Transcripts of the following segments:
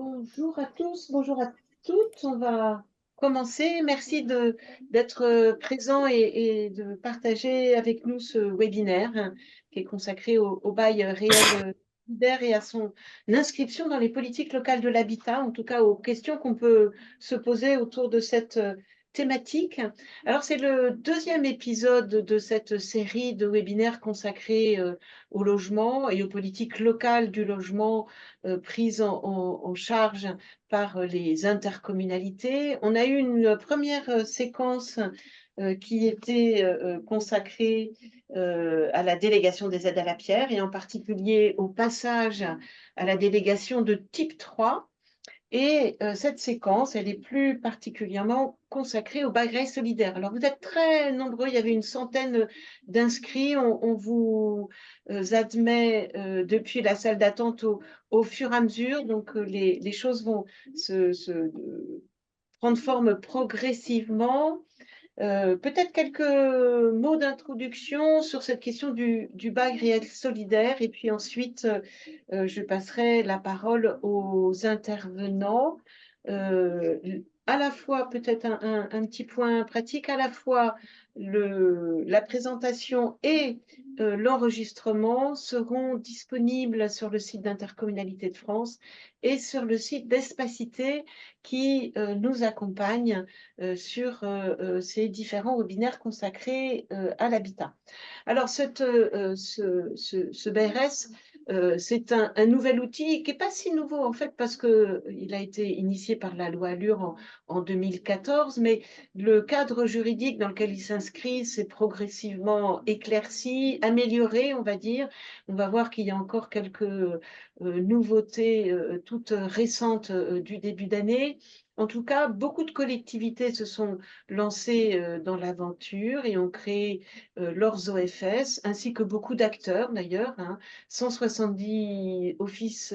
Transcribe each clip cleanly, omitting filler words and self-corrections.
Bonjour à tous, bonjour à toutes. On va commencer. Merci d'être présent et de partager avec nous ce webinaire qui est consacré au bail réel solidaire et à son inscription dans les politiques locales de l'habitat, en tout cas aux questions qu'on peut se poser autour de cette thématique. Alors, c'est le deuxième épisode de cette série de webinaires consacrés au logement et aux politiques locales du logement prises en charge par les intercommunalités. On a eu une première séquence qui était consacrée à la délégation des aides à la pierre et en particulier au passage à la délégation de type 3. Et cette séquence, elle est plus particulièrement consacrée au bail solidaire. Alors, vous êtes très nombreux, il y avait une centaine d'inscrits. On vous admet depuis la salle d'attente au fur et à mesure. Donc, les choses vont prendre forme progressivement. Peut-être quelques mots d'introduction sur cette question du bail réel solidaire et puis ensuite je passerai la parole aux intervenants. Euh, à la fois, peut-être un petit point pratique, à la fois la présentation et l'enregistrement seront disponibles sur le site d'Intercommunalité de France et sur le site d'Espacité qui nous accompagne sur ces différents webinaires consacrés à l'habitat. Alors, ce BRS, c'est un nouvel outil qui n'est pas si nouveau en fait parce qu'il a été initié par la loi Allure en 2014, mais le cadre juridique dans lequel il s'inscrit s'est progressivement éclairci, amélioré, on va dire. On va voir qu'il y a encore quelques nouveautés toutes récentes du début d'année. En tout cas, beaucoup de collectivités se sont lancées dans l'aventure et ont créé leurs OFS, ainsi que beaucoup d'acteurs d'ailleurs. 170 offices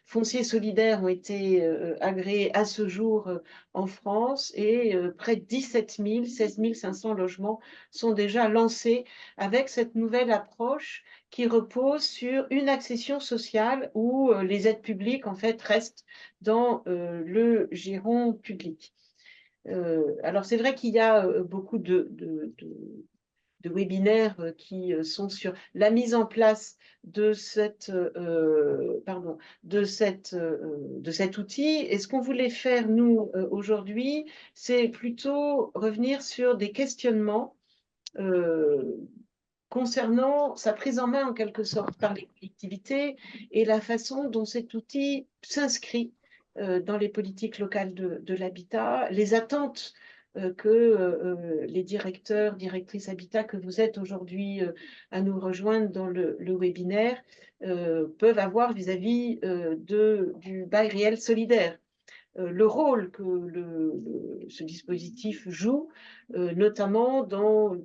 fonciers solidaires ont été agréés à ce jour en France et près de 17 000, 16 500 logements sont déjà lancés avec cette nouvelle approche qui repose sur une accession sociale où les aides publiques en fait restent dans le giron public. Alors c'est vrai qu'il y a beaucoup de webinaires qui sont sur la mise en place de de cet outil. Et ce qu'on voulait faire, nous, aujourd'hui, c'est plutôt revenir sur des questionnements euh, concernant sa prise en main, en quelque sorte, par les collectivités et la façon dont cet outil s'inscrit dans les politiques locales de l'habitat, les attentes que les directeurs, directrices habitat que vous êtes aujourd'hui à nous rejoindre dans le webinaire peuvent avoir vis-à-vis du bail réel solidaire. Le rôle que ce dispositif joue, notamment dans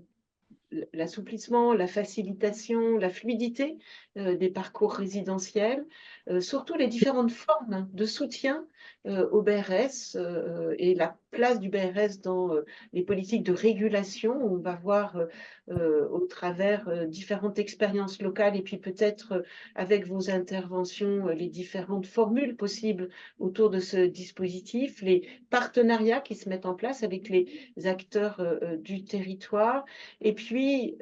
l'assouplissement, la facilitation, la fluidité des parcours résidentiels, surtout les différentes formes de soutien au BRS et la place du BRS dans les politiques de régulation. On va voir au travers différentes expériences locales et puis peut-être avec vos interventions les différentes formules possibles autour de ce dispositif, les partenariats qui se mettent en place avec les acteurs du territoire et puis,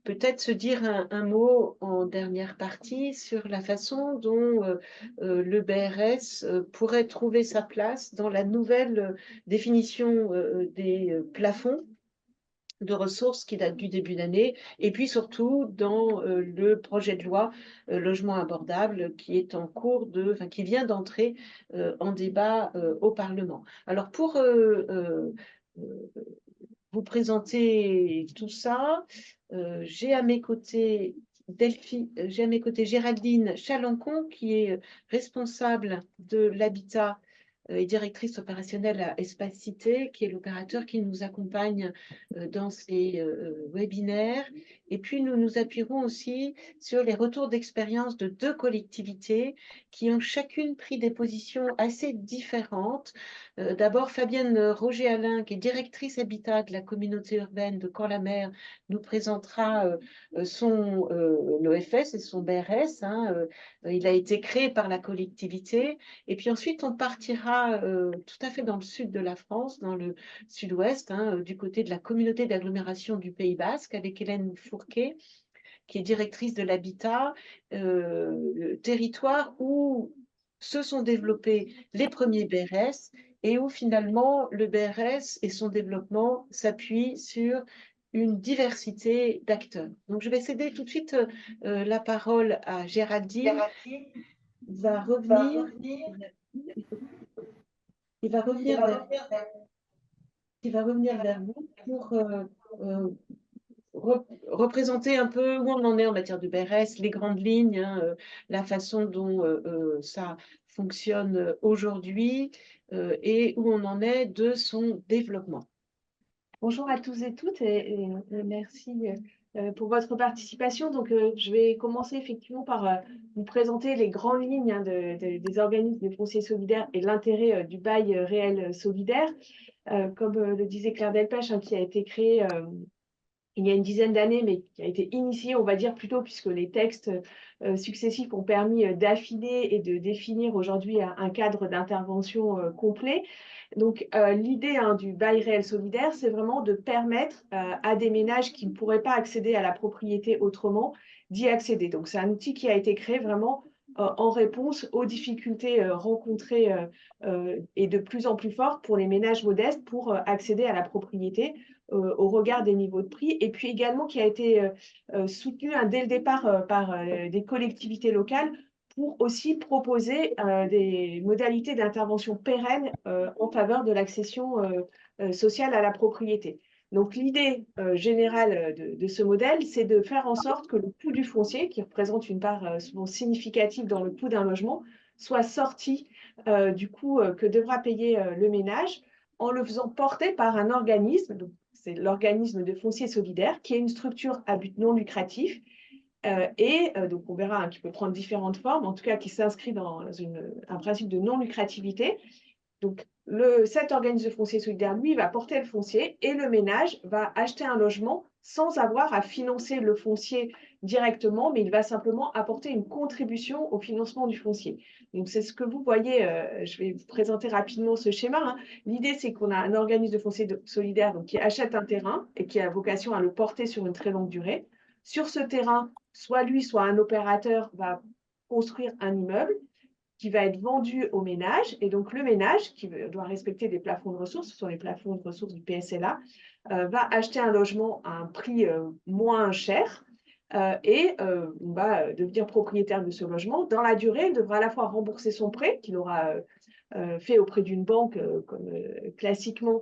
peut-être se dire un mot en dernière partie sur la façon dont le BRS pourrait trouver sa place dans la nouvelle définition des plafonds de ressources qui date du début d'année, et puis surtout dans le projet de loi logement abordable qui est en cours enfin, qui vient d'entrer en débat au Parlement. Alors pour vous présenter tout ça. J'ai à mes côtés j'ai à mes côtés Géraldine Chalancon, qui est responsable de l'habitat et directrice opérationnelle à Espace Cité, qui est l'opérateur qui nous accompagne dans ces webinaires. Et puis, nous nous appuierons aussi sur les retours d'expérience de 2 collectivités qui ont chacune pris des positions assez différentes. D'abord, Fabienne Roger-Alain, qui est directrice habitat de la communauté urbaine de Caen-la-Mer, nous présentera son l'OFS et son BRS. Il a été créé par la collectivité. Et puis ensuite, on partira tout à fait dans le sud de la France, dans le sud-ouest, du côté de la communauté d'agglomération du Pays Basque, avec Hélène Fourquet, qui est directrice de l'habitat, territoire où se sont développés les premiers BRS et où finalement le BRS et son développement s'appuient sur une diversité d'acteurs. Donc je vais céder tout de suite la parole à Géraldine, qui va revenir, il va revenir vers, il va revenir vers vous pour euh, représenter un peu où on en est en matière de BRS, les grandes lignes, la façon dont ça fonctionne aujourd'hui et où on en est de son développement. Bonjour à tous et toutes et merci pour votre participation. Donc, je vais commencer effectivement par vous présenter les grandes lignes des organismes de foncier solidaire et l'intérêt du bail réel solidaire. Comme le disait Claire Delpech, qui a été créé il y a une dizaine d'années, mais qui a été initié, on va dire plutôt, puisque les textes successifs ont permis d'affiner et de définir aujourd'hui un cadre d'intervention complet. Donc, l'idée du bail réel solidaire, c'est vraiment de permettre à des ménages qui ne pourraient pas accéder à la propriété autrement d'y accéder. Donc, c'est un outil qui a été créé vraiment en réponse aux difficultés rencontrées et de plus en plus fortes pour les ménages modestes pour accéder à la propriété au regard des niveaux de prix, et puis également qui a été soutenu dès le départ par des collectivités locales pour aussi proposer des modalités d'intervention pérennes en faveur de l'accession sociale à la propriété. Donc l'idée générale de ce modèle, c'est de faire en sorte que le coût du foncier, qui représente une part souvent significative dans le coût d'un logement, soit sorti du coût que devra payer le ménage en le faisant porter par un organisme, c'est l'organisme de foncier solidaire, qui est une structure à but non lucratif donc on verra qui peut prendre différentes formes, en tout cas qui s'inscrit dans un principe de non-lucrativité. Donc cet organisme de foncier solidaire, lui, va porter le foncier et le ménage va acheter un logement sans avoir à financer le foncier directement, mais il va simplement apporter une contribution au financement du foncier. Donc c'est ce que vous voyez, je vais vous présenter rapidement ce schéma. L'idée, c'est qu'on a un organisme de foncier solidaire donc, qui achète un terrain et qui a vocation à le porter sur une très longue durée. Sur ce terrain, soit lui, soit un opérateur va construire un immeuble qui va être vendu au ménage. Et donc, le ménage, qui doit respecter des plafonds de ressources, ce sont les plafonds de ressources du PSLA, va acheter un logement à un prix moins cher et on va devenir propriétaire de ce logement. Dans la durée, il devra à la fois rembourser son prêt qu'il aura fait auprès d'une banque, comme classiquement,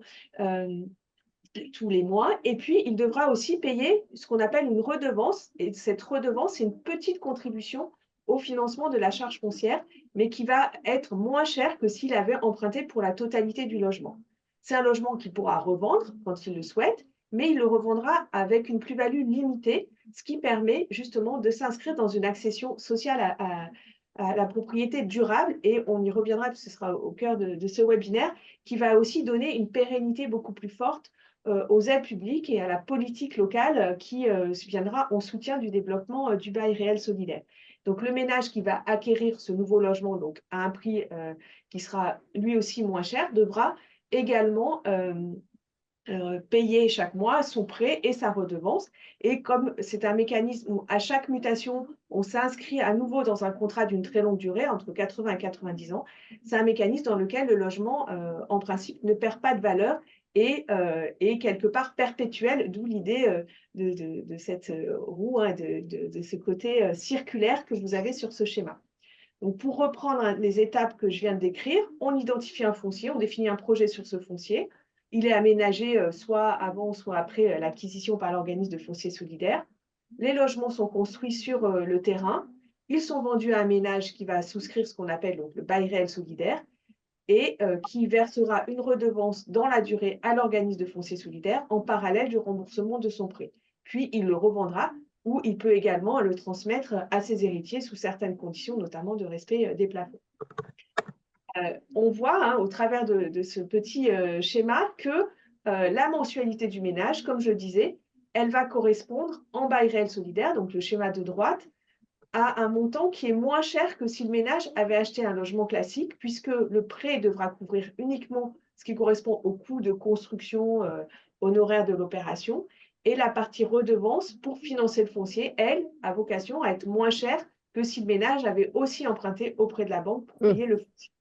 tous les mois. Et puis, il devra aussi payer ce qu'on appelle une redevance. Et cette redevance, c'est une petite contribution au financement de la charge foncière, mais qui va être moins chère que s'il avait emprunté pour la totalité du logement. C'est un logement qu'il pourra revendre quand il le souhaite, mais il le revendra avec une plus-value limitée, ce qui permet justement de s'inscrire dans une accession sociale à la propriété durable, et on y reviendra, parce que ce sera au cœur de ce webinaire, qui va aussi donner une pérennité beaucoup plus forte aux aides publiques et à la politique locale qui viendra en soutien du développement du bail réel solidaire. Donc, le ménage qui va acquérir ce nouveau logement donc, à un prix qui sera lui aussi moins cher devra également payer chaque mois son prêt et sa redevance. Et comme c'est un mécanisme où à chaque mutation, on s'inscrit à nouveau dans un contrat d'une très longue durée, entre 80 et 90 ans, c'est un mécanisme dans lequel le logement, en principe, ne perd pas de valeur et est quelque part perpétuel, d'où l'idée de cette roue, de ce côté circulaire que vous avez sur ce schéma. Donc, pour reprendre les étapes que je viens de décrire, on identifie un foncier, on définit un projet sur ce foncier. Il est aménagé soit avant, soit après l'acquisition par l'organisme de foncier solidaire. Les logements sont construits sur le terrain. Ils sont vendus à un ménage qui va souscrire ce qu'on appelle donc, le bail réel solidaire. et qui versera une redevance dans la durée à l'organisme de foncier solidaire en parallèle du remboursement de son prêt. Puis il le revendra ou il peut également le transmettre à ses héritiers sous certaines conditions, notamment de respect des plafonds. On voit hein, au travers de ce petit schéma que la mensualité du ménage, comme je disais, elle va correspondre en bail réel solidaire, donc le schéma de droite, à un montant qui est moins cher que si le ménage avait acheté un logement classique, puisque le prêt devra couvrir uniquement ce qui correspond au coût de construction honoraire de l'opération, et la partie redevance pour financer le foncier, elle, a vocation à être moins chère que si le ménage avait aussi emprunté auprès de la banque pour payer le foncier.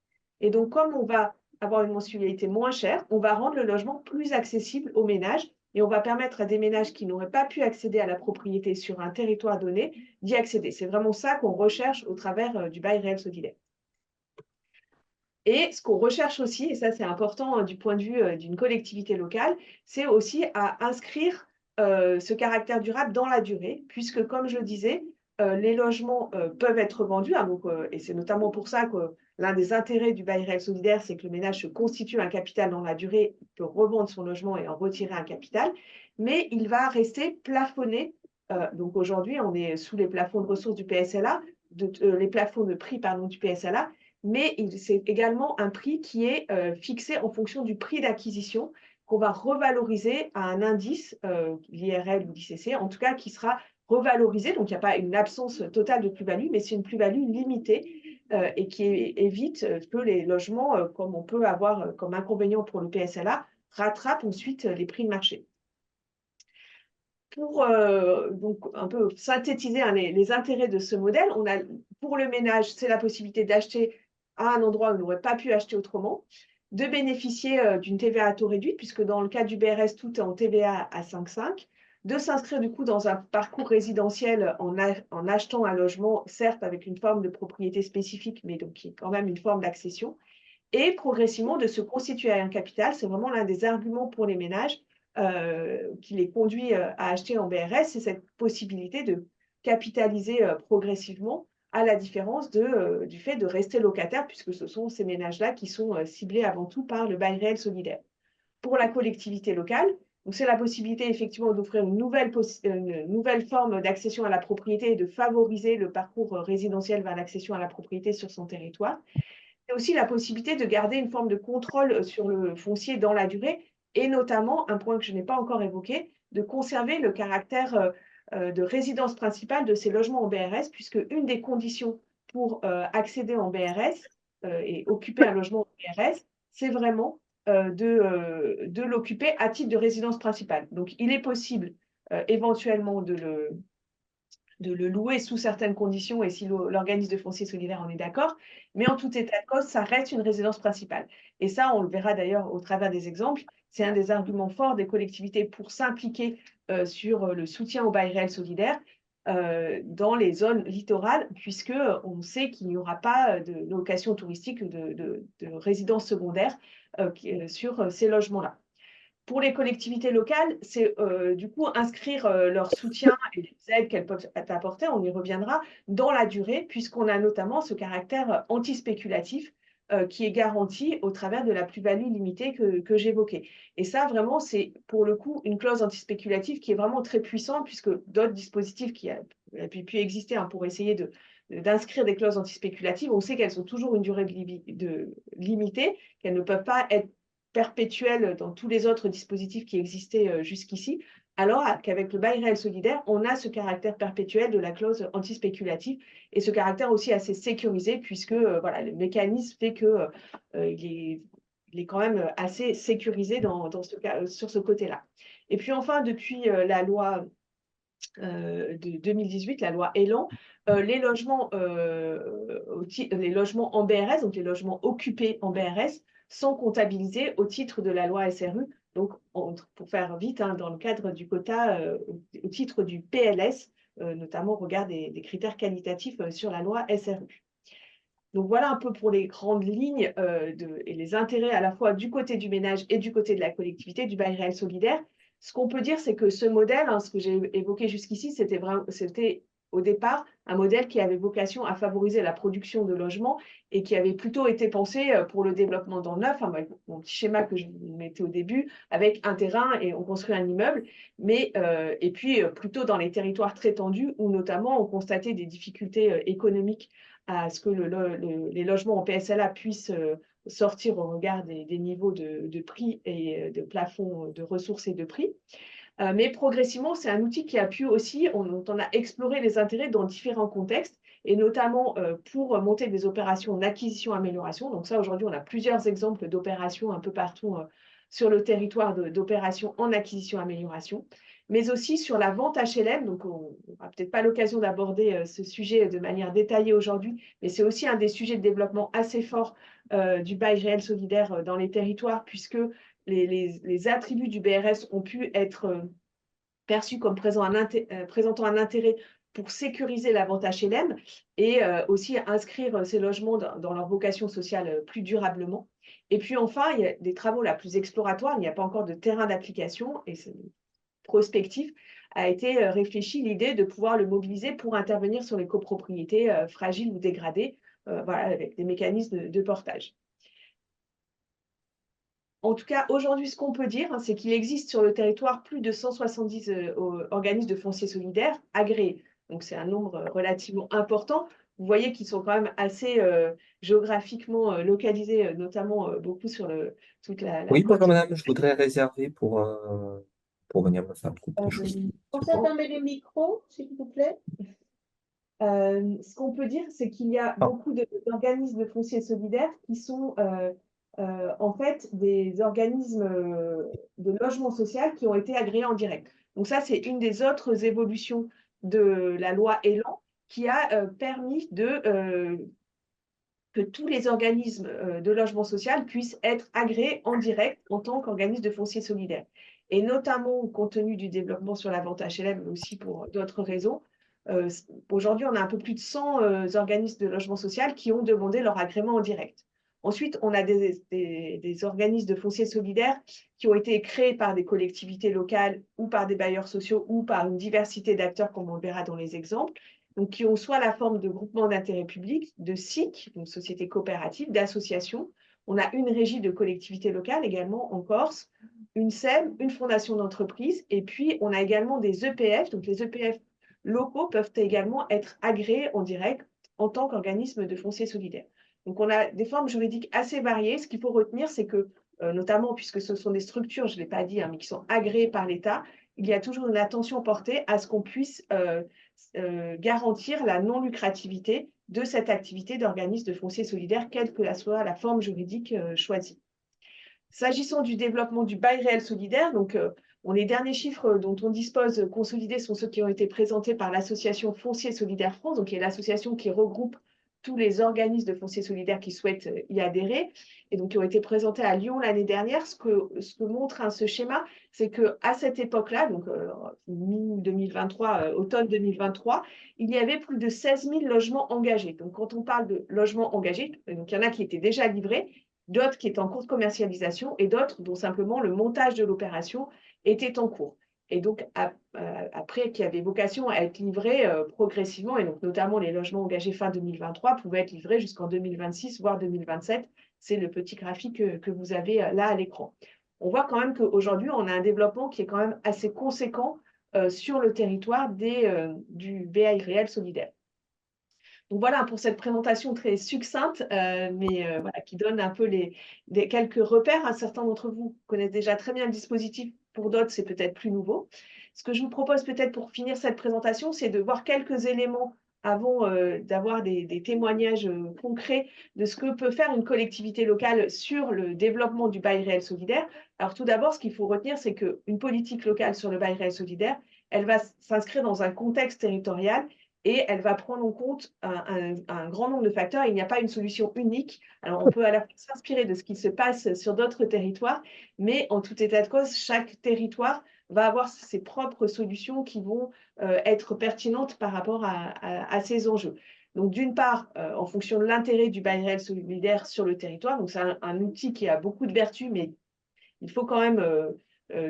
Et donc, comme on va avoir une mensualité moins chère, on va rendre le logement plus accessible aux ménages et on va permettre à des ménages qui n'auraient pas pu accéder à la propriété sur un territoire donné d'y accéder. C'est vraiment ça qu'on recherche au travers du bail réel solidaire. Et ce qu'on recherche aussi, et ça c'est important du point de vue d'une collectivité locale, c'est aussi à inscrire ce caractère durable dans la durée, puisque comme je le disais, les logements peuvent être vendus, hein, donc, et c'est notamment pour ça que l'un des intérêts du bail réel solidaire, c'est que le ménage se constitue un capital dans la durée, il peut revendre son logement et en retirer un capital, mais il va rester plafonné. Donc aujourd'hui, on est sous les plafonds de ressources du PSLA, les plafonds de prix pardon, du PSLA, mais c'est également un prix qui est fixé en fonction du prix d'acquisition qu'on va revaloriser à un indice, l'IRL ou l'ICC, en tout cas qui sera revalorisé. Donc, il n'y a pas une absence totale de plus-value, mais c'est une plus-value limitée et qui évite que les logements, comme on peut avoir comme inconvénient pour le PSLA, rattrapent ensuite les prix de marché. Pour donc un peu synthétiser hein, les intérêts de ce modèle, on a pour le ménage, c'est la possibilité d'acheter à un endroit où on n'aurait pas pu acheter autrement, de bénéficier d'une TVA à taux réduit, puisque dans le cas du BRS, tout est en TVA à 5,5, de s'inscrire du coup dans un parcours résidentiel en achetant un logement, certes avec une forme de propriété spécifique, mais donc qui est quand même une forme d'accession, et progressivement de se constituer un capital. C'est vraiment l'un des arguments pour les ménages qui les conduit à acheter en BRS, c'est cette possibilité de capitaliser progressivement, à la différence du fait de rester locataire, puisque ce sont ces ménages-là qui sont ciblés avant tout par le bail réel solidaire. Pour la collectivité locale, c'est la possibilité effectivement d'offrir une nouvelle forme d'accession à la propriété et de favoriser le parcours résidentiel vers l'accession à la propriété sur son territoire. C'est aussi la possibilité de garder une forme de contrôle sur le foncier dans la durée et notamment, un point que je n'ai pas encore évoqué, de conserver le caractère de résidence principale de ces logements en BRS, puisque une des conditions pour accéder en BRS et occuper un logement en BRS, c'est vraiment de l'occuper à titre de résidence principale. Donc, il est possible éventuellement de le louer sous certaines conditions et si l'organisme de foncier solidaire en est d'accord. Mais en tout état de cause, ça reste une résidence principale. Et ça, on le verra d'ailleurs au travers des exemples. C'est un des arguments forts des collectivités pour s'impliquer sur le soutien au bail réel solidaire dans les zones littorales, puisqu'on sait qu'il n'y aura pas de location touristique ou de résidence secondaire sur ces logements-là. Pour les collectivités locales, c'est du coup inscrire leur soutien et les aides qu'elles peuvent apporter, on y reviendra, dans la durée, puisqu'on a notamment ce caractère anti-spéculatif qui est garanti au travers de la plus-value limitée que j'évoquais. Et ça, vraiment, c'est pour le coup une clause anti-spéculative qui est vraiment très puissante, puisque d'autres dispositifs qui ont pu exister hein, pour essayer d'inscrire des clauses anti-spéculatives, on sait qu'elles ont toujours une durée limitée, qu'elles ne peuvent pas être perpétuelle dans tous les autres dispositifs qui existaient jusqu'ici, alors qu'avec le bail réel solidaire, on a ce caractère perpétuel de la clause anti-spéculative et ce caractère aussi assez sécurisé puisque voilà, le mécanisme fait que il est quand même assez sécurisé sur ce côté-là. Et puis enfin, depuis la loi de 2018, la loi Elan, les logements en BRS, donc les logements occupés en BRS, sont comptabilisés au titre de la loi SRU. Donc, pour faire vite, hein, dans le cadre du quota, au titre du PLS, notamment au regard des critères qualitatifs sur la loi SRU. Donc voilà un peu pour les grandes lignes et les intérêts à la fois du côté du ménage et du côté de la collectivité, du bail réel solidaire. Ce qu'on peut dire, c'est que ce modèle, hein, ce que j'ai évoqué jusqu'ici, c'était au départ un modèle qui avait vocation à favoriser la production de logements et qui avait plutôt été pensé pour le développement dans le neuf, hein, mon petit schéma que je vous mettais au début, avec un terrain et on construit un immeuble, mais et puis plutôt dans les territoires très tendus où notamment on constatait des difficultés économiques à ce que les logements en PSLA puissent sortir au regard des niveaux de prix et de plafonds de ressources et de prix. Mais progressivement, c'est un outil qui a pu aussi, on a exploré les intérêts dans différents contextes, et notamment pour monter des opérations d'acquisition-amélioration. Donc ça, aujourd'hui, on a plusieurs exemples d'opérations un peu partout sur le territoire d'opérations en acquisition-amélioration, mais aussi sur la vente HLM. Donc on n'aura peut-être pas l'occasion d'aborder ce sujet de manière détaillée aujourd'hui, mais c'est aussi un des sujets de développement assez fort du bail réel solidaire dans les territoires, puisque les attributs du BRS ont pu être perçus comme présentant un intérêt pour sécuriser la vente HLM et aussi inscrire ces logements dans leur vocation sociale plus durablement. Et puis enfin, il y a des travaux la plus exploratoires, il n'y a pas encore de terrain d'application et c'est prospectif, a été réfléchi l'idée de pouvoir le mobiliser pour intervenir sur les copropriétés fragiles ou dégradées, voilà, avec des mécanismes de portage. En tout cas, aujourd'hui, ce qu'on peut dire, hein, c'est qu'il existe sur le territoire plus de 170 organismes de foncier solidaire agréés. Donc, c'est un nombre relativement important. Vous voyez qu'ils sont quand même assez géographiquement localisés, notamment beaucoup sur toute la Oui, bonjour côte. madame, je voudrais réserver pour venir me faire Euh, quelque chose. Pensez à fermer les micros, s'il vous plaît. Ce qu'on peut dire, c'est qu'il y a Ah, beaucoup d'organismes de foncier solidaire qui sont en fait des organismes de logement social qui ont été agréés en direct. Donc ça, c'est une des autres évolutions de la loi Elan qui a permis que tous les organismes de logement social puissent être agréés en direct en tant qu'organismes de foncier solidaire. Et notamment compte tenu du développement sur la vente HLM, mais aussi pour d'autres raisons, aujourd'hui, on a un peu plus de 100 organismes de logement social qui ont demandé leur agrément en direct. Ensuite, on a des organismes de foncier solidaire qui ont été créés par des collectivités locales ou par des bailleurs sociaux ou par une diversité d'acteurs, comme on le verra dans les exemples, donc qui ont soit la forme de groupements d'intérêt public, de SIC, donc sociétés coopératives, d'associations. On a une régie de collectivité locale également en Corse, une SEM, une fondation d'entreprise, et puis on a également des EPF. Donc les EPF locaux peuvent également être agréés en direct en tant qu'organisme de foncier solidaire. Donc on a des formes juridiques assez variées. Ce qu'il faut retenir, c'est que, notamment puisque ce sont des structures, je ne l'ai pas dit, hein, mais qui sont agréées par l'État, il y a toujours une attention portée à ce qu'on puisse garantir la non-lucrativité de cette activité d'organisme de foncier solidaire, quelle que soit la forme juridique choisie. S'agissant du développement du bail réel solidaire, donc les derniers chiffres dont on dispose consolidés sont ceux qui ont été présentés par l'association Foncier Solidaire France, donc qui est l'association qui regroupe tous les organismes de foncier solidaire qui souhaitent y adhérer, et donc qui ont été présentés à Lyon l'année dernière. Ce que montre ce schéma, c'est qu'à cette époque-là, donc mi-2023, automne 2023, il y avait plus de 16 000 logements engagés. Donc quand on parle de logements engagés, donc il y en a qui étaient déjà livrés, d'autres qui étaient en cours de commercialisation et d'autres dont simplement le montage de l'opération était en cours. Et donc, après, qui avait vocation à être livrés progressivement, et donc notamment les logements engagés fin 2023 pouvaient être livrés jusqu'en 2026, voire 2027. C'est le petit graphique que vous avez là à l'écran. On voit quand même qu'aujourd'hui, on a un développement qui est quand même assez conséquent sur le territoire du BI réel solidaire. Donc voilà pour cette présentation très succincte, mais voilà, qui donne un peu quelques repères. Un certain d'entre vous connaissent déjà très bien le dispositif, pour d'autres, c'est peut-être plus nouveau. Ce que je vous propose peut-être pour finir cette présentation, c'est de voir quelques éléments avant d'avoir des témoignages concrets de ce que peut faire une collectivité locale sur le développement du bail réel solidaire. Alors tout d'abord, ce qu'il faut retenir, c'est qu'une politique locale sur le bail réel solidaire, elle va s'inscrire dans un contexte territorial et elle va prendre en compte un grand nombre de facteurs. Il n'y a pas une solution unique. Alors, on peut à la fois s'inspirer de ce qui se passe sur d'autres territoires, mais en tout état de cause, chaque territoire va avoir ses propres solutions qui vont être pertinentes par rapport à ces enjeux. Donc, d'une part, en fonction de l'intérêt du bail réel solidaire sur le territoire, donc c'est un outil qui a beaucoup de vertus, mais il faut quand même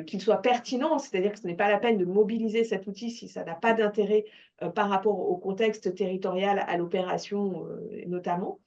qu'il soit pertinent, c'est-à-dire que ce n'est pas la peine de mobiliser cet outil si ça n'a pas d'intérêt par rapport au contexte territorial, à l'opération notamment.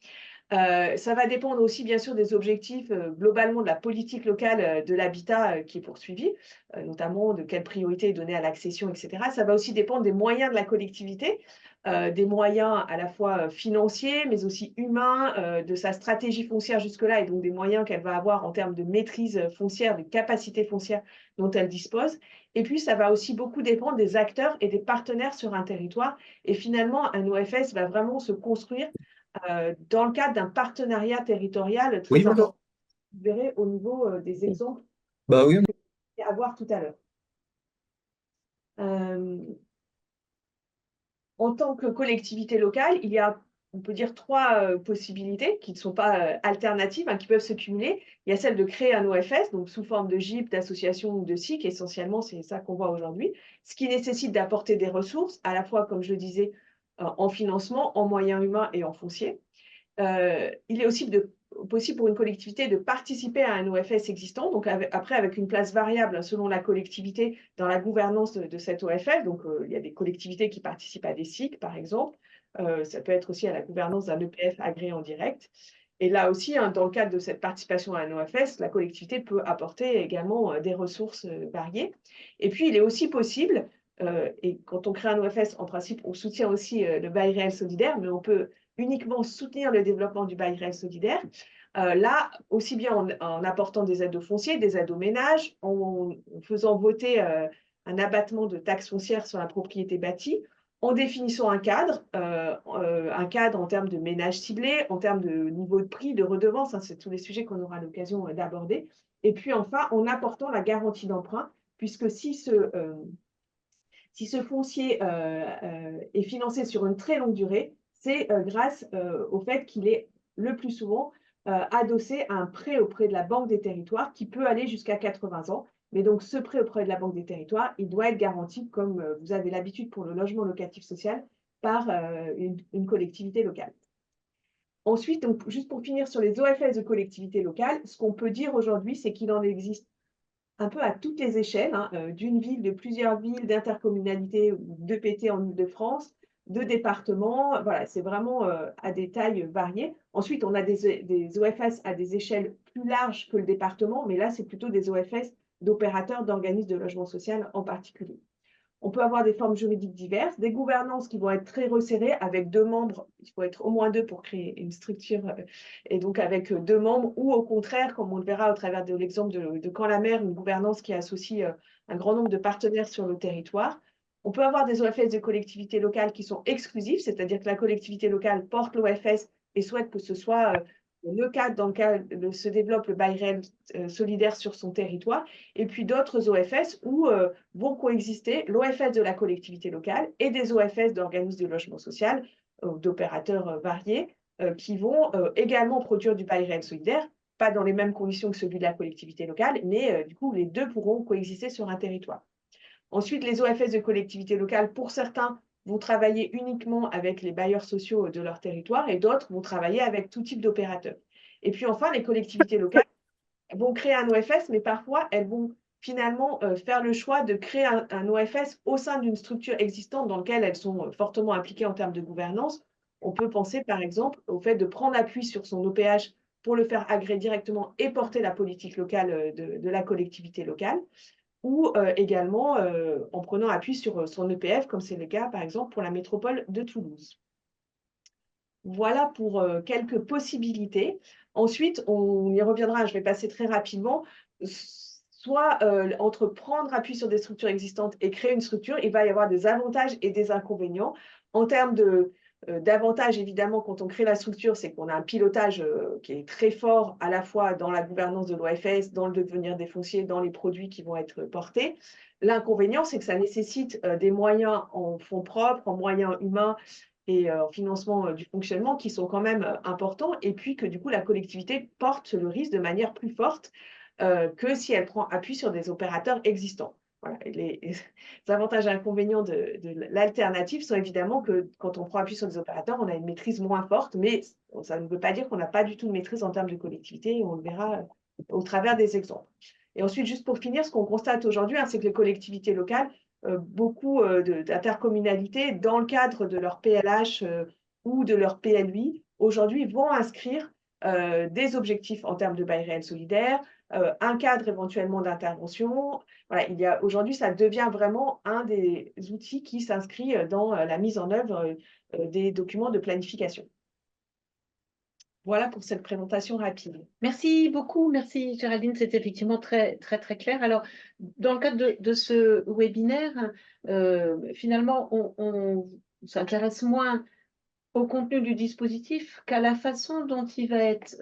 Ça va dépendre aussi, bien sûr, des objectifs globalement de la politique locale de l'habitat qui est poursuivie, notamment de quelle priorité est donnée à l'accession, etc. Ça va aussi dépendre des moyens de la collectivité, des moyens à la fois financiers, mais aussi humains, de sa stratégie foncière jusque-là, et donc des moyens qu'elle va avoir en termes de maîtrise foncière, de capacité foncière dont elle dispose. Et puis, ça va aussi beaucoup dépendre des acteurs et des partenaires sur un territoire. Et finalement, un OFS va vraiment se construire dans le cadre d'un partenariat territorial Oui, très madame. important. Vous verrez au niveau des exemples Bah oui, à voir tout à l'heure. En tant que collectivité locale, il y a, on peut dire, trois possibilités qui ne sont pas alternatives, qui peuvent se cumuler. Il y a celle de créer un OFS, donc sous forme de GIP, d'association ou de SIC. Essentiellement, c'est ça qu'on voit aujourd'hui, ce qui nécessite d'apporter des ressources, à la fois, comme je le disais, en financement, en moyens humains et en foncier. Il est aussi possible pour une collectivité de participer à un OFS existant, donc après avec une place variable selon la collectivité dans la gouvernance de cet OFS. Donc, il y a des collectivités qui participent à des SIC, par exemple. Ça peut être aussi à la gouvernance d'un EPF agréé en direct. Et là aussi, dans le cadre de cette participation à un OFS, la collectivité peut apporter également des ressources variées. Et puis, il est aussi possible, et quand on crée un OFS, en principe, on soutient aussi le bail réel solidaire, mais on peut uniquement soutenir le développement du bail réel solidaire. Là, aussi bien en apportant des aides aux fonciers, des aides aux ménages, en faisant voter un abattement de taxes foncières sur la propriété bâtie, en définissant un cadre en termes de ménages ciblés, en termes de niveau de prix, de redevance, c'est tous les sujets qu'on aura l'occasion d'aborder. Et puis enfin, en apportant la garantie d'emprunt, puisque si ce foncier est financé sur une très longue durée, c'est grâce au fait qu'il est le plus souvent adossé à un prêt auprès de la Banque des Territoires qui peut aller jusqu'à 80 ans. Mais donc, ce prêt auprès de la Banque des Territoires, il doit être garanti, comme vous avez l'habitude pour le logement locatif social, par une collectivité locale. Ensuite, donc, juste pour finir sur les OFS de collectivités locales, ce qu'on peut dire aujourd'hui, c'est qu'il en existe un peu à toutes les échelles, d'une ville, de plusieurs villes, d'intercommunalités ou d'EPT en Île-de-France, de départements. Voilà, c'est vraiment à des tailles variées. Ensuite, on a des OFS à des échelles plus larges que le département, mais là, c'est plutôt des OFS d'opérateurs d'organismes de logement social en particulier. On peut avoir des formes juridiques diverses, des gouvernances qui vont être très resserrées avec 2 membres. Il faut être au moins 2 pour créer une structure, et donc avec 2 membres, ou au contraire, comme on le verra au travers de l'exemple de Camp-la-Mer, une gouvernance qui associe un grand nombre de partenaires sur le territoire. On peut avoir des OFS de collectivités locales qui sont exclusifs, c'est-à-dire que la collectivité locale porte l'OFS et souhaite que ce soit le cadre dans lequel se développe le bail réel solidaire sur son territoire, et puis d'autres OFS où vont coexister l'OFS de la collectivité locale et des OFS d'organismes de logement social, d'opérateurs variés, qui vont également produire du bail réel solidaire, pas dans les mêmes conditions que celui de la collectivité locale, mais du coup, les deux pourront coexister sur un territoire. Ensuite, les OFS de collectivité locale, pour certains, vont travailler uniquement avec les bailleurs sociaux de leur territoire et d'autres vont travailler avec tout type d'opérateurs. Et puis enfin, les collectivités locales vont créer un OFS, mais parfois, elles vont finalement faire le choix de créer un OFS au sein d'une structure existante dans laquelle elles sont fortement impliquées en termes de gouvernance. On peut penser, par exemple, au fait de prendre appui sur son OPH pour le faire agréer directement et porter la politique locale de la collectivité locale, ou également en prenant appui sur son EPF, comme c'est le cas, par exemple, pour la métropole de Toulouse. Voilà pour quelques possibilités. Ensuite, on y reviendra, je vais passer très rapidement. Soit entre prendre appui sur des structures existantes et créer une structure, il va y avoir des avantages et des inconvénients. En termes d'avantages, évidemment, quand on crée la structure, c'est qu'on a un pilotage qui est très fort, à la fois dans la gouvernance de l'OFS, dans le devenir des fonciers, dans les produits qui vont être portés. L'inconvénient, c'est que ça nécessite des moyens en fonds propres, en moyens humains et en financement du fonctionnement qui sont quand même importants, et puis que du coup, la collectivité porte le risque de manière plus forte que si elle prend appui sur des opérateurs existants. Voilà. Les avantages et inconvénients de l'alternative sont évidemment que quand on prend appui sur des opérateurs, on a une maîtrise moins forte, mais ça ne veut pas dire qu'on n'a pas du tout de maîtrise en termes de collectivité, et on le verra au travers des exemples. Et ensuite, juste pour finir, ce qu'on constate aujourd'hui, c'est que les collectivités locales, beaucoup d'intercommunalités, dans le cadre de leur PLH ou de leur PLUI, aujourd'hui vont inscrire des objectifs en termes de bail réel solidaire, un cadre éventuellement d'intervention. Voilà, aujourd'hui, ça devient vraiment un des outils qui s'inscrit dans la mise en œuvre des documents de planification. Voilà pour cette présentation rapide. Merci beaucoup, merci Géraldine, c'est effectivement très, très, très clair. Alors, dans le cadre de ce webinaire, finalement, on s'intéresse moins au contenu du dispositif qu'à la façon dont il va être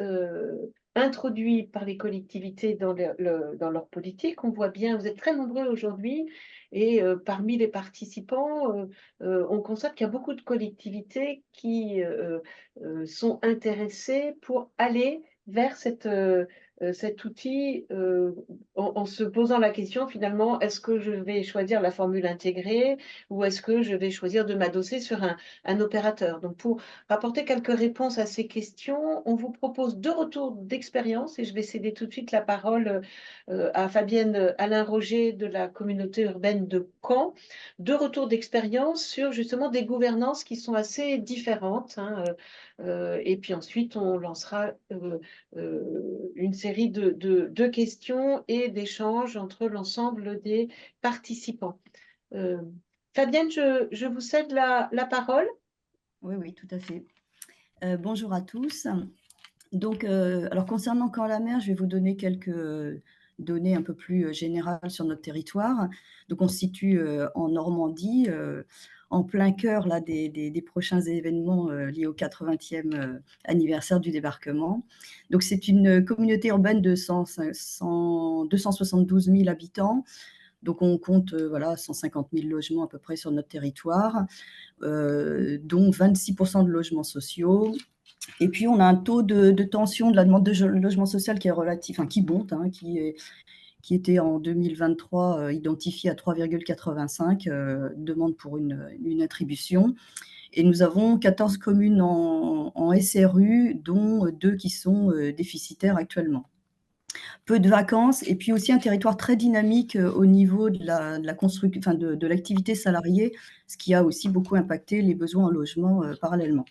introduit par les collectivités dans leur politique. On voit bien, vous êtes très nombreux aujourd'hui, et parmi les participants, on constate qu'il y a beaucoup de collectivités qui sont intéressées pour aller vers cet outil en se posant la question finalement, est-ce que je vais choisir la formule intégrée ou est-ce que je vais choisir de m'adosser sur un opérateur? Donc, pour apporter quelques réponses à ces questions, on vous propose 2 retours d'expérience et je vais céder tout de suite la parole à Fabienne Alain-Roger de la communauté urbaine de Caen. 2 retours d'expérience sur justement des gouvernances qui sont assez différentes. Et puis ensuite, on lancera une série de questions et d'échanges entre l'ensemble des participants. Fabienne, je vous cède la parole. Oui, oui, tout à fait. Bonjour à tous. Donc, alors concernant Caen-la-Mer, je vais vous donner quelques données un peu plus générales sur notre territoire. Donc, on se situe en Normandie, en plein cœur là, des prochains événements liés au 80e anniversaire du débarquement. Donc, c'est une communauté urbaine de 272 000 habitants. Donc, on compte 150 000 logements à peu près sur notre territoire, dont 26% de logements sociaux. Et puis, on a un taux de tension de la demande de logement social qui est relatif, qui monte, qui était en 2023 identifié à 3,85 demandes pour une attribution. Et nous avons 14 communes en SRU, dont 2 qui sont déficitaires actuellement. Peu de vacances et puis aussi un territoire très dynamique au niveau de la construction, de l'activité salariée, ce qui a aussi beaucoup impacté les besoins en logement parallèlement.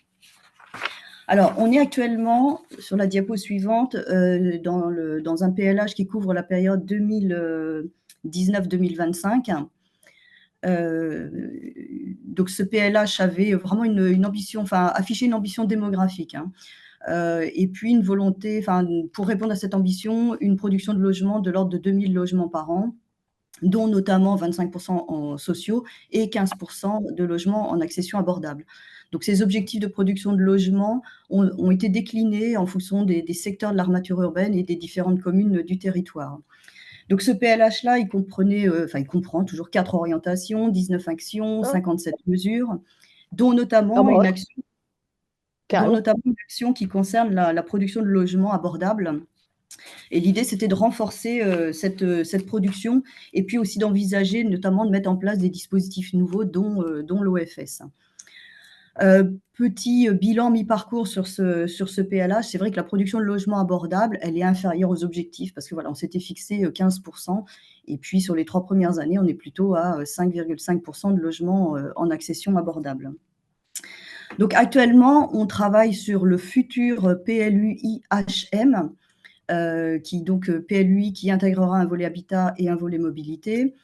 Alors, on est actuellement, sur la diapo suivante, dans un PLH qui couvre la période 2019-2025. Donc, ce PLH avait vraiment une ambition, affiché une ambition démographique. Et puis une volonté, pour répondre à cette ambition, une production de logements de l'ordre de 2000 logements par an, dont notamment 25% en sociaux et 15% de logements en accession abordable. Donc ces objectifs de production de logements ont été déclinés en fonction des secteurs de l'armature urbaine et des différentes communes du territoire. Donc ce PLH-là, il comprend toujours 4 orientations, 19 actions, 57 mesures, dont notamment une action qui concerne la production de logements abordables. Et l'idée, c'était de renforcer cette production et puis aussi d'envisager notamment de mettre en place des dispositifs nouveaux, dont l'OFS. Petit bilan mi-parcours sur ce PLH, c'est vrai que la production de logements abordables, elle est inférieure aux objectifs parce que on s'était fixé 15%. Et puis, sur les 3 premières années, on est plutôt à 5,5% de logements en accession abordable. Donc actuellement, on travaille sur le futur PLUI-HM, PLUI qui intégrera un volet habitat et un volet mobilité.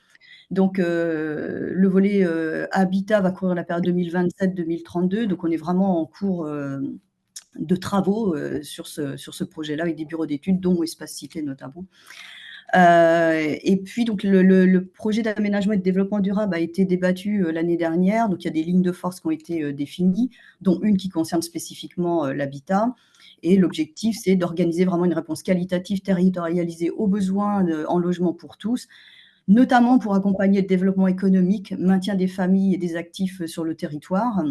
Donc le volet habitat va couvrir la période 2027-2032. Donc on est vraiment en cours de travaux sur ce projet-là avec des bureaux d'études, dont Espace Cité notamment. Et puis, donc, le projet d'aménagement et de développement durable a été débattu l'année dernière. Donc, il y a des lignes de force qui ont été définies, dont une qui concerne spécifiquement l'habitat. Et l'objectif, c'est d'organiser vraiment une réponse qualitative territorialisée aux besoins en logement pour tous, notamment pour accompagner le développement économique, maintien des familles et des actifs sur le territoire.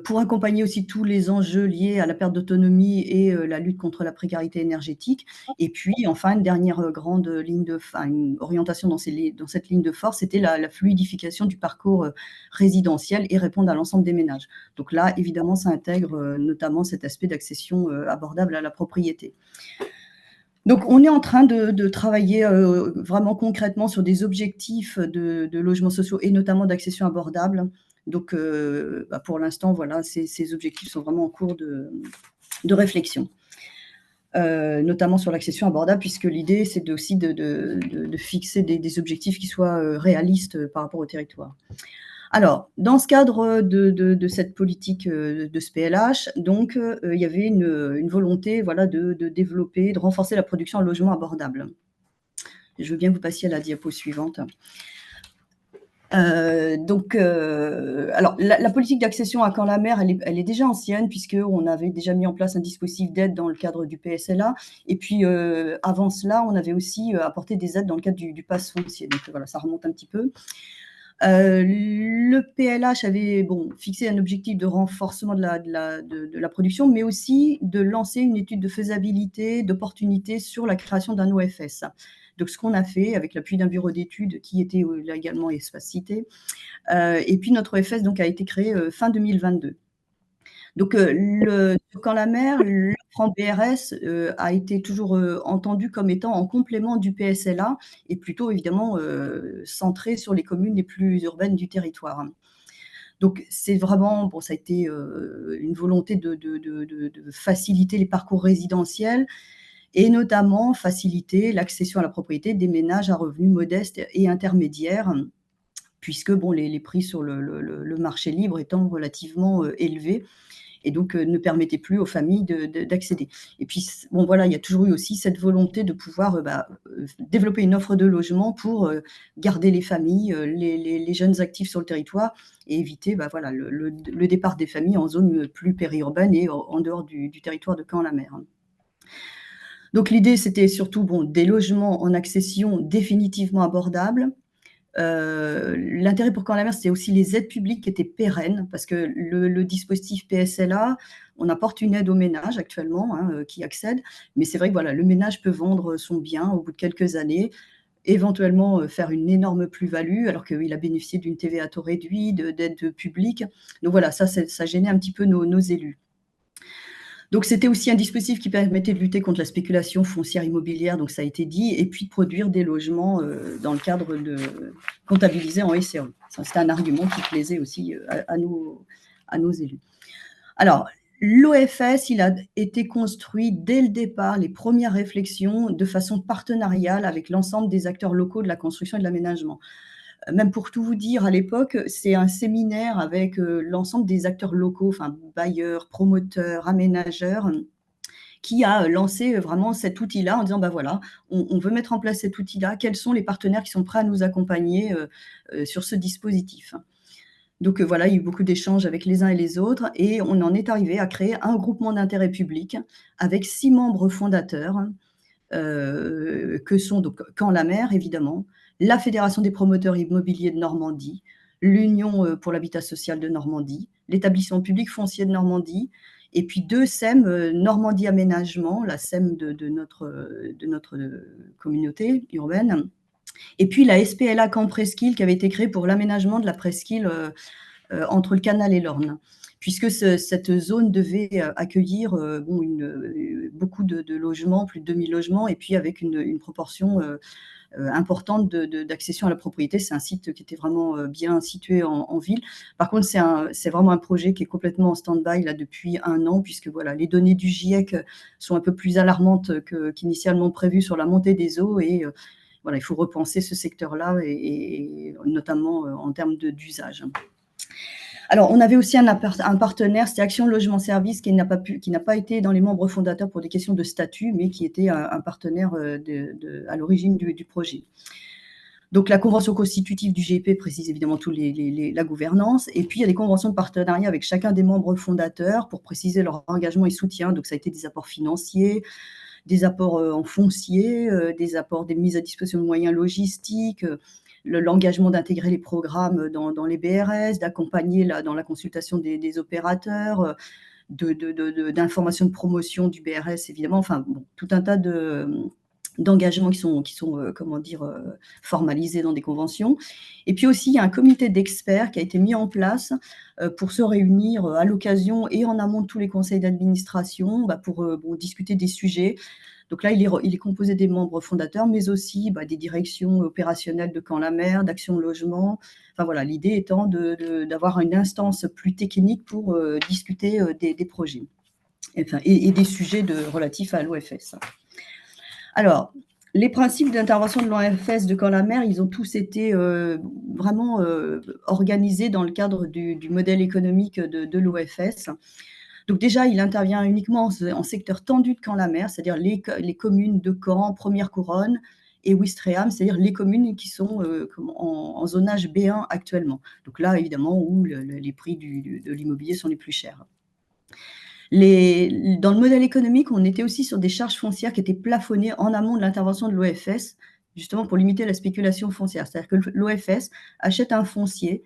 Pour accompagner aussi tous les enjeux liés à la perte d'autonomie et la lutte contre la précarité énergétique. Et puis, enfin, une dernière grande une orientation dans cette ligne de force, c'était la fluidification du parcours résidentiel et répondre à l'ensemble des ménages. Donc là, évidemment, ça intègre notamment cet aspect d'accession abordable à la propriété. Donc, on est en train de travailler vraiment concrètement sur des objectifs de logements sociaux et notamment d'accession abordable. Donc, pour l'instant, voilà, ces objectifs sont vraiment en cours de réflexion. Notamment sur l'accession abordable, puisque l'idée, c'est aussi de fixer des objectifs qui soient réalistes par rapport au territoire. Alors, dans ce cadre de cette politique de ce PLH, donc, il y avait une volonté, voilà, de développer, de renforcer la production en logement abordable. Je veux bien que vous passiez à la diapo suivante. Alors, la politique d'accession à Caen-la-Mer, elle est déjà ancienne, puisqu'on avait déjà mis en place un dispositif d'aide dans le cadre du PSLA. Et puis, avant cela, on avait aussi apporté des aides dans le cadre du pass foncier. Donc, voilà, ça remonte un petit peu. Le PLH avait fixé un objectif de renforcement de la production, mais aussi de lancer une étude de faisabilité, d'opportunité sur la création d'un OFS. Donc, ce qu'on a fait avec l'appui d'un bureau d'études qui était là également Espace Cité. Et puis, notre OFS donc, a été créé fin 2022. Donc, sur Caen-la-Mer, l'offre en BRS a été toujours entendue comme étant en complément du PSLA et plutôt évidemment centré sur les communes les plus urbaines du territoire. Donc, c'est vraiment, ça a été une volonté de faciliter les parcours résidentiels et notamment faciliter l'accession à la propriété des ménages à revenus modestes et intermédiaires, puisque les prix sur le marché libre étant relativement élevés, et donc ne permettait plus aux familles d'accéder. Et puis, voilà, il y a toujours eu aussi cette volonté de pouvoir développer une offre de logement pour garder les familles, les jeunes actifs sur le territoire et éviter voilà, le départ des familles en zone plus périurbaine et en dehors du territoire de Caen-la-Mer. Donc, l'idée, c'était surtout des logements en accession définitivement abordables. L'intérêt pour Caen-la-Mer, c'était aussi les aides publiques qui étaient pérennes, parce que le dispositif PSLA, on apporte une aide aux ménages actuellement qui accèdent, mais c'est vrai que voilà, le ménage peut vendre son bien au bout de quelques années, éventuellement faire une énorme plus-value, alors qu'il a bénéficié d'une TVA à taux réduit, d'aides publiques. Donc voilà, ça gênait un petit peu nos élus. Donc, c'était aussi un dispositif qui permettait de lutter contre la spéculation foncière immobilière, donc ça a été dit, et puis de produire des logements dans le cadre de comptabilisés en SRU. C'était un argument qui plaisait aussi à nos élus. Alors, l'OFS, il a été construit dès le départ, les premières réflexions, de façon partenariale avec l'ensemble des acteurs locaux de la construction et de l'aménagement. Même pour tout vous dire, à l'époque, c'est un séminaire avec l'ensemble des acteurs locaux, enfin bailleurs, promoteurs, aménageurs, qui a lancé vraiment cet outil-là en disant, voilà, on veut mettre en place cet outil-là, quels sont les partenaires qui sont prêts à nous accompagner sur ce dispositif. Donc voilà, il y a eu beaucoup d'échanges avec les uns et les autres et on en est arrivé à créer un groupement d'intérêt public avec 6 membres fondateurs, que sont donc Caen-la-Mer, évidemment, la Fédération des promoteurs immobiliers de Normandie, l'Union pour l'habitat social de Normandie, l'établissement public foncier de Normandie, et puis 2 SEM, Normandie Aménagement, la SEM de notre communauté urbaine, et puis la SPLA Caen Presqu'île qui avait été créée pour l'aménagement de la presqu'île entre le canal et l'Orne, puisque cette zone devait accueillir beaucoup de logements, plus de 2000 logements, et puis avec une proportion importante d'accession à la propriété. C'est un site qui était vraiment bien situé en ville. Par contre, c'est vraiment un projet qui est complètement en stand-by là depuis 1 an, puisque voilà, les données du GIEC sont un peu plus alarmantes qu'initialement prévues sur la montée des eaux, et voilà, il faut repenser ce secteur-là, et notamment en termes d'usage. Alors, on avait aussi un partenaire, c'était Action Logement Service, qui n'a pas été dans les membres fondateurs pour des questions de statut, mais qui était un partenaire à l'origine du projet. Donc, la convention constitutive du GIP précise évidemment la gouvernance. Et puis, il y a des conventions de partenariat avec chacun des membres fondateurs pour préciser leur engagement et soutien. Donc, ça a été des apports financiers, des apports en foncier, des mises à disposition de moyens logistiques, l'engagement d'intégrer les programmes dans les BRS, d'accompagner dans la consultation des opérateurs, d'information de promotion du BRS, évidemment. Enfin, tout un tas d'engagements qui sont formalisés dans des conventions. Et puis aussi, il y a un comité d'experts qui a été mis en place pour se réunir à l'occasion et en amont de tous les conseils d'administration pour discuter des sujets. Donc là, il est composé des membres fondateurs, mais aussi des directions opérationnelles de Camp-la-Mer, d'Action Logement. Enfin voilà, l'idée étant d'avoir une instance plus technique pour discuter des projets et des sujets relatifs à l'OFS. Alors, les principes d'intervention de l'OFS de Camp-la-Mer, ils ont tous été vraiment organisés dans le cadre du modèle économique de l'OFS. Donc déjà, il intervient uniquement en secteur tendu de Camp-la-Mer, c'est-à-dire les communes de Caen, Première Couronne et Ouistreham, c'est-à-dire les communes qui sont en zonage B1 actuellement. Donc là, évidemment, où les prix de l'immobilier sont les plus chers. Dans le modèle économique, on était aussi sur des charges foncières qui étaient plafonnées en amont de l'intervention de l'OFS, justement pour limiter la spéculation foncière. C'est-à-dire que l'OFS achète un foncier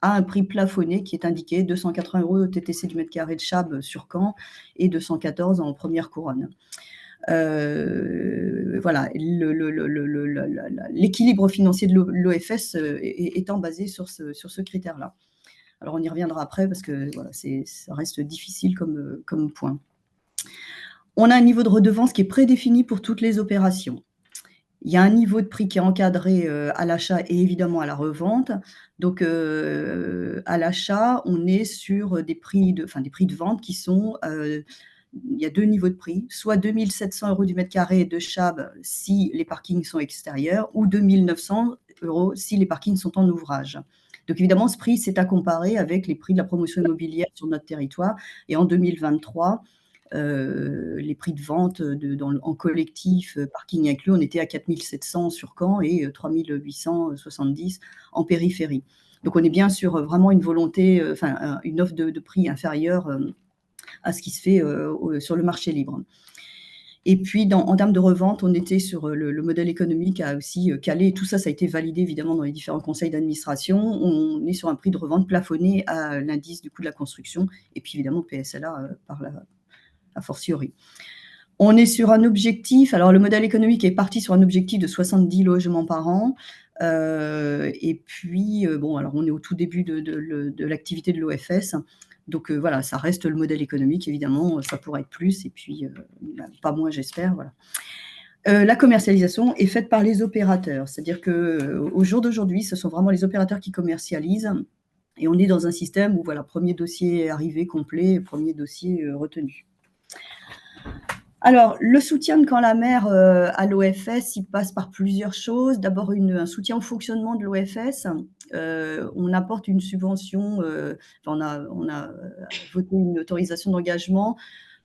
à un prix plafonné qui est indiqué 280 € au TTC du mètre carré de Chab sur Caen et 214 en Première Couronne. Voilà, l'équilibre financier de l'OFS étant basé sur ce critère-là. Alors, on y reviendra après parce que voilà, ça reste difficile comme point. On a un niveau de redevance qui est prédéfini pour toutes les opérations. Il y a un niveau de prix qui est encadré à l'achat et évidemment à la revente. Donc, à l'achat, on est sur des prix de vente qui sont... il y a deux niveaux de prix, soit 2 700 € du mètre carré de Chab si les parkings sont extérieurs ou 2 900 € si les parkings sont en ouvrage. Donc évidemment, ce prix, c'est à comparer avec les prix de la promotion immobilière sur notre territoire. Et en 2023, les prix de vente en collectif, parking inclus, on était à 4 700 sur Caen et 3 870 en périphérie. Donc on est bien sur vraiment une volonté, une offre de prix inférieure à ce qui se fait sur le marché libre. Et puis, en termes de revente, on était sur le modèle économique a aussi calé, et tout ça, ça a été validé évidemment dans les différents conseils d'administration. On est sur un prix de revente plafonné à l'indice du coût de la construction, et puis évidemment PSLA a fortiori. On est sur un objectif, alors le modèle économique est parti sur un objectif de 70 logements par an, et puis, alors on est au tout début de l'activité de l'OFS. Donc voilà, ça reste le modèle économique, évidemment, ça pourrait être plus, et puis pas moins, j'espère. Voilà. La commercialisation est faite par les opérateurs, c'est-à-dire qu'au jour d'aujourd'hui, ce sont vraiment les opérateurs qui commercialisent, et on est dans un système où, voilà, premier dossier arrivé complet, premier dossier retenu. Alors, le soutien de Camp-la-Mer à l'OFS, il passe par plusieurs choses. D'abord, un soutien au fonctionnement de l'OFS. On apporte une subvention, on a voté une autorisation d'engagement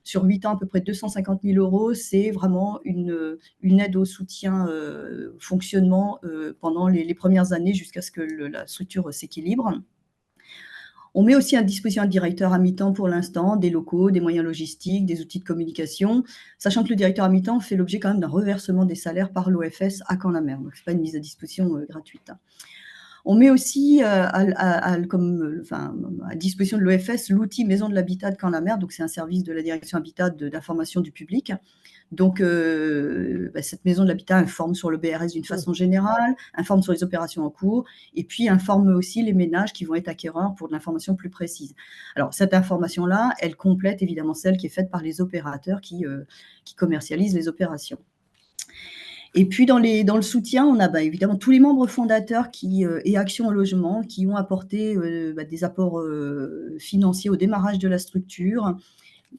sur 8 ans, à peu près 250 000 €. C'est vraiment une aide au soutien fonctionnement pendant les premières années jusqu'à ce que la structure s'équilibre. On met aussi à disposition un directeur à mi-temps pour l'instant, des locaux, des moyens logistiques, des outils de communication, sachant que le directeur à mi-temps fait l'objet quand même d'un reversement des salaires par l'OFS à Camp-la-Mer. Donc, ce n'est pas une mise à disposition gratuite. On met aussi à disposition de l'OFS l'outil Maison de l'Habitat de Camp-la-Mer. Donc, c'est un service de la direction Habitat d'information du public. Donc, cette maison de l'habitat informe sur le BRS d'une façon générale, informe sur les opérations en cours, et puis informe aussi les ménages qui vont être acquéreurs pour de l'information plus précise. Alors, cette information-là, elle complète évidemment celle qui est faite par les opérateurs qui commercialisent les opérations. Et puis, dans le soutien, on a évidemment tous les membres fondateurs et Action au Logement qui ont apporté des apports financiers au démarrage de la structure,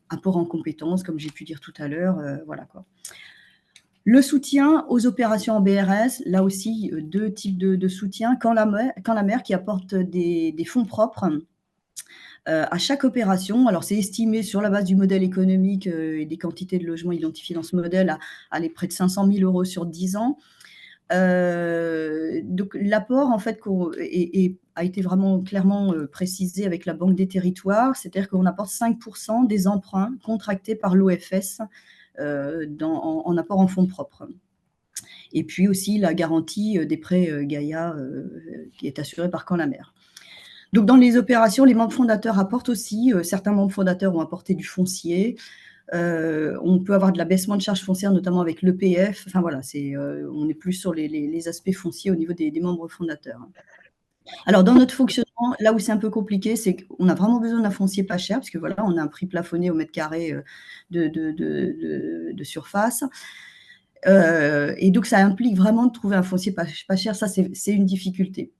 apport en compétences, comme j'ai pu dire tout à l'heure, voilà quoi. Le soutien aux opérations en BRS, là aussi, deux types de soutien. Camp-la-Mer qui apporte des fonds propres à chaque opération. Alors, c'est estimé sur la base du modèle économique et des quantités de logements identifiés dans ce modèle à aller près de 500 000 € sur 10 ans. Donc, l'apport, en fait, a été vraiment clairement précisé avec la Banque des Territoires, c'est-à-dire qu'on apporte 5% des emprunts contractés par l'OFS en apport en fonds propres. Et puis aussi la garantie des prêts Gaïa qui est assurée par Camp-la-Mer. Donc, dans les opérations, les membres fondateurs apportent aussi, certains membres fondateurs ont apporté du foncier. On peut avoir de l'abaissement de charges foncières, notamment avec l'EPF. Enfin voilà, on est plus sur les aspects fonciers au niveau des membres fondateurs. Alors, dans notre fonctionnement, là où c'est un peu compliqué, c'est qu'on a vraiment besoin d'un foncier pas cher, parce que voilà, on a un prix plafonné au mètre carré de surface. Et donc, ça implique vraiment de trouver un foncier pas cher. Ça, c'est une difficulté.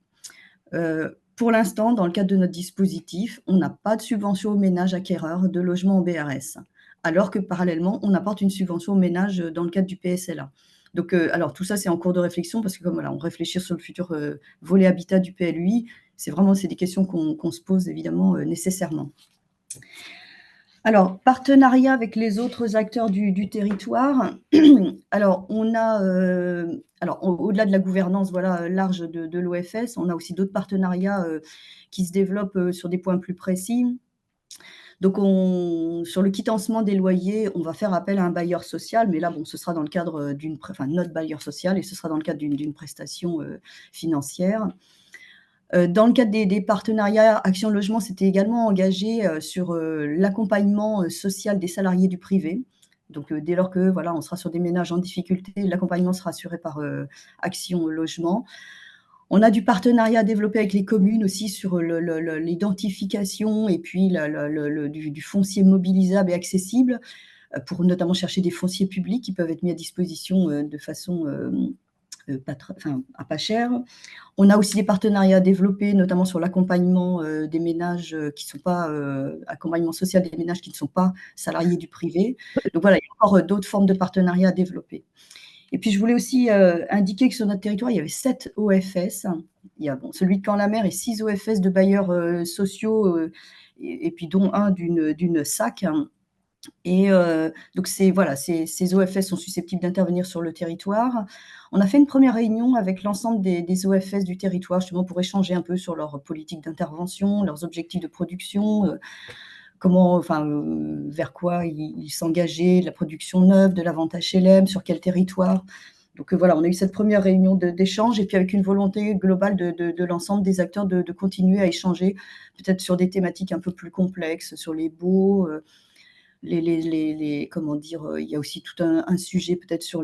Pour l'instant, dans le cadre de notre dispositif, on n'a pas de subvention aux ménages acquéreurs de logements en BRS, alors que parallèlement, on apporte une subvention aux ménages dans le cadre du PSLA. Donc, alors tout ça, c'est en cours de réflexion parce que comme voilà, on réfléchit sur le futur volet habitat du PLUI, c'est des questions qu'on se pose évidemment nécessairement. Alors, partenariat avec les autres acteurs du territoire. Alors, on a, au-delà de la gouvernance large de l'OFS, on a aussi d'autres partenariats qui se développent sur des points plus précis. Donc, sur le quittancement des loyers, on va faire appel à un bailleur social, mais là, bon, ce sera dans le cadre notre bailleur social, et ce sera dans le cadre d'une prestation financière. Dans le cadre des partenariats Action Logement s'était également engagé sur l'accompagnement social des salariés du privé. Donc, dès lors que on sera sur des ménages en difficulté, l'accompagnement sera assuré par Action Logement. On a du partenariat à développer avec les communes aussi sur l'identification et puis du foncier mobilisable et accessible pour notamment chercher des fonciers publics qui peuvent être mis à disposition de façon à pas cher. On a aussi des partenariats à développer, notamment sur l'accompagnement des ménages qui ne sont pas accompagnement social des ménages qui ne sont pas salariés du privé. Donc voilà, il y a encore d'autres formes de partenariats à développer. Et puis je voulais aussi indiquer que sur notre territoire, il y avait 7 OFS. Il y a celui de Caen-la-Mer et 6 OFS de bailleurs sociaux, et puis dont un d'une SAC. Et donc ces OFS sont susceptibles d'intervenir sur le territoire. On a fait une première réunion avec l'ensemble des OFS du territoire, justement pour échanger un peu sur leur politique d'intervention, leurs objectifs de production, vers quoi ils s'engageaient, de la production neuve, de la vente HLM, sur quel territoire. Donc on a eu cette première réunion d'échange et puis avec une volonté globale de l'ensemble des acteurs de continuer à échanger, peut-être sur des thématiques un peu plus complexes, sur les baux, comment dire, il y a aussi tout un sujet peut-être sur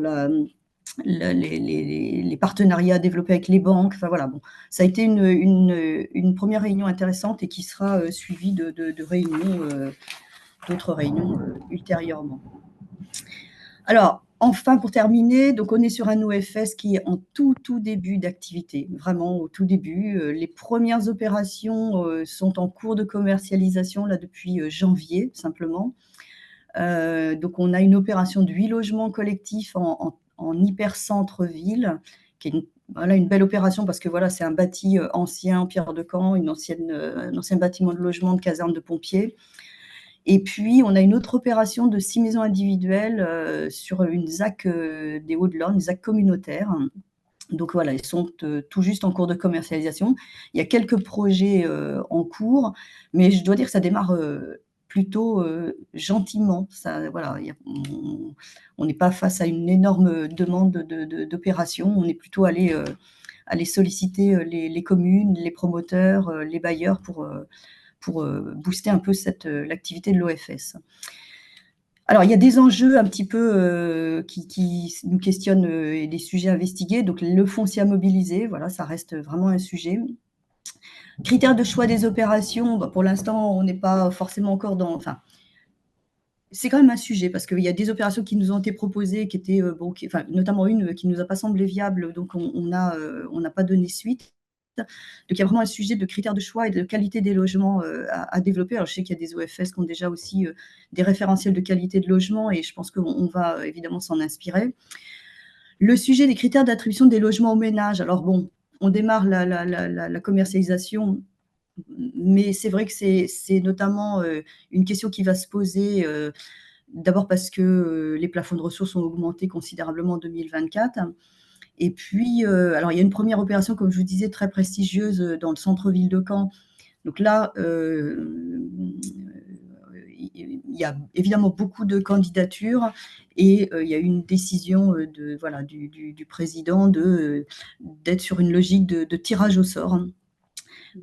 les partenariats développés avec les banques. Enfin voilà, bon, ça a été une première réunion intéressante et qui sera suivie de réunions, d'autres réunions ultérieurement. Alors, enfin, pour terminer, donc on est sur un OFS qui est en tout début d'activité, vraiment au tout début. Les premières opérations sont en cours de commercialisation là depuis janvier simplement. Donc on a une opération de 8 logements collectifs en hyper-centre-ville, qui est une belle opération parce que c'est un bâti ancien en pierre de Caen, un ancien bâtiment de logement de caserne de pompiers. Et puis, on a une autre opération de 6 maisons individuelles sur une ZAC des Hauts-de-l'Orne, une ZAC communautaire. Donc ils sont tout juste en cours de commercialisation. Il y a quelques projets en cours, mais je dois dire que ça démarre plutôt gentiment. On n'est pas face à une énorme demande d'opération. On est plutôt allé solliciter les communes, les promoteurs, les bailleurs pour booster un peu l'activité de l'OFS. Alors, il y a des enjeux un petit peu qui nous questionnent et des sujets à investiguer. Donc, le foncier à mobiliser, ça reste vraiment un sujet. Critères de choix des opérations, pour l'instant, on n'est pas forcément encore dans... c'est quand même un sujet parce qu'il y a des opérations qui nous ont été proposées qui étaient, notamment une qui ne nous a pas semblé viable, donc on n'a pas donné suite. Donc, il y a vraiment un sujet de critères de choix et de qualité des logements à développer. Alors, je sais qu'il y a des OFS qui ont déjà aussi des référentiels de qualité de logement et je pense qu'on va évidemment s'en inspirer. Le sujet des critères d'attribution des logements aux ménages. Alors, bon, on démarre la commercialisation, mais c'est vrai que c'est notamment une question qui va se poser d'abord parce que les plafonds de ressources ont augmenté considérablement en 2024. Et puis, alors il y a une première opération, comme je vous disais, très prestigieuse dans le centre-ville de Caen. Donc là, il y a évidemment beaucoup de candidatures et il y a eu une décision du président d'être sur une logique de tirage au sort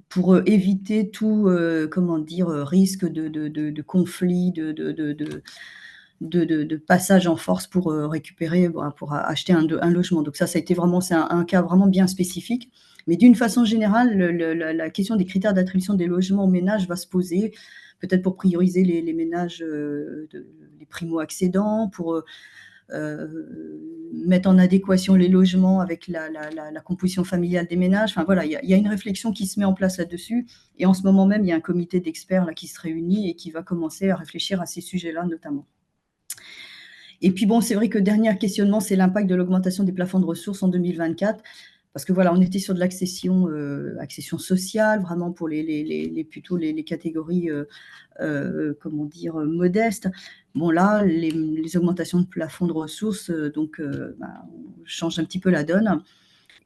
pour éviter tout, risque de conflit, de passage en force pour récupérer, pour acheter un logement. Donc ça a été vraiment, c'est un cas vraiment bien spécifique. Mais d'une façon générale, la question des critères d'attribution des logements aux ménages va se poser, peut-être pour prioriser les ménages, les primo-accédants, pour mettre en adéquation les logements avec la composition familiale des ménages. Enfin voilà, il y a une réflexion qui se met en place là-dessus. Et en ce moment même, il y a un comité d'experts là qui se réunit et qui va commencer à réfléchir à ces sujets-là notamment. Et puis bon, c'est vrai que le dernier questionnement, c'est l'impact de l'augmentation des plafonds de ressources en 2024. Parce que voilà, on était sur de l'accession sociale, vraiment pour plutôt les catégories, comment dire, modestes. Bon là, les augmentations de plafond de ressources, changent un petit peu la donne.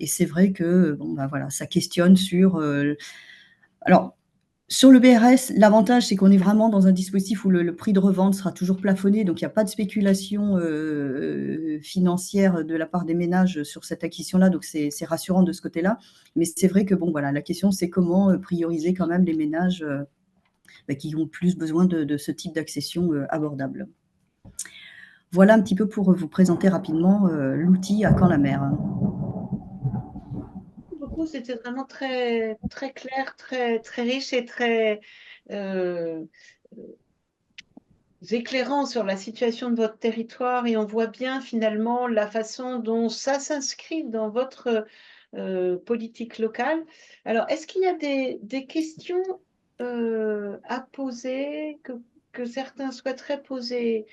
Et c'est vrai que bon, voilà, ça questionne sur. Alors, sur le BRS, l'avantage, c'est qu'on est vraiment dans un dispositif où le prix de revente sera toujours plafonné, donc il n'y a pas de spéculation financière de la part des ménages sur cette acquisition-là, donc c'est rassurant de ce côté-là. Mais c'est vrai que bon, voilà, la question, c'est comment prioriser quand même les ménages qui ont plus besoin de ce type d'accession abordable. Voilà un petit peu pour vous présenter rapidement l'outil à Caen-la-Mer. Beaucoup, c'était vraiment très, très clair, très, très riche et très éclairant sur la situation de votre territoire. Et on voit bien finalement la façon dont ça s'inscrit dans votre politique locale. Alors, est-ce qu'il y a des questions à poser que certains souhaiteraient poser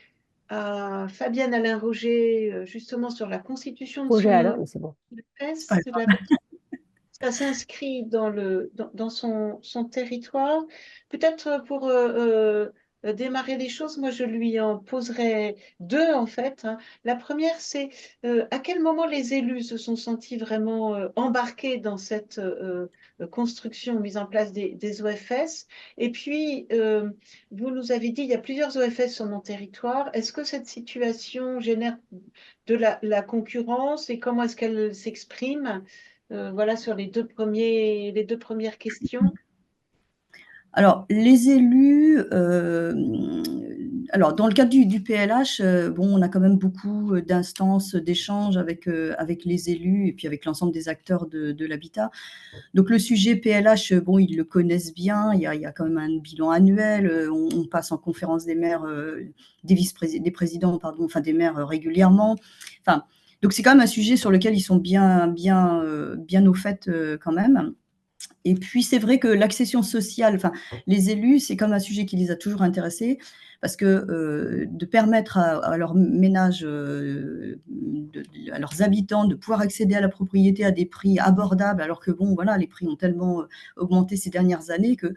à Fabienne Alain-Roger, justement sur la constitution de Roger, alors, son c'est bon. espèce, ça s'inscrit dans son territoire. Peut-être pour démarrer les choses, moi je lui en poserai deux en fait, hein. La première, c'est à quel moment les élus se sont sentis vraiment embarqués dans cette construction, mise en place des OFS. Et puis, vous nous avez dit, il y a plusieurs OFS sur mon territoire. Est-ce que cette situation génère de la concurrence et comment est-ce qu'elle s'exprime? Voilà sur les deux premières questions. Alors, les élus, alors dans le cadre du PLH, bon, on a quand même beaucoup d'instances d'échange avec les élus et puis avec l'ensemble des acteurs de l'habitat. Donc le sujet PLH, bon, ils le connaissent bien, il y a quand même un bilan annuel, on passe en conférence des maires, des présidents, pardon, enfin des maires régulièrement. Enfin, donc c'est quand même un sujet sur lequel ils sont bien au fait quand même. Et puis, c'est vrai que l'accession sociale, enfin, les élus, c'est comme un sujet qui les a toujours intéressés parce que de permettre à leurs ménages, à leurs habitants de pouvoir accéder à la propriété à des prix abordables, alors que bon, voilà, les prix ont tellement augmenté ces dernières années que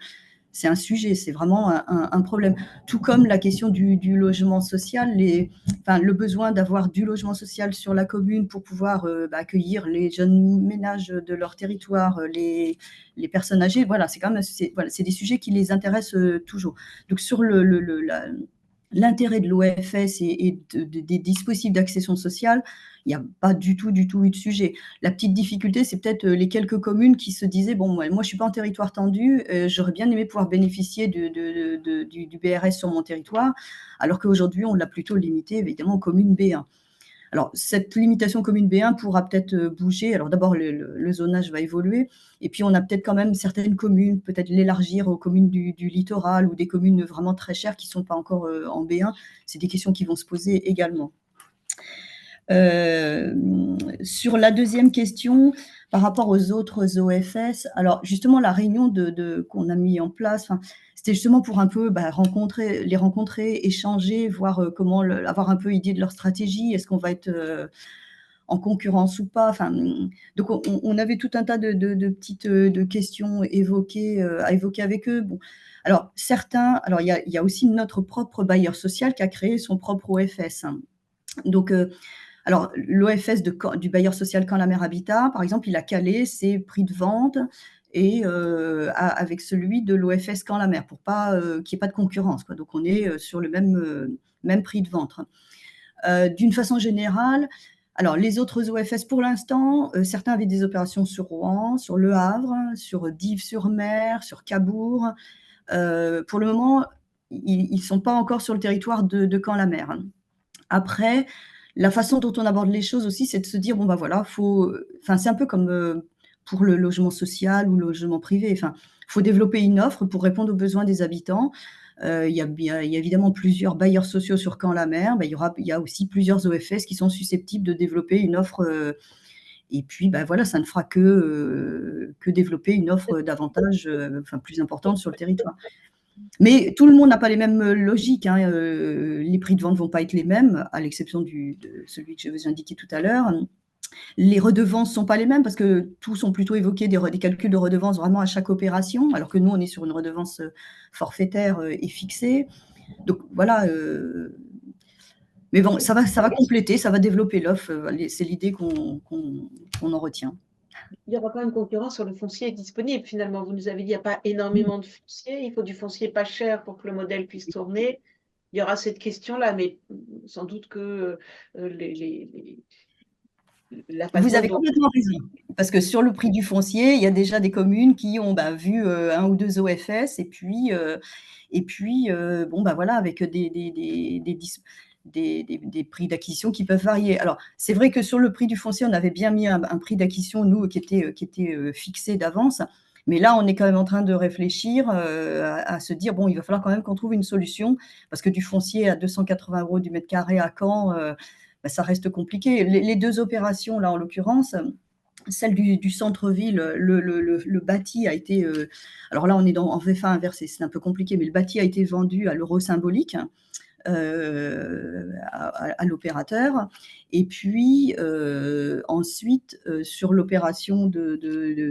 c'est un sujet, c'est vraiment un problème. Tout comme la question du logement social, le besoin d'avoir du logement social sur la commune pour pouvoir accueillir les jeunes ménages de leur territoire, les personnes âgées, voilà, c'est quand même c'est des sujets qui les intéressent toujours. Donc sur l'intérêt de l'OFS et des dispositifs d'accession sociale, il n'y a pas du tout eu de sujet. La petite difficulté, c'est peut-être les quelques communes qui se disaient, bon, moi je ne suis pas en territoire tendu, j'aurais bien aimé pouvoir bénéficier du BRS sur mon territoire, alors qu'aujourd'hui, on l'a plutôt limité, évidemment, aux communes B1. Alors, cette limitation commune B1 pourra peut-être bouger. Alors, d'abord, le zonage va évoluer. Et puis, on a peut-être quand même certaines communes, peut-être l'élargir aux communes du littoral ou des communes vraiment très chères qui ne sont pas encore en B1. C'est des questions qui vont se poser également. Sur la deuxième question, par rapport aux autres OFS, alors justement, la réunion qu'on a mis en place, c'était justement pour un peu les rencontrer, échanger, voir comment avoir un peu idée de leur stratégie. Est-ce qu'on va être en concurrence ou pas? Donc, on avait tout un tas de petites questions à évoquer avec eux. Bon, alors, il y a aussi notre propre bailleur social qui a créé son propre OFS. Donc, alors, l'OFS du bailleur social Caen-la-Mer Habitat, par exemple, il a calé ses prix de vente et avec celui de l'OFS Caen-la-Mer pour pas qu'il n'y ait pas de concurrence, quoi. Donc, on est sur le même prix de vente. D'une façon générale, alors les autres OFS pour l'instant, certains avaient des opérations sur Rouen, sur Le Havre, sur Dives-sur-Mer, sur Cabourg. Pour le moment, ils sont pas encore sur le territoire de Caen-la-Mer, hein. Après, la façon dont on aborde les choses aussi, c'est de se dire: «Bon, bah, voilà, c'est un peu comme, pour le logement social ou le logement privé, enfin, faut développer une offre pour répondre aux besoins des habitants. Il y a évidemment plusieurs bailleurs sociaux sur Caen-la-Mer, bah, il y a aussi plusieurs OFS qui sont susceptibles de développer une offre, et puis, bah, voilà, ça ne fera que développer une offre davantage, enfin, plus importante sur le territoire. Mais tout le monde n'a pas les mêmes, logiques, hein, les prix de vente vont pas être les mêmes, à l'exception de celui que je vous ai indiqué tout à l'heure. Les redevances sont pas les mêmes parce que tous ont plutôt évoqué des calculs de redevances vraiment à chaque opération, alors que nous, on est sur une redevance, forfaitaire, et fixée. Donc voilà, mais bon, ça va compléter, ça va développer l'offre, c'est l'idée qu'on en retient. Il n'y aura pas une concurrence sur le foncier disponible finalement. Vous nous avez dit qu'il n'y a pas énormément de foncier, il faut du foncier pas cher pour que le modèle puisse tourner. Il y aura cette question-là, mais sans doute que la Vous façon avez dont… complètement raison, parce que sur le prix du foncier, il y a déjà des communes qui ont, bah, vu, 1 ou 2 OFS bon, bah, voilà, avec des prix d'acquisition qui peuvent varier. Alors, c'est vrai que sur le prix du foncier, on avait bien mis un prix d'acquisition, nous, qui était fixé d'avance. Mais là, on est quand même en train de réfléchir, à se dire: «Bon, il va falloir quand même qu'on trouve une solution», parce que du foncier à 280 € du mètre carré à Caen, bah, ça reste compliqué. Les 2 opérations là, en l'occurrence, celle du centre-ville, le bâti a été, alors là, on est en VFA inversé, c'est un peu compliqué, mais le bâti a été vendu à l'euro symbolique, à l'opérateur. Et puis, ensuite, sur l'opération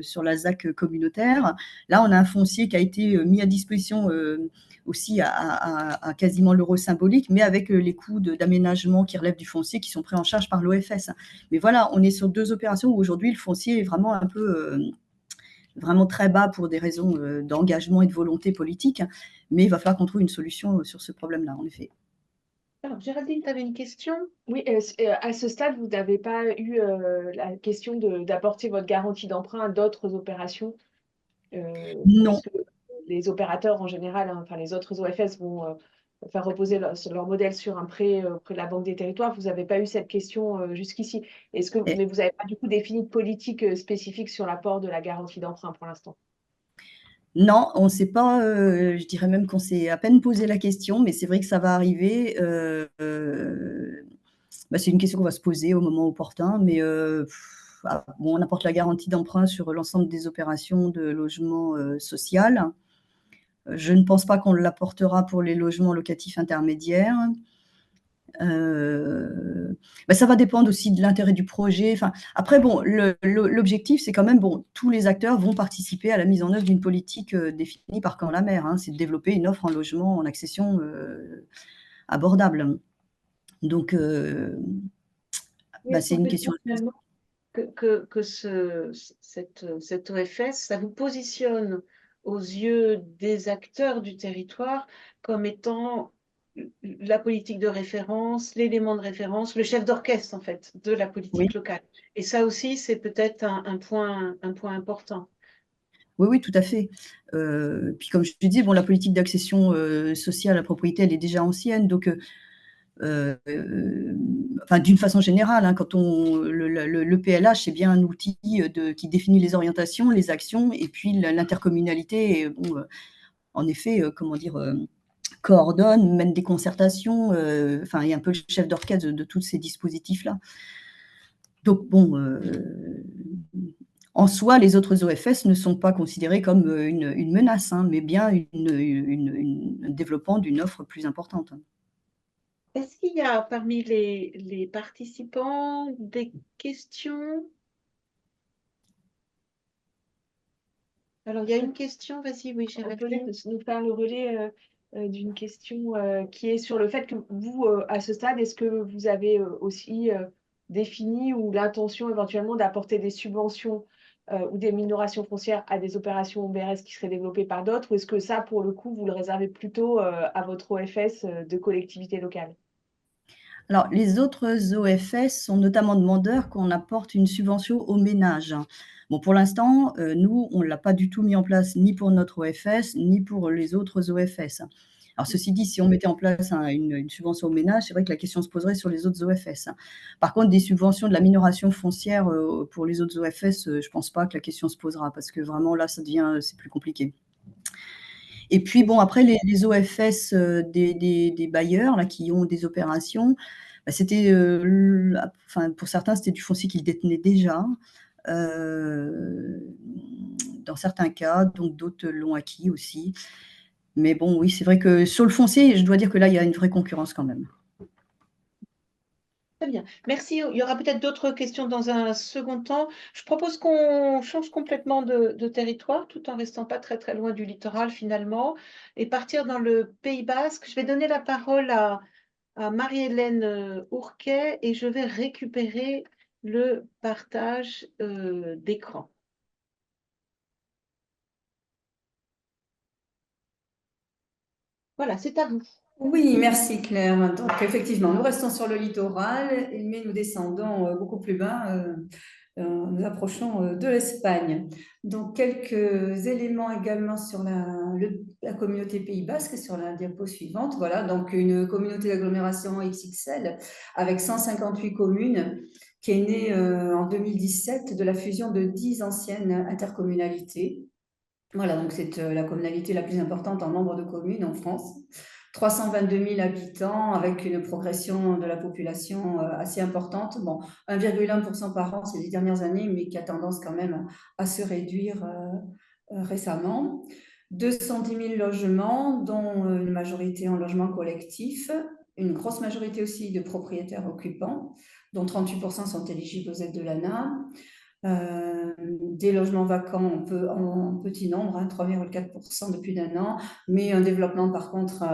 sur la ZAC communautaire, là, on a un foncier qui a été, mis à disposition, aussi à quasiment l'euro symbolique, mais avec, les coûts d'aménagement qui relèvent du foncier qui sont pris en charge par l'OFS. Mais voilà, on est sur 2 opérations où aujourd'hui le foncier est vraiment un peu, vraiment très bas pour des raisons, d'engagement et de volonté politique, mais il va falloir qu'on trouve une solution, sur ce problème-là, en effet. Alors, Géraldine, tu avais une question? Oui, à ce stade, vous n'avez pas eu la question d'apporter votre garantie d'emprunt à d'autres opérations, Non. puisque les opérateurs en général, hein, enfin les autres OFS vont faire reposer leur modèle sur un prêt auprès de la Banque des Territoires. Vous n'avez pas eu cette question jusqu'ici. Et Mais vous n'avez pas du coup défini de politique spécifique sur l'apport de la garantie d'emprunt pour l'instant? Non, on s'est pas, je dirais même qu'on s'est à peine posé la question, mais c'est vrai que ça va arriver, bah, c'est une question qu'on va se poser au moment opportun, mais bon, on apporte la garantie d'emprunt sur l'ensemble des opérations de logement, social. Je ne pense pas qu'on l'apportera pour les logements locatifs intermédiaires. Bah, ça va dépendre aussi de l'intérêt du projet. Enfin, après bon, l'objectif, c'est quand même bon, tous les acteurs vont participer à la mise en œuvre d'une politique, définie par Caen-la-Mer, hein. C'est de développer une offre en logement en accession, abordable. Donc Oui, bah, est-ce c'est qu'on une peut question dire finalement que cette OFS, ça vous positionne aux yeux des acteurs du territoire comme étant la politique de référence, l'élément de référence, le chef d'orchestre en fait de la oui, politique locale. Et ça aussi, c'est peut-être un point important. oui, oui, tout à fait. Puis comme je te dis, bon, la politique d'accession, sociale à la propriété, elle est déjà ancienne, donc Heu, enfin, d'une façon générale, hein, quand le PLH, c'est bien un outil, qui définit les orientations, les actions et puis l'intercommunalité, bon, en effet, comment dire, coordonne, mène des concertations, enfin, est un peu le chef d'orchestre de tous ces dispositifs-là. Donc bon, en soi, les autres OFS ne sont pas considérés comme, une menace, hein, mais bien un développement d'une offre plus importante. Est-ce qu'il y a parmi les participants des questions? Alors, il y a une question, vas-y, oui, On peut Géraldine. nous faire le relais d'une question qui est sur le fait que vous, à ce stade, est-ce que vous avez aussi défini ou l'intention éventuellement d'apporter des subventions ou des minorations foncières à des opérations BRS qui seraient développées par d'autres, ou est-ce que ça, pour le coup, vous le réservez plutôt à votre OFS de collectivité locale? Alors, les autres OFS sont notamment demandeurs qu'on apporte une subvention aux ménages. Bon, pour l'instant, nous, on ne l'a pas du tout mis en place ni pour notre OFS, ni pour les autres OFS. Alors, ceci dit, si on mettait en place une subvention au ménage, c'est vrai que la question se poserait sur les autres OFS. Par contre, des subventions de la minoration foncière pour les autres OFS, je ne pense pas que la question se posera parce que vraiment là, c'est plus compliqué. Et puis bon, après les OFS des bailleurs là, qui ont des opérations, bah, c'était, enfin, pour certains, c'était du foncier qu'ils détenaient déjà. Dans certains cas, donc d'autres l'ont acquis aussi. Mais bon, oui, c'est vrai que sur le foncier, je dois dire que là, il y a une vraie concurrence quand même. Très bien, merci. Il y aura peut-être d'autres questions dans un second temps. Je propose qu'on change complètement de territoire, tout en restant pas très très loin du littoral finalement, et partir dans le Pays Basque. Je vais donner la parole à Marie-Hélène Ourquet et je vais récupérer le partage d'écran. Voilà, c'est à vous. Oui, merci Claire. Donc effectivement, nous restons sur le littoral, mais nous descendons beaucoup plus bas. Nous approchons de l'Espagne. Donc quelques éléments également sur la communauté Pays Basque sur la diapo suivante. Voilà, donc une communauté d'agglomération XXL avec 158 communes qui est née en 2017 de la fusion de 10 anciennes intercommunalités. Voilà, donc c'est la communauté la plus importante en nombre de communes en France. 322 000 habitants avec une progression de la population assez importante. Bon, 1,1% par an ces 10 dernières années, mais qui a tendance quand même à se réduire récemment. 210 000 logements, dont une majorité en logement collectif, une grosse majorité aussi de propriétaires occupants, dont 38% sont éligibles aux aides de l'ANA. Des logements vacants en petit nombre, 3,4% depuis d'un an, mais un développement par contre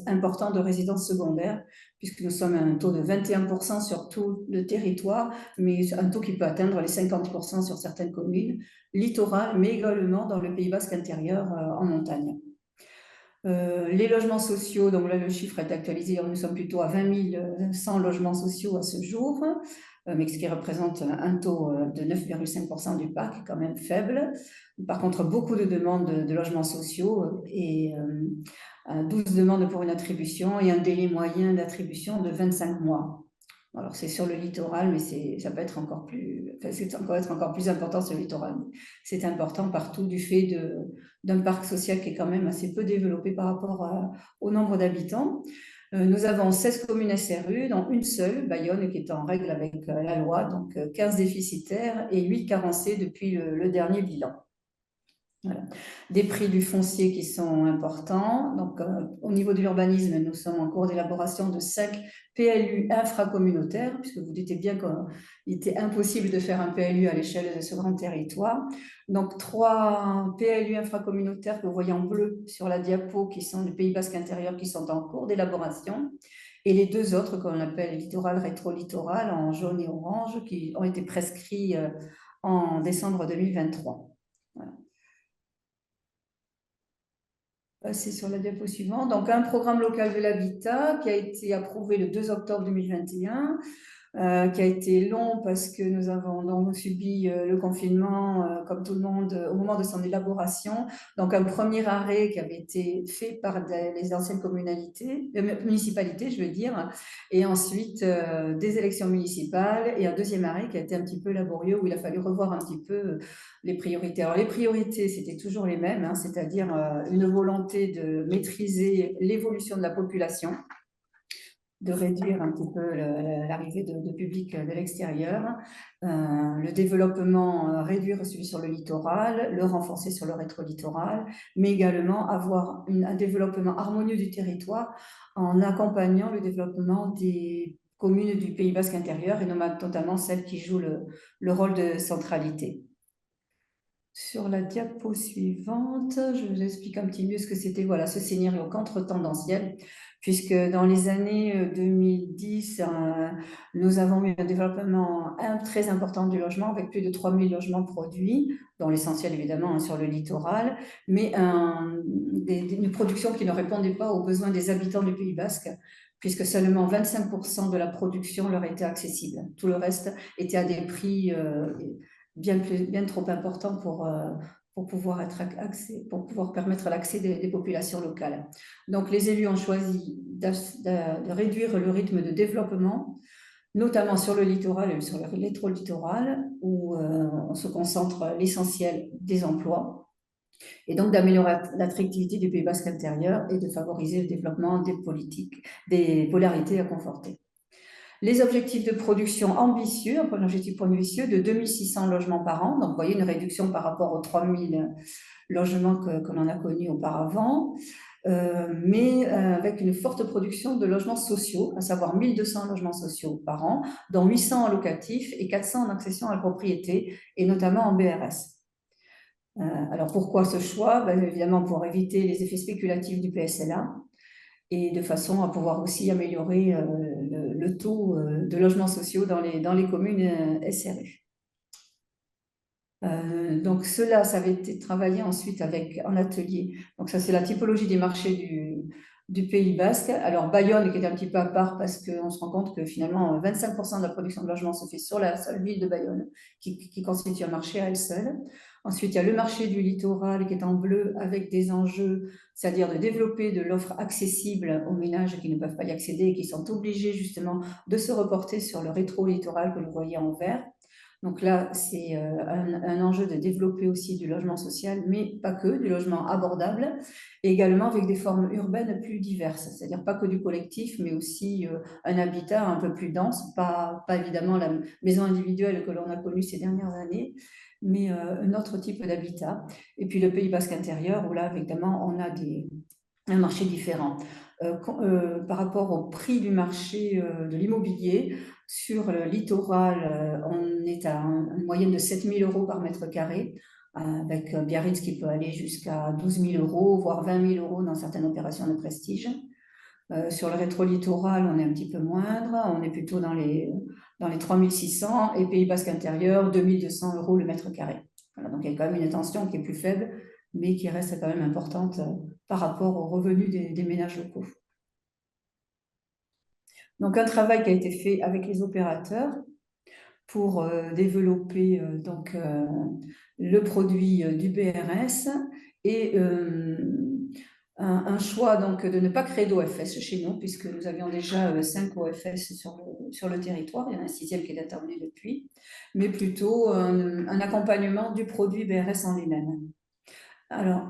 important de résidences secondaires, puisque nous sommes à un taux de 21% sur tout le territoire, mais un taux qui peut atteindre les 50% sur certaines communes littorales, mais également dans le Pays Basque intérieur en montagne. Les logements sociaux, donc là le chiffre est actualisé, nous sommes plutôt à 20 100 logements sociaux à ce jour, mais ce qui représente un taux de 9,5% du parc, quand même faible. Par contre, beaucoup de demandes de logements sociaux et 12 demandes pour une attribution et un délai moyen d'attribution de 25 mois. Alors, c'est sur le littoral, mais ça peut être encore plus, c'est encore plus important sur le littoral. C'est important partout du fait d'un parc social qui est quand même assez peu développé par rapport au nombre d'habitants. Nous avons 16 communes SRU, dont une seule, Bayonne, qui est en règle avec la loi, donc 15 déficitaires et 8 carencés depuis le dernier bilan. Voilà. Des prix du foncier qui sont importants. Donc, au niveau de l'urbanisme, nous sommes en cours d'élaboration de 5 PLU infracommunautaires, puisque vous doutez bien qu'il était impossible de faire un PLU à l'échelle de ce grand territoire. Donc, 3 PLU infracommunautaires que vous voyez en bleu sur la diapo, qui sont du Pays Basque intérieur, qui sont en cours d'élaboration. Et les 2 autres, qu'on appelle littoral, rétro-littoral, en jaune et orange, qui ont été prescrits en décembre 2023. Voilà. C'est sur la diapo suivante. Donc, un programme local de l'habitat qui a été approuvé le 2 octobre 2021, qui a été long parce que nous avons donc subi le confinement, comme tout le monde, au moment de son élaboration. Donc, un premier arrêt qui avait été fait par les anciennes municipalités, je veux dire, et ensuite des élections municipales, et un deuxième arrêt qui a été un petit peu laborieux, où il a fallu revoir un petit peu les priorités. Alors, les priorités, c'était toujours les mêmes, hein, c'est-à-dire une volonté de maîtriser l'évolution de la population, de réduire un petit peu l'arrivée de public de l'extérieur, le développement, réduire celui sur le littoral, le renforcer sur le rétro-littoral, mais également avoir un développement harmonieux du territoire en accompagnant le développement des communes du Pays Basque intérieur et notamment celles qui jouent le rôle de centralité. Sur la diapo suivante, je vous explique un petit peu ce que c'était, voilà, ce scénario contre-tendanciel, puisque dans les années 2010, nous avons eu un développement très important du logement, avec plus de 3000 logements produits, dont l'essentiel évidemment sur le littoral, mais une production qui ne répondait pas aux besoins des habitants du Pays Basque, puisque seulement 25% de la production leur était accessible. Tout le reste était à des prix bien trop important pour pouvoir permettre l'accès des populations locales. Donc, les élus ont choisi de réduire le rythme de développement, notamment sur le littoral et sur le rétro-littoral, où on se concentre l'essentiel des emplois, et donc d'améliorer l'attractivité du Pays basque intérieur et de favoriser le développement des polarités à conforter. Les objectifs de production ambitieux, un objectif ambitieux de 2600 logements par an, donc vous voyez une réduction par rapport aux 3000 logements que l'on a connus auparavant, mais avec une forte production de logements sociaux, à savoir 1200 logements sociaux par an, dont 800 en locatif et 400 en accession à la propriété, et notamment en BRS. Alors pourquoi ce choix? Évidemment pour éviter les effets spéculatifs du PSLA et de façon à pouvoir aussi améliorer le taux de logements sociaux dans les communes SRU. Donc cela, ça avait été travaillé ensuite en atelier. Donc ça, c'est la typologie des marchés du Pays basque. Alors Bayonne qui est un petit peu à part parce qu'on se rend compte que finalement 25% de la production de logements se fait sur la seule ville de Bayonne qui constitue un marché à elle seule. Ensuite, il y a le marché du littoral qui est en bleu avec des enjeux, c'est-à-dire de développer de l'offre accessible aux ménages qui ne peuvent pas y accéder et qui sont obligés justement de se reporter sur le rétro-littoral que vous voyez en vert. Donc là, c'est un enjeu de développer aussi du logement social, mais pas que, du logement abordable, et également avec des formes urbaines plus diverses, c'est-à-dire pas que du collectif, mais aussi un habitat un peu plus dense, pas évidemment la maison individuelle que l'on a connue ces dernières années, mais un autre type d'habitat. Et puis le Pays basque intérieur, où là, évidemment, on a un marché différent. Par rapport au prix du marché de l'immobilier, sur le littoral, on est à une moyenne de 7 000 € par mètre carré, avec Biarritz qui peut aller jusqu'à 12 000 €, voire 20 000 € dans certaines opérations de prestige. Sur le rétro-littoral, on est un petit peu moindre, on est plutôt dans les 3 600, et Pays basque intérieur, 2 200 € le mètre carré. Voilà, donc il y a quand même une tension qui est plus faible, mais qui reste quand même importante par rapport aux revenus des ménages locaux. Donc un travail qui a été fait avec les opérateurs pour développer le produit du BRS et un choix donc de ne pas créer d'OFS chez nous, puisque nous avions déjà 5 OFS sur le territoire, il y en a un 6e qui est intervenu depuis, mais plutôt un accompagnement du produit BRS en lui-même. Alors,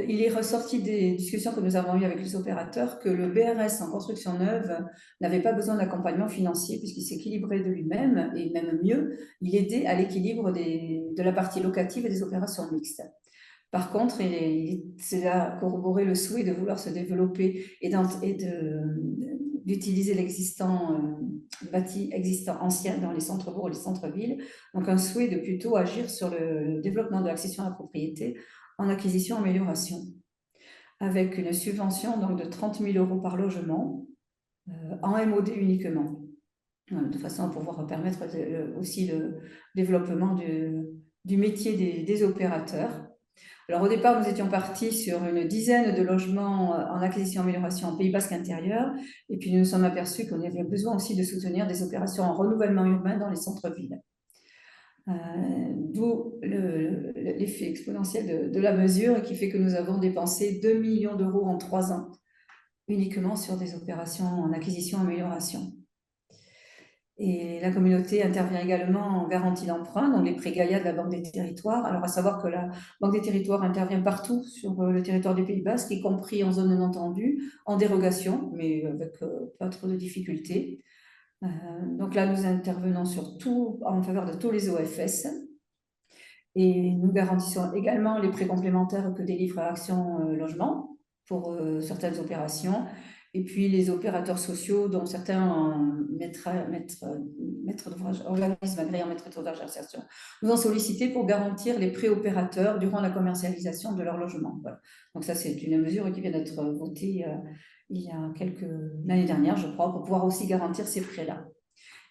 il est ressorti des discussions que nous avons eues avec les opérateurs que le BRS en construction neuve n'avait pas besoin d'accompagnement financier puisqu'il s'équilibrait de lui-même et même mieux, il aidait à l'équilibre de la partie locative et des opérations mixtes. Par contre, c'est à corroborer le souhait de vouloir se développer et d'utiliser le bâti existant ancien dans les centres-bourgs et les centres-villes. Donc, un souhait de plutôt agir sur le développement de l'accession à la propriété en acquisition-amélioration, avec une subvention donc, de 30 000 € par logement, en MOD uniquement, de façon à pouvoir permettre aussi le développement du métier des opérateurs. Alors au départ, nous étions partis sur une dizaine de logements en acquisition-amélioration en Pays basque intérieur, et puis nous nous sommes aperçus qu'on avait besoin aussi de soutenir des opérations en renouvellement urbain dans les centres-villes. D'où l'effet exponentiel de la mesure qui fait que nous avons dépensé 2 millions d'euros en 3 ans uniquement sur des opérations en acquisition-amélioration. Et la communauté intervient également en garantie d'emprunt, donc les prêts Gaïa de la Banque des Territoires. Alors à savoir que la Banque des Territoires intervient partout sur le territoire du Pays basque, y compris en zone non tendue, en dérogation, mais avec pas trop de difficultés. Donc là, nous intervenons en faveur de tous les OFS et nous garantissons également les prêts complémentaires que délivre Action Logement pour certaines opérations, et puis les opérateurs sociaux dont certains organismes agréés en maître d'ouvrage d'insertion nous ont sollicité pour garantir les prêts opérateurs durant la commercialisation de leur logement. Voilà. Donc ça, c'est une mesure qui vient d'être votée il y a l'année dernière, je crois, pour pouvoir aussi garantir ces prêts-là.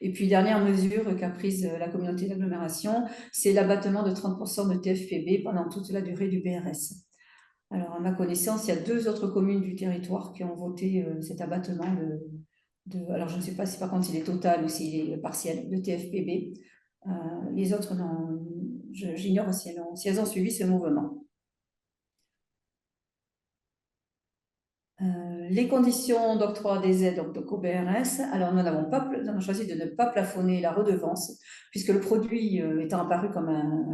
Et puis, dernière mesure qu'a prise la communauté d'agglomération, c'est l'abattement de 30% de TFPB pendant toute la durée du BRS. Alors, à ma connaissance, il y a 2 autres communes du territoire qui ont voté cet abattement alors, je ne sais pas si par contre il est total ou s'il est partiel, de TFPB. Les autres, j'ignore si elles ont suivi ce mouvement. Les conditions d'octroi des aides donc au BRS, alors nous avons choisi de ne pas plafonner la redevance, puisque le produit étant apparu comme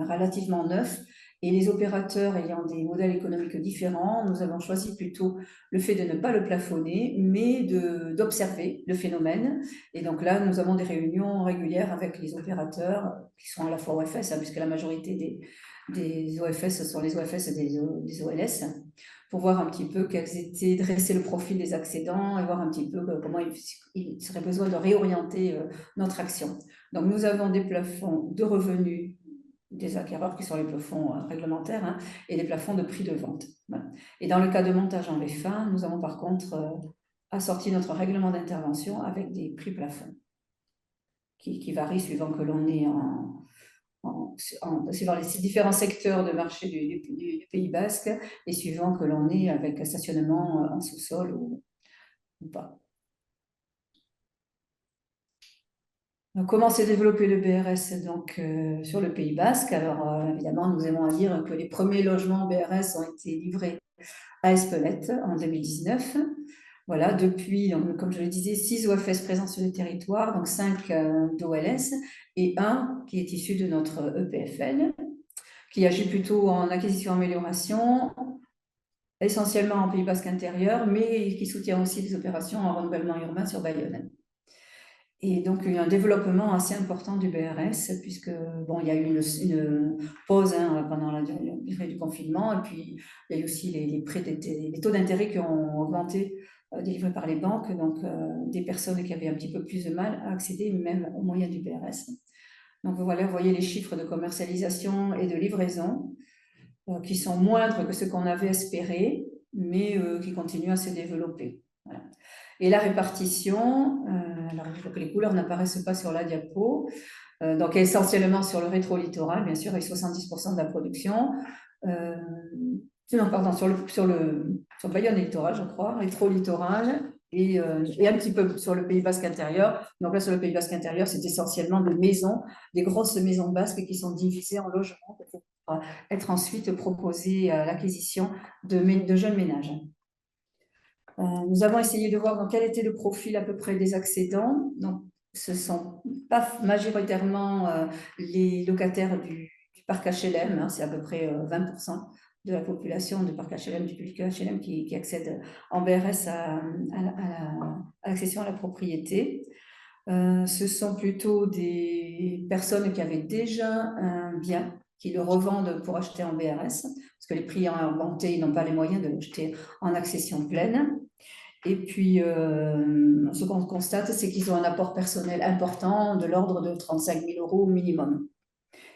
relativement neuf, et les opérateurs ayant des modèles économiques différents, nous avons choisi plutôt le fait de ne pas le plafonner, mais d'observer le phénomène. Et donc là, nous avons des réunions régulières avec les opérateurs, qui sont à la fois OFS, puisque la majorité des OFS sont les OFS des OLS, pour voir un petit peu dresser le profil des accédants et voir un petit peu comment il serait besoin de réorienter notre action. Donc, nous avons des plafonds de revenus des acquéreurs qui sont les plafonds réglementaires et des plafonds de prix de vente. Voilà. Et dans le cas de montage en VFA, nous avons par contre assorti notre règlement d'intervention avec des prix plafonds qui varient suivant que l'on est suivant les différents secteurs de marché du Pays Basque et suivant que l'on est avec un stationnement en sous-sol ou pas. Donc, comment s'est développé le BRS donc, sur le Pays Basque? Alors, évidemment, nous aimons à dire que les premiers logements BRS ont été livrés à Espelette en 2019. Voilà, depuis, donc, comme je le disais, 6 OFS présents sur le territoire, donc 5 d'OLS et 1 qui est issu de notre EPFL, qui agit plutôt en acquisition-amélioration, essentiellement en Pays Basque intérieur, mais qui soutient aussi des opérations en renouvellement urbain sur Bayonne. Et donc, il y a un développement assez important du BRS, puisque, bon, il y a eu une pause pendant la durée du confinement, et puis il y a eu aussi les taux d'intérêt qui ont augmenté, délivrés par les banques, donc des personnes qui avaient un petit peu plus de mal à accéder même aux moyens du BRS. Donc voilà, vous voyez les chiffres de commercialisation et de livraison qui sont moindres que ce qu'on avait espéré, mais qui continuent à se développer. Voilà. Et la répartition, alors il faut que les couleurs n'apparaissent pas sur la diapo, donc essentiellement sur le rétro-littoral, bien sûr, avec 70% de la production. Non, pardon, sur Bayonne et littoral, je crois, rétro-littoral, et un petit peu sur le Pays Basque intérieur. Donc là, sur le Pays Basque intérieur, c'est essentiellement des maisons, des grosses maisons basques qui sont divisées en logements pour être ensuite proposées à l'acquisition de jeunes ménages. Nous avons essayé de voir dans quel était le profil à peu près des accédants. Donc, ce ne sont pas majoritairement les locataires du parc HLM, c'est à peu près 20% de la population du parc HLM, du public HLM qui accède en BRS à l'accession à la propriété. Ce sont plutôt des personnes qui avaient déjà un bien, qui le revendent pour acheter en BRS, parce que les prix ont augmenté, ils n'ont pas les moyens de l'acheter en accession pleine. Et puis, ce qu'on constate, c'est qu'ils ont un apport personnel important de l'ordre de 35 000 € minimum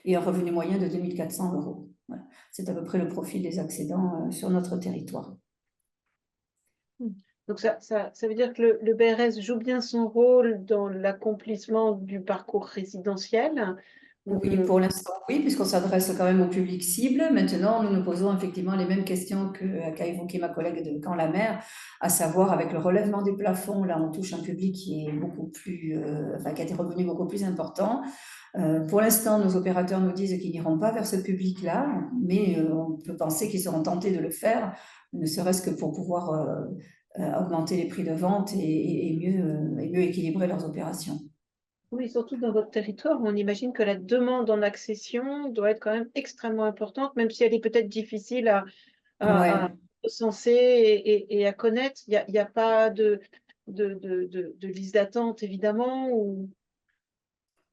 et un revenu moyen de 2 400 €. Voilà. C'est à peu près le profil des accédants sur notre territoire. Donc, ça veut dire que le BRS joue bien son rôle dans l'accomplissement du parcours résidentiel. Oui, pour l'instant, oui, puisqu'on s'adresse quand même au public cible. Maintenant, nous nous posons effectivement les mêmes questions qu'a évoqué ma collègue de Caen-la-Mer, à savoir avec le relèvement des plafonds, là, on touche un public qui est beaucoup plus, qui a des revenus beaucoup plus importants. Pour l'instant, nos opérateurs nous disent qu'ils n'iront pas vers ce public-là, mais on peut penser qu'ils seront tentés de le faire, ne serait-ce que pour pouvoir augmenter les prix de vente et mieux équilibrer leurs opérations. Oui, surtout dans votre territoire, on imagine que la demande en accession doit être quand même extrêmement importante, même si elle est peut-être difficile à recenser et à connaître. Il n'y a pas de liste d'attente, évidemment, ou...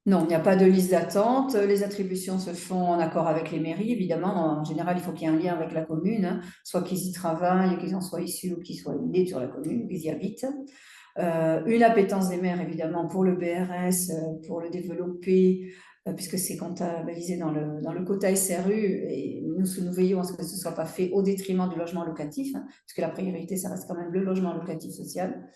Non, il n'y a pas de liste d'attente. Les attributions se font en accord avec les mairies, évidemment. En général, il faut qu'il y ait un lien avec la commune, soit qu'ils y travaillent, qu'ils en soient issus ou qu'ils soient nés sur la commune, qu'ils y habitent. Une appétence des maires, évidemment, pour le BRS, pour le développer, puisque c'est comptabilisé dans le quota SRU, et nous veillons à ce que ce ne soit pas fait au détriment du logement locatif, puisque la priorité, ça reste quand même le logement locatif social,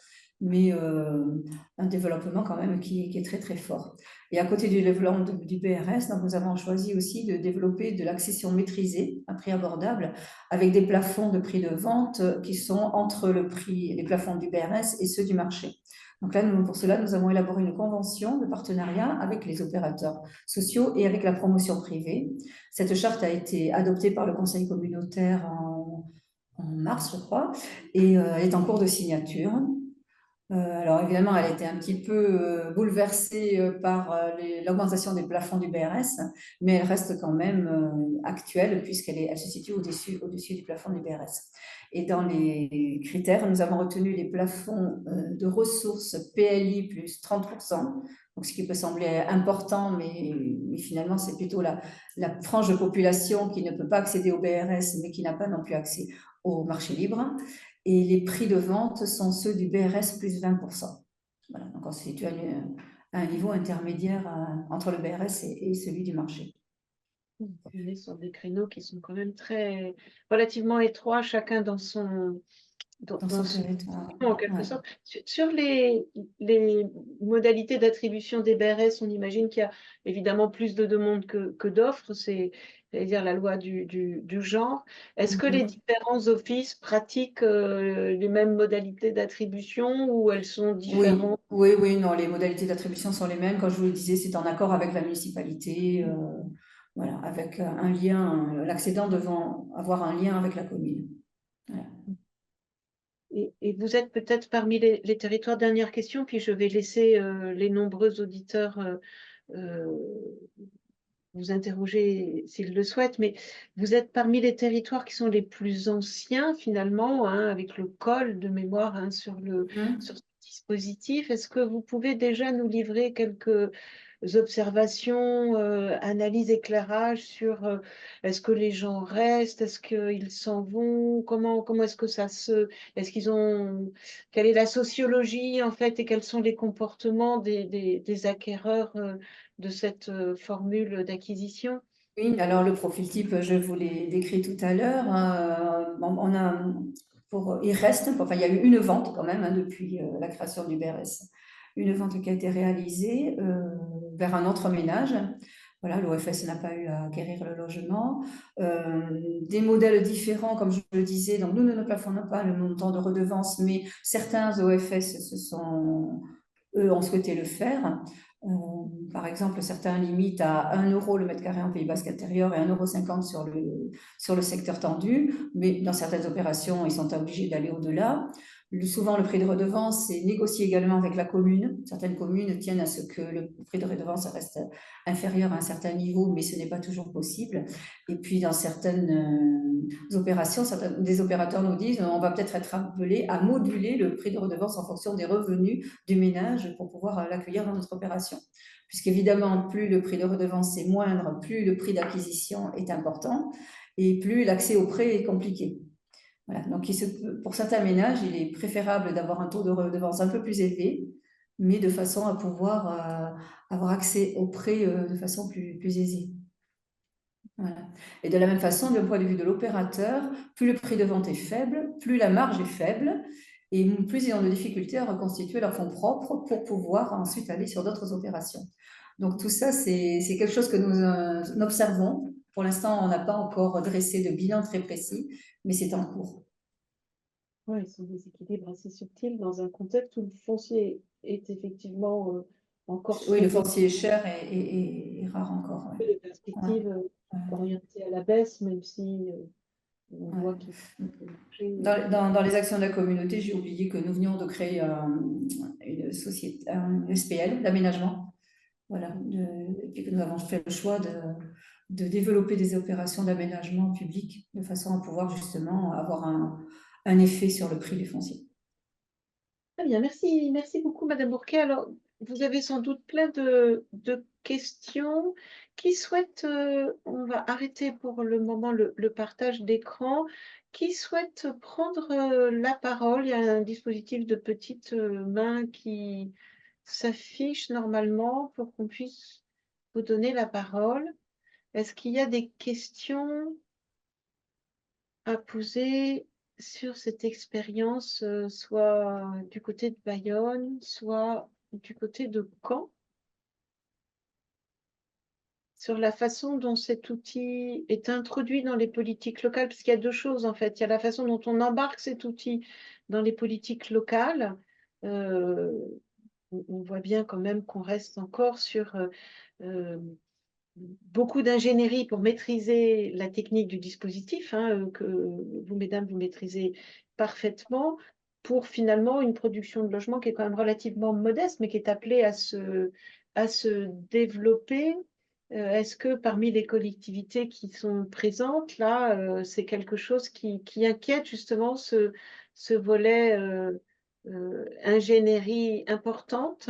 mais un développement quand même qui est très très fort. Et à côté du développement du BRS, donc nous avons choisi aussi de développer de l'accession maîtrisée à prix abordable, avec des plafonds de prix de vente qui sont entre les plafonds du BRS et ceux du marché. Donc là, pour cela, nous avons élaboré une convention de partenariat avec les opérateurs sociaux et avec la promotion privée. Cette charte a été adoptée par le Conseil communautaire en mars, je crois, et elle est en cours de signature. Alors évidemment, elle a été un petit peu bouleversée par l'augmentation des plafonds du BRS, mais elle reste quand même actuelle puisqu'elle se situe au-dessus du plafond du BRS. Et dans les critères, nous avons retenu les plafonds de ressources PLI plus 30%, donc ce qui peut sembler important, mais finalement c'est plutôt la frange de population qui ne peut pas accéder au BRS, mais qui n'a pas non plus accès au marché libre. Et les prix de vente sont ceux du BRS plus 20%. Voilà, donc on se situe à un niveau intermédiaire entre le BRS et celui du marché. On est sur des créneaux qui sont quand même relativement étroits, chacun dans son territoire. en quelque Ouais. sorte. Sur les modalités d'attribution des BRS, on imagine qu'il y a évidemment plus de demandes que d'offres, c'est-à-dire la loi du genre. Est-ce que les différents offices pratiquent les mêmes modalités d'attribution ou elles sont différentes? Oui, non, les modalités d'attribution sont les mêmes. Comme je vous le disais, c'est en accord avec la municipalité, voilà, avec un lien, l'accédant devant avoir un lien avec la commune. Voilà. Et vous êtes peut-être parmi les territoires, dernière question, puis je vais laisser les nombreux auditeurs vous interroger s'ils le souhaitent, mais vous êtes parmi les territoires qui sont les plus anciens finalement, hein, avec le col de mémoire hein, sur ce dispositif. Est-ce que vous pouvez déjà nous livrer quelques observations, analyses, éclairages sur est-ce que les gens restent, est-ce qu'ils s'en vont, comment est-ce que est-ce qu'ils ont, quelle est la sociologie en fait et quels sont les comportements des acquéreurs de cette formule d'acquisition? Oui, alors le profil type, je vous l'ai décrit tout à l'heure. Il reste, enfin, il y a eu une vente quand même hein, depuis la création du BRS, une vente qui a été réalisée vers un autre ménage. Voilà, l'OFS n'a pas eu à acquérir le logement. Des modèles différents, comme je le disais, donc nous ne plafonnons pas le montant de redevance, mais certains OFS eux ont souhaité le faire. Par exemple, certains limitent à 1 euro le mètre carré en Pays Basque intérieur et 1,50 € sur le secteur tendu, mais dans certaines opérations, ils sont obligés d'aller au-delà. Souvent, le prix de redevance est négocié également avec la commune. Certaines communes tiennent à ce que le prix de redevance reste inférieur à un certain niveau, mais ce n'est pas toujours possible. Et puis, dans certaines opérations, des opérateurs nous disent on va peut-être être appelé à moduler le prix de redevance en fonction des revenus du ménage pour pouvoir l'accueillir dans notre opération. Puisqu'évidemment, plus le prix de redevance est moindre, plus le prix d'acquisition est important et plus l'accès au prêt est compliqué. Voilà. Donc, pour certains ménages, il est préférable d'avoir un taux de redevance un peu plus élevé, mais de façon à pouvoir avoir accès au prêt de façon plus aisée. Voilà. Et de la même façon, du point de vue de l'opérateur, plus le prix de vente est faible, plus la marge est faible, et plus ils ont de difficultés à reconstituer leurs fonds propres pour pouvoir ensuite aller sur d'autres opérations. Donc tout ça, c'est quelque chose que nous observons. Pour l'instant, on n'a pas encore dressé de bilan très précis, mais c'est en cours. Oui, ils sont des équilibres assez subtils dans un contexte où le foncier est effectivement encore Oui, le très foncier est cher et rare encore. Ouais. les perspectives orientées à la baisse, même si on voit qu'il Dans les actions de la communauté, j'ai oublié que nous venions de créer une société, une SPL d'aménagement. Voilà. Et puis que nous avons fait le choix de développer des opérations d'aménagement public de façon à pouvoir justement avoir un effet sur le prix du foncier. Très bien, merci beaucoup, Madame Bourquet. Alors, vous avez sans doute plein de questions. Qui souhaite, on va arrêter pour le moment le partage d'écran. Qui souhaite prendre la parole? Il y a un dispositif de petites mains qui s'affiche normalement pour qu'on puisse vous donner la parole. Est-ce qu'il y a des questions à poser sur cette expérience, soit du côté de Bayonne, soit du côté de Caen, sur la façon dont cet outil est introduit dans les politiques locales, parce qu'il y a deux choses en fait. Il y a la façon dont on embarque cet outil dans les politiques locales, on voit bien quand même qu'on reste encore sur beaucoup d'ingénierie pour maîtriser la technique du dispositif, hein, que vous, mesdames, vous maîtrisez parfaitement, pour finalement une production de logement qui est quand même relativement modeste, mais qui est appelée à se développer. Est-ce que parmi les collectivités qui sont présentes, là, c'est quelque chose qui inquiète justement ce volet ingénierie importante?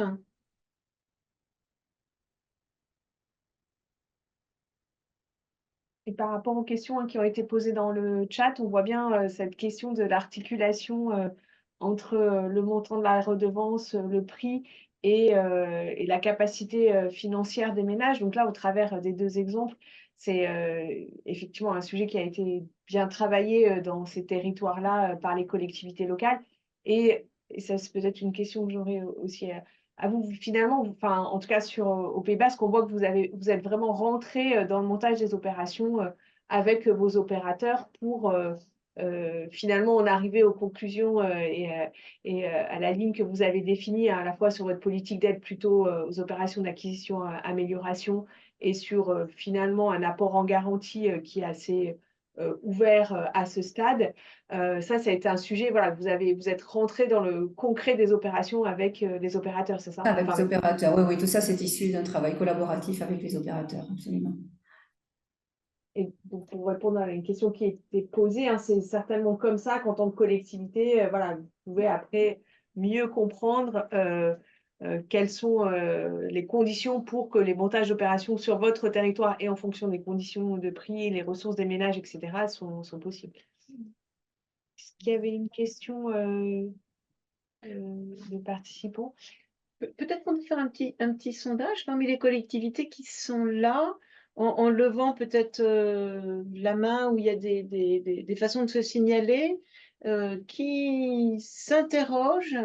Et par rapport aux questions qui ont été posées dans le chat, on voit bien cette question de l'articulation entre le montant de la redevance, le prix et la capacité financière des ménages. Donc là, au travers des deux exemples, c'est effectivement un sujet qui a été bien travaillé dans ces territoires-là par les collectivités locales. Et ça, c'est peut-être une question que j'aurais aussi à vous, finalement, enfin, en tout cas au Pays Basque, on voit que vous êtes vraiment rentré dans le montage des opérations avec vos opérateurs pour finalement en arriver aux conclusions et à la ligne que vous avez définie à la fois sur votre politique d'aide plutôt aux opérations d'acquisition, amélioration et sur finalement un apport en garantie qui est assez ouvert à ce stade. Ça a été un sujet, voilà, vous êtes rentré dans le concret des opérations avec les opérateurs, c'est ça? Avec Enfin, les opérateurs, oui, oui, tout ça, c'est issu d'un travail collaboratif avec les opérateurs, absolument. et donc, pour répondre à une question qui a été posée, hein, c'est certainement comme ça qu'en tant que collectivité, voilà, vous pouvez après mieux comprendre quelles sont les conditions pour que les montages d'opérations sur votre territoire et en fonction des conditions de prix, les ressources des ménages, etc., sont possibles. Est-ce qu'il y avait une question de participants? Peut-être qu'on peut faire un petit sondage parmi les collectivités qui sont là, en levant peut-être la main où il y a des façons de se signaler, qui s'interrogent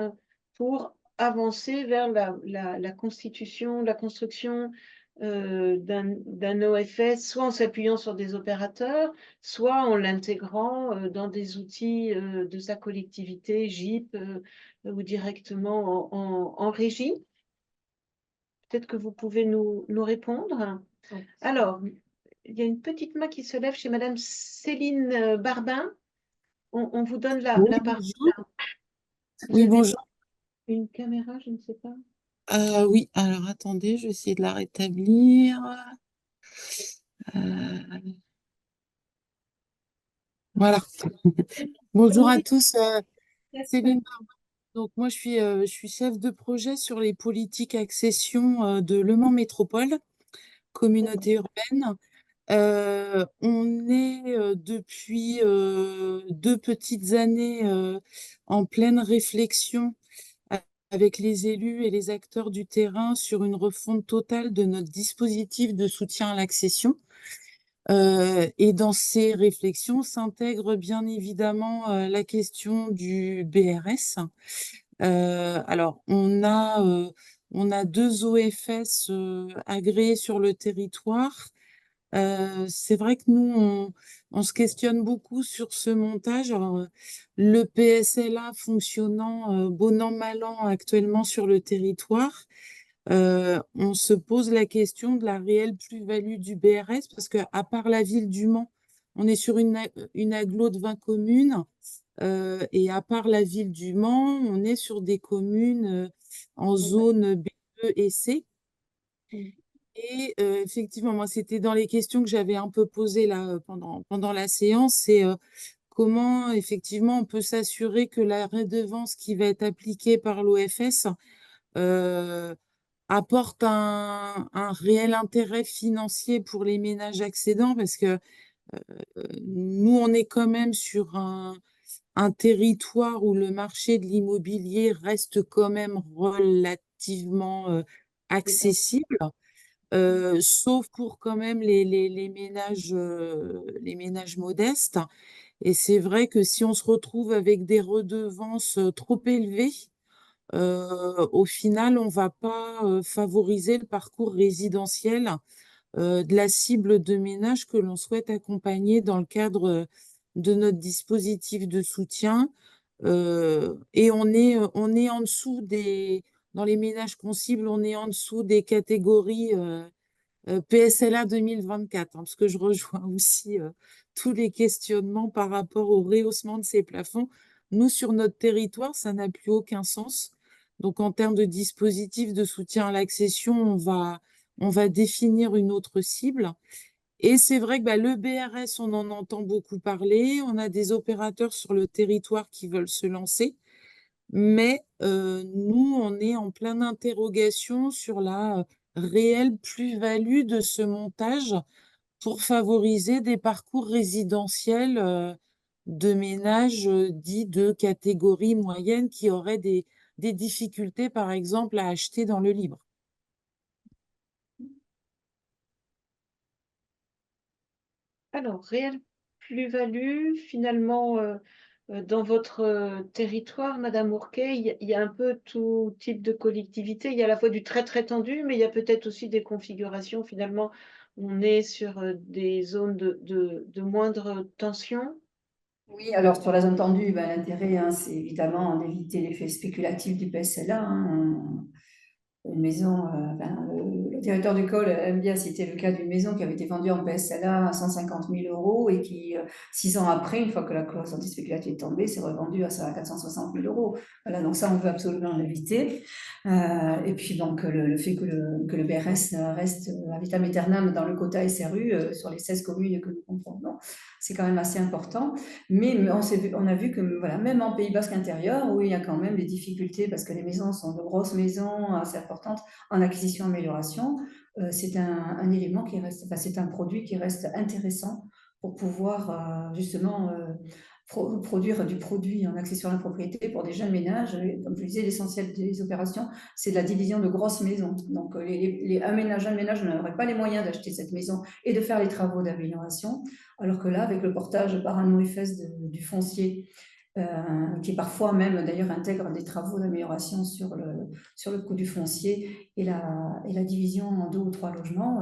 pour avancer vers la constitution, la construction d'un OFS, soit en s'appuyant sur des opérateurs, soit en l'intégrant dans des outils de sa collectivité, GIP, ou directement en régie. Peut-être que vous pouvez nous répondre. Oui. Alors, il y a une petite main qui se lève chez Madame Céline Barbin. On vous donne la Oui, parole. bonjour. Vous Oui, avez bonjour. une caméra, je ne sais pas. Oui, alors attendez, je vais essayer de la rétablir. Euh, voilà. Bonjour à Oui, tous. Céline, donc moi je suis chef de projet sur les politiques accession de Le Mans Métropole, communauté urbaine. On est depuis 2 petites années en pleine réflexion avec les élus et les acteurs du terrain sur une refonte totale de notre dispositif de soutien à l'accession. Et dans ces réflexions s'intègre bien évidemment la question du BRS. Alors, on a 2 OFS agréés sur le territoire. C'est vrai que nous, on se questionne beaucoup sur ce montage. Alors, le PSLA fonctionnant bon an, mal an actuellement sur le territoire, on se pose la question de la réelle plus-value du BRS parce qu'à part la ville du Mans, on est sur une agglo de 20 communes et à part la ville du Mans, on est sur des communes en zone B, E et C. Et effectivement, moi, c'était dans les questions que j'avais un peu posées là pendant la séance, c'est comment effectivement on peut s'assurer que la redevance qui va être appliquée par l'OFS apporte un réel intérêt financier pour les ménages accédants, parce que nous, on est quand même sur un territoire où le marché de l'immobilier reste quand même relativement accessible. Sauf pour quand même les ménages modestes. Et c'est vrai que si on se retrouve avec des redevances trop élevées, au final, on va pas favoriser le parcours résidentiel de la cible de ménage que l'on souhaite accompagner dans le cadre de notre dispositif de soutien. Et on est en dessous dans les ménages qu'on cible, on est en dessous des catégories PSLA 2024, hein, parce que je rejoins aussi tous les questionnements par rapport au rehaussement de ces plafonds. Nous, sur notre territoire, ça n'a plus aucun sens. Donc, en termes de dispositifs de soutien à l'accession, on va définir une autre cible. Et c'est vrai que le BRS, on en entend beaucoup parler. On a des opérateurs sur le territoire qui veulent se lancer. Mais nous, on est en pleine interrogation sur la réelle plus-value de ce montage pour favoriser des parcours résidentiels de ménages dits de catégorie moyenne qui auraient des difficultés, par exemple, à acheter dans le libre. Alors, réelle plus-value, finalement, dans votre territoire, Madame Ourquet, il y a un peu tout type de collectivité. Il y a à la fois du très très tendu, mais il y a peut-être aussi des configurations. Finalement, on est sur des zones de moindre tension. Oui, alors sur la zone tendue, l'intérêt, hein, c'est évidemment d'éviter l'effet spéculatif du PSLA, hein. Une maison, le directeur d'école aime bien citer le cas d'une maison qui avait été vendue en PSLA à 150 000 euros et qui, 6 ans après, une fois que la clause anti-spéculative est tombée, s'est revendue à 460 000 euros. Voilà, donc ça, on veut absolument l'éviter. Et puis, donc, le fait que le BRS reste à vitam aeternam dans le quota SRU sur les 16 communes que nous comprenons, c'est quand même assez important. Mais on a vu que voilà, même en Pays Basque intérieur, où il y a quand même des difficultés parce que les maisons sont de grosses maisons assez importantes en acquisition-amélioration, c'est un élément qui reste, c'est un produit qui reste intéressant pour pouvoir justement produire du produit en accession à la propriété pour des jeunes ménages. Et comme je disais, l'essentiel des opérations, c'est de la division de grosses maisons. Donc, un jeune ménage n'aurait pas les moyens d'acheter cette maison et de faire les travaux d'amélioration. Alors que là, avec le portage par un OFS du foncier, qui parfois même d'ailleurs intègre des travaux d'amélioration sur le coût du foncier et la division en 2 ou 3 logements,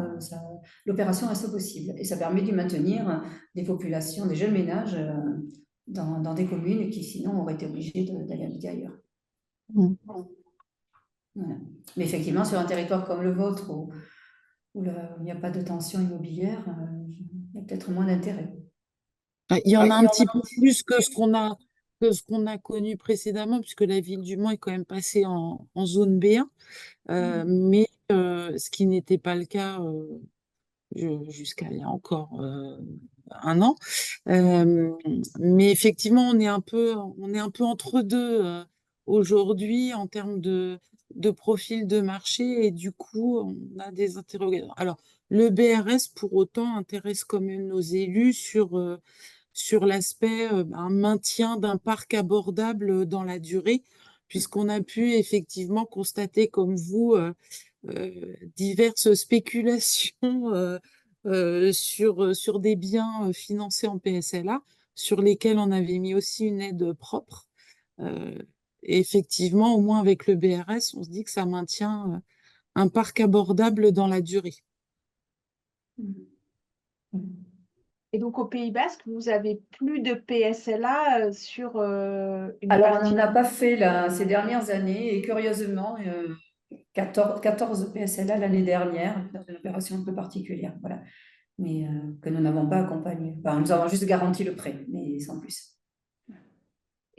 l'opération reste possible. Et ça permet de maintenir des populations, des jeunes ménages dans des communes qui sinon auraient été obligés d'aller habiter ailleurs. Mmh. Voilà. Mais effectivement, sur un territoire comme le vôtre, où il n'y a pas de tension immobilière, il y a peut-être moins d'intérêt. Il y en a un petit peu plus que ce qu'on a connu précédemment, puisque la ville du Mans est quand même passée en zone B1, mais ce qui n'était pas le cas jusqu'à il y a encore un an. Mais effectivement, on est un peu entre deux aujourd'hui en termes de profil de marché, et du coup, on a des interrogations. Alors, le BRS, pour autant, intéresse quand même nos élus sur l'aspect un maintien d'un parc abordable dans la durée, puisqu'on a pu effectivement constater, comme vous, diverses spéculations sur des biens financés en PSLA, sur lesquels on avait mis aussi une aide propre. Et effectivement, au moins avec le BRS, on se dit que ça maintient un parc abordable dans la durée. Et donc, au Pays Basque, vous avez plus de PSLA sur une Alors, partie. on n'en a pas fait ces dernières années, et curieusement, 14 PSLA l'année dernière, dans une opération un peu particulière, voilà. Mais que nous n'avons pas accompagné. Enfin, nous avons juste garanti le prêt, mais sans plus.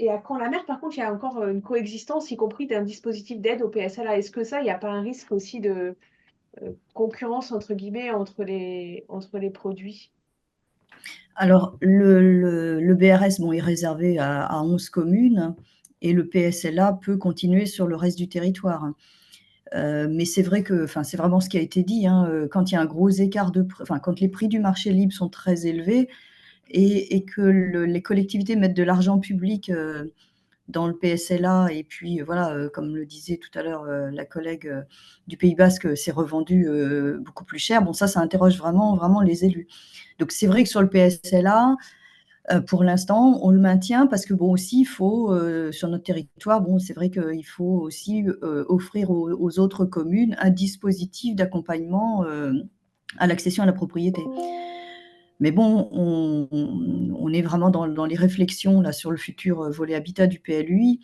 Et à Caen-la-Mer, par contre, il y a encore une coexistence, y compris d'un dispositif d'aide au PSLA. Est-ce que ça, il n'y a pas un risque aussi de concurrence, entre guillemets, entre les produits? Alors, le BRS, bon, est réservé à 11 communes, et le PSLA peut continuer sur le reste du territoire. Mais c'est vrai que, c'est vraiment ce qui a été dit, hein, quand il y a un gros écart quand les prix du marché libre sont très élevés et que les collectivités mettent de l'argent public dans le PSLA, et puis voilà, comme le disait tout à l'heure la collègue du Pays Basque, c'est revendu beaucoup plus cher. Bon, ça interroge vraiment, vraiment les élus. Donc c'est vrai que sur le PSLA, pour l'instant, on le maintient parce que bon, aussi, il faut, sur notre territoire, bon, c'est vrai qu'il faut aussi offrir aux autres communes un dispositif d'accompagnement à l'accession à la propriété. Mais bon, on est vraiment dans les réflexions là, sur le futur volet habitat du PLUI.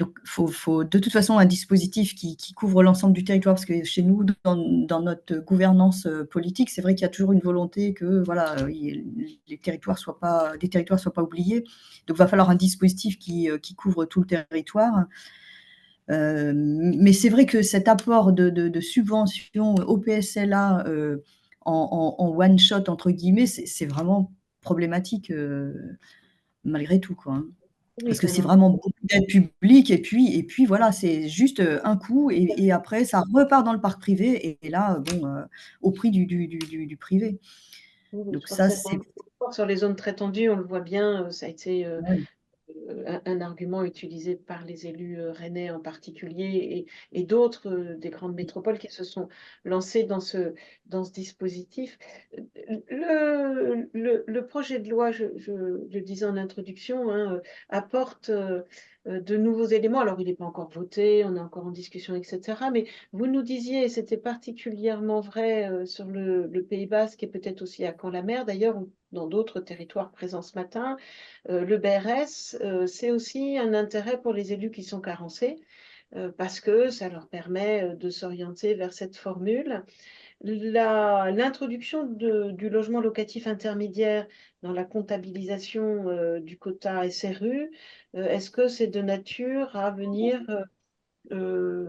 Donc, faut de toute façon un dispositif qui couvre l'ensemble du territoire, parce que chez nous, dans notre gouvernance politique, c'est vrai qu'il y a toujours une volonté que voilà, des territoires soient pas oubliés. Donc, il va falloir un dispositif qui couvre tout le territoire. Mais c'est vrai que cet apport de subventions au PSLA en one shot entre guillemets, c'est vraiment problématique malgré tout, quoi, hein. Oui, Parce que ça c'est marche. vraiment beaucoup d'aide publique et puis voilà, c'est juste un coup et après ça repart dans le parc privé et là, bon, au prix du privé. Oui, Donc ça, c'est forcément. Sur les zones très tendues, on le voit bien, ça a été ouais. un argument utilisé par les élus rennais en particulier et d'autres des grandes métropoles qui se sont lancés dans ce dispositif. Le projet de loi, je le disais en introduction, hein, apporte de nouveaux éléments. Alors, il n'est pas encore voté, on est encore en discussion, etc. Mais vous nous disiez, et c'était particulièrement vrai sur le Pays Basque et peut-être aussi à Caen-la-Mer, d'ailleurs, ou dans d'autres territoires présents ce matin, le BRS, c'est aussi un intérêt pour les élus qui sont carencés, parce que ça leur permet de s'orienter vers cette formule. L'introduction du logement locatif intermédiaire dans la comptabilisation du quota SRU, est-ce que c'est de nature à venir euh,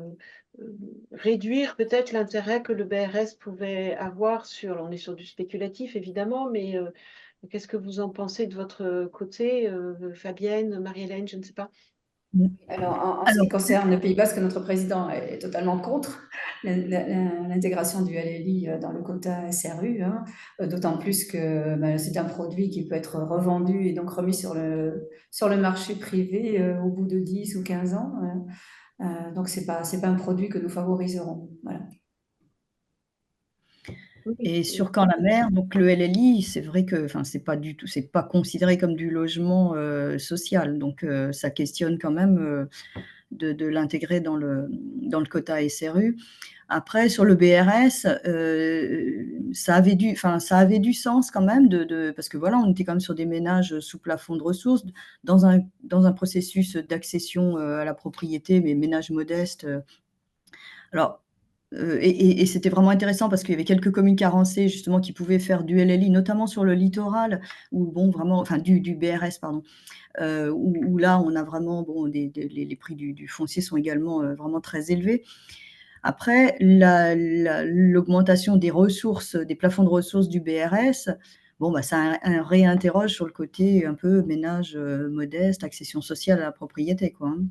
réduire peut-être l'intérêt que le BRS pouvait avoir sur, on est sur du spéculatif évidemment, mais qu'est-ce que vous en pensez de votre côté, Fabienne, Marie-Hélène, je ne sais pas. Alors, en ce Alors qui concerne le Pays Basque, notre président est totalement contre l'intégration du LLI dans le quota SRU, hein, d'autant plus que c'est un produit qui peut être revendu et donc remis sur le marché privé au bout de 10 ou 15 ans. Donc, c'est pas un produit que nous favoriserons. Voilà. et sur Caen-la-Mer, donc le LLI, c'est vrai que, enfin, c'est pas considéré comme du logement social, donc ça questionne quand même de l'intégrer dans le quota SRU. Après, sur le BRS, ça avait du sens quand même parce que voilà, on était quand même sur des ménages sous plafond de ressources, dans un processus d'accession à la propriété, mais ménages modestes. Alors, et c'était vraiment intéressant parce qu'il y avait quelques communes carencées justement qui pouvaient faire du LLI, notamment sur le littoral, où bon, vraiment, enfin du BRS, pardon, où là, on a vraiment, bon, les prix du foncier sont également vraiment très élevés. Après, l'augmentation des ressources, des plafonds de ressources du BRS, bon, bah, ça réinterroge sur le côté un peu ménage modeste, accession sociale à la propriété, quoi, hein.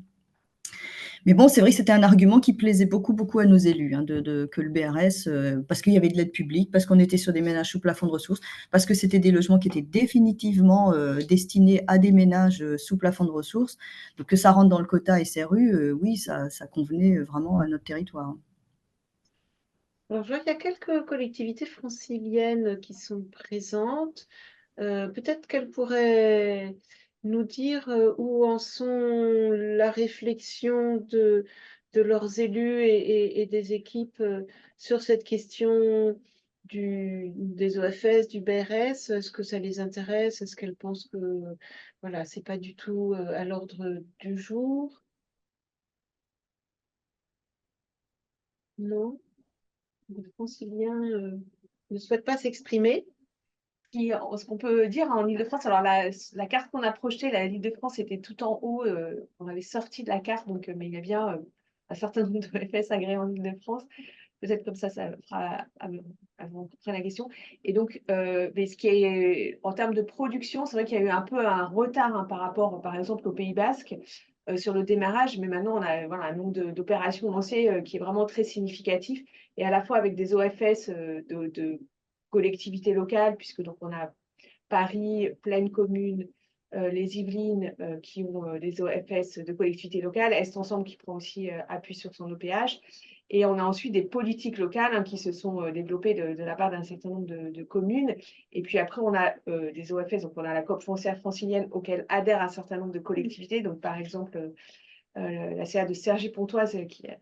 Mais bon, c'est vrai que c'était un argument qui plaisait beaucoup, beaucoup à nos élus, hein, que le BRS, parce qu'il y avait de l'aide publique, parce qu'on était sur des ménages sous plafond de ressources, parce que c'était des logements qui étaient définitivement destinés à des ménages sous plafond de ressources. Donc que ça rentre dans le quota SRU, oui, ça convenait vraiment à notre territoire. Alors, je vois qu'il y a quelques collectivités franciliennes qui sont présentes. Peut-être qu'elles pourraient nous dire où en sont la réflexion de leurs élus et des équipes sur cette question des OFS, du BRS. Est-ce que ça les intéresse? Est-ce qu'elles pensent que voilà, c'est pas du tout à l'ordre du jour? Non? Les franciliens ne souhaitent pas s'exprimer. Ce qu'on peut dire en Ile-de-France, alors la carte qu'on a projetée, l'Île-de-France était tout en haut, on avait sorti de la carte, donc, mais il y a bien un certain nombre de FS agréés en Île-de-France. Peut-être comme ça fera avant la question. Et donc, mais ce qui est en termes de production, c'est vrai qu'il y a eu un peu un retard par rapport, par exemple, au Pays Basque sur le démarrage, mais maintenant on a voilà, un nombre d'opérations lancées qui est vraiment très significatif, et à la fois avec des OFS de collectivités locales, puisque donc on a Paris, Plaine Commune, les Yvelines qui ont des OFS de collectivités locales, Est Ensemble qui prend aussi appui sur son OPH. Et on a ensuite des politiques locales qui se sont développées de la part d'un certain nombre de communes. Et puis après, on a des OFS, donc on a la COP foncière francilienne auquel adhèrent un certain nombre de collectivités. Donc par exemple, la CA de Cergy-Pontoise qui a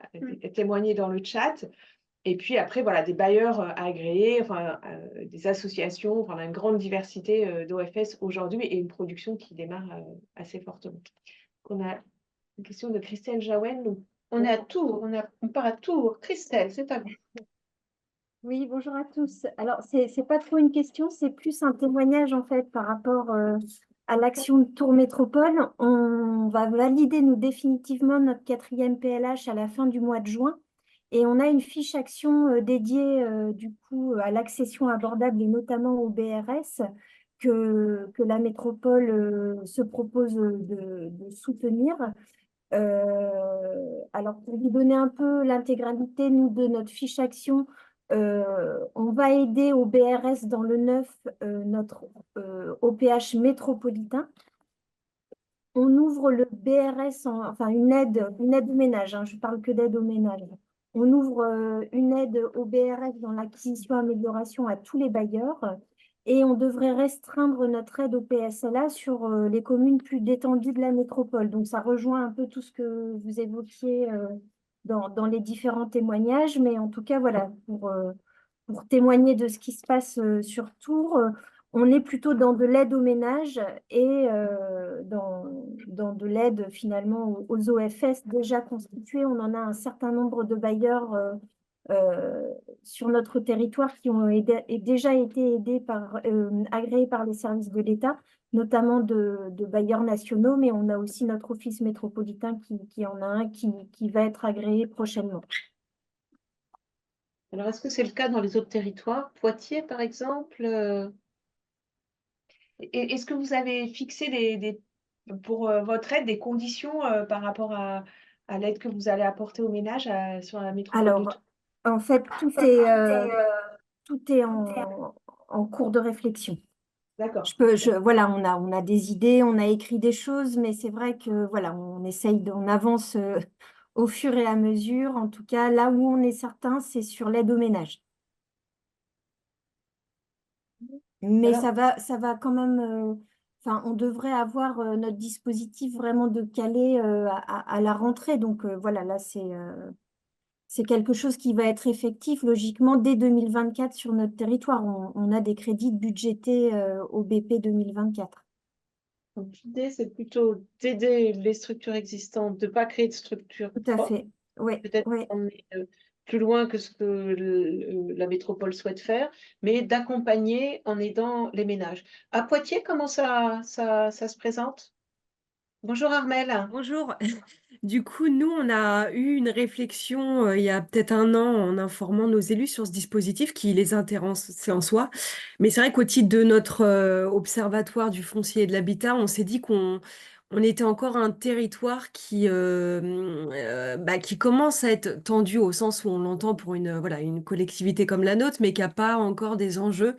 témoigné dans le chat. Et puis après, voilà, des bailleurs agréés, enfin, des associations, enfin, on a une grande diversité d'OFS aujourd'hui et une production qui démarre assez fortement. On a Une question de Christelle Jaouen. Donc, On est à Tours, on part à Tours. Christelle, c'est à vous. Oui, bonjour à tous. Alors, c'est pas trop une question, c'est plus un témoignage en fait par rapport à l'action de Tours Métropole. On va valider nous définitivement notre 4e PLH à la fin du mois de juin et on a une fiche action dédiée du coup à l'accession abordable et notamment au BRS que la métropole se propose de soutenir. Alors, pour vous donner un peu l'intégralité, nous, de notre fiche action, on va aider au BRS dans le 9 notre OPH métropolitain. On ouvre le BRS, enfin une aide au ménage, hein, je ne parle que d'aide au ménage. On ouvre une aide au BRS dans l'acquisition amélioration à tous les bailleurs et on devrait restreindre notre aide au PSLA sur les communes plus détendues de la métropole. Donc ça rejoint un peu tout ce que vous évoquiez dans les différents témoignages, mais en tout cas, voilà, pour témoigner de ce qui se passe sur Tours, on est plutôt dans de l'aide aux ménages et dans de l'aide finalement aux OFS déjà constitués. On en a un certain nombre de bailleurs sur notre territoire qui ont déjà été aidés agréés par les services de l'État, notamment de bailleurs nationaux, mais on a aussi notre office métropolitain qui en a un qui va être agréé prochainement. Alors, est-ce que c'est le cas dans les autres territoires? Poitiers, par exemple? Et est-ce que vous avez fixé pour votre aide des conditions par rapport à l'aide que vous allez apporter aux ménages sur la métropole de Alors, Tours? en fait, tout est en cours de réflexion. D'accord. Voilà, on a des idées, on a écrit des choses, mais c'est vrai que voilà, on avance au fur et à mesure. En tout cas, là où on est certain, c'est sur l'aide aux ménages. Mais Alors, ça va quand même. Enfin, on devrait avoir notre dispositif vraiment de calé à la rentrée. Donc voilà, là c'est quelque chose qui va être effectif logiquement dès 2024 sur notre territoire. On a des crédits budgétés au BP 2024. Donc, l'idée, c'est plutôt d'aider les structures existantes, de ne pas créer de structures Tout à propres. fait. Oui, Peut-être oui. qu'on est plus loin que ce que la métropole souhaite faire, mais d'accompagner en aidant les ménages. À Poitiers, comment ça se présente? Bonjour Armelle. Bonjour. Du coup, nous, on a eu une réflexion il y a peut-être un an en informant nos élus sur ce dispositif qui les intéresse en soi. Mais c'est vrai qu'au titre de notre observatoire du foncier et de l'habitat, on s'est dit on était encore un territoire qui commence à être tendu au sens où on l'entend pour une collectivité comme la nôtre, mais qui n'a pas encore des enjeux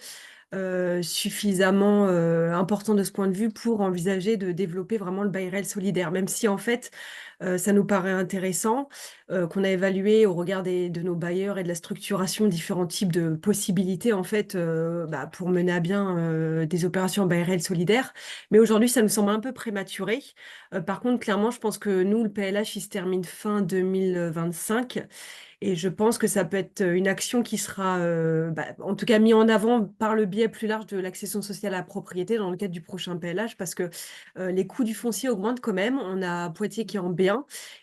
suffisamment important de ce point de vue pour envisager de développer vraiment le bail réel solidaire, même si en fait ça nous paraît intéressant qu'on a évalué au regard de nos bailleurs et de la structuration différents types de possibilités en fait pour mener à bien des opérations en bail réel solidaire. Mais aujourd'hui, ça nous semble un peu prématuré. Par contre, clairement, je pense que nous, le PLH, il se termine fin 2025. Et je pense que ça peut être une action qui sera, en tout cas, mise en avant par le biais plus large de l'accession sociale à la propriété dans le cadre du prochain PLH, parce que les coûts du foncier augmentent quand même. On a Poitiers qui est en B1.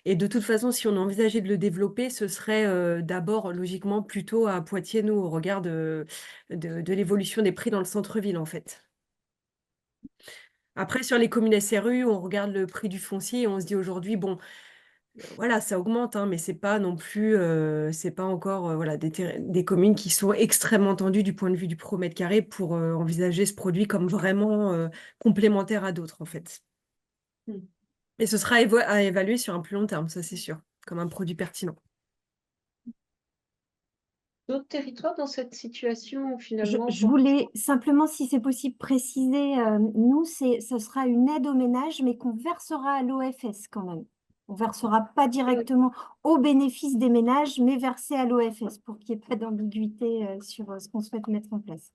Et de toute façon, si on envisageait de le développer, ce serait d'abord, logiquement, plutôt à Poitiers, nous, au regard de l'évolution des prix dans le centre-ville, en fait. Après, sur les communes SRU, on regarde le prix du foncier et on se dit aujourd'hui, bon, voilà, ça augmente, hein, mais c'est pas non plus, c'est pas encore voilà, des communes qui sont extrêmement tendues du point de vue du pro mètre carré pour envisager ce produit comme vraiment complémentaire à d'autres, en fait. Hmm. Et ce sera à évaluer sur un plus long terme, ça c'est sûr, comme un produit pertinent. D'autres territoires dans cette situation, Je finalement, voulais simplement, si c'est possible, préciser, nous, ce sera une aide au ménage, mais qu'on versera à l'OFS quand même. On ne versera pas directement au bénéfice des ménages, mais versé à l'OFS pour qu'il n'y ait pas d'ambiguïté sur ce qu'on souhaite mettre en place.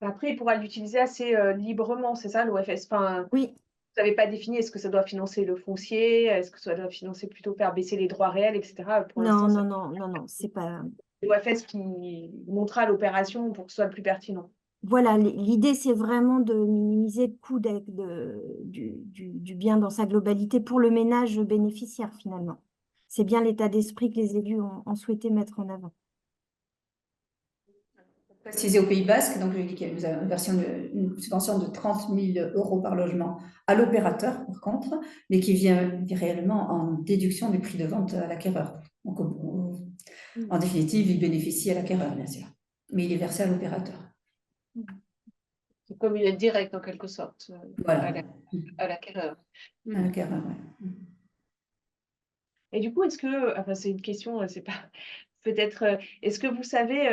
Après, il pourra l'utiliser assez librement, c'est ça, l'OFS. Enfin, Oui, vous n'avez pas défini, est-ce que ça doit financer le foncier, est-ce que ça doit financer plutôt faire baisser les droits réels, etc. Pour l'instant, non, c'est pas. c'est l'OFS qui montera l'opération pour que ce soit le plus pertinent. voilà, l'idée, c'est vraiment de minimiser le coût du bien dans sa globalité pour le ménage bénéficiaire, finalement. C'est bien l'état d'esprit que les élus ont souhaité mettre en avant. Précisé au Pays Basque, donc je dis qu'il y a une subvention de 30 000 euros par logement à l'opérateur, par contre, mais qui vient réellement en déduction du prix de vente à l'acquéreur. Donc, en définitive, il bénéficie à l'acquéreur, bien sûr, mais il est versé à l'opérateur. C'est comme une aide directe en quelque sorte Voilà, à l'acquéreur. à l'acquéreur, ouais. Et du coup, est-ce que, enfin, c'est une question, c'est pas peut-être, est-ce que vous savez,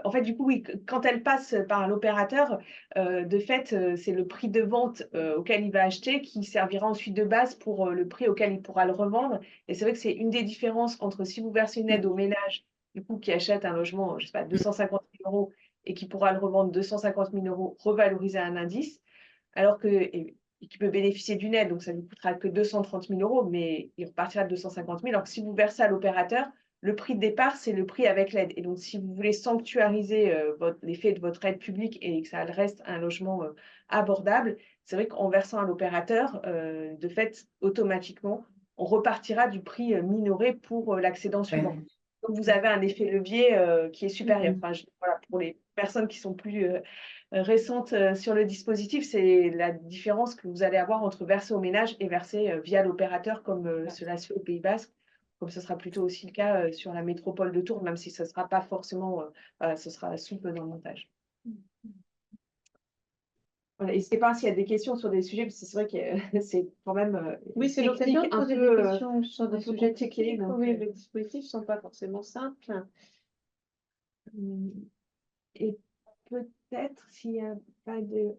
en fait, du coup, oui, quand elle passe par l'opérateur, de fait, c'est le prix de vente auquel il va acheter qui servira ensuite de base pour le prix auquel il pourra le revendre. Et c'est vrai que c'est une des différences entre si vous versez une aide au ménage, du coup, qui achète un logement, je sais pas, 250 000 euros et qui pourra le revendre 250 000 euros revalorisé à un indice, alors que, et qui peut bénéficier d'une aide, donc ça ne lui coûtera que 230 000 euros, mais il repartira de 250 000. Alors que si vous versez à l'opérateur, le prix de départ, c'est le prix avec l'aide. Et donc, si vous voulez sanctuariser l'effet de votre aide publique et que ça reste un logement abordable, c'est vrai qu'en versant à l'opérateur, de fait, automatiquement, on repartira du prix minoré pour l'accédant suivant. Ouais. Donc, vous avez un effet levier qui est supérieur. Enfin, voilà, pour les personnes qui sont plus récentes sur le dispositif, c'est la différence que vous allez avoir entre verser au ménage et verser via l'opérateur, comme cela se fait au Pays Basque, comme ce sera plutôt aussi le cas sur la métropole de Tours, même si ce ne sera pas forcément, ce sera souple dans le montage. Voilà, n'hésitez pas s'il y a des questions sur des sujets, parce que c'est vrai que c'est quand même Oui, c'est technique, l'occasion de un poser peu, des questions sur des un peu sujets compliqué, techniques. donc, Oui, les dispositifs ne sont pas forcément simples. et peut-être s'il n'y a pas de...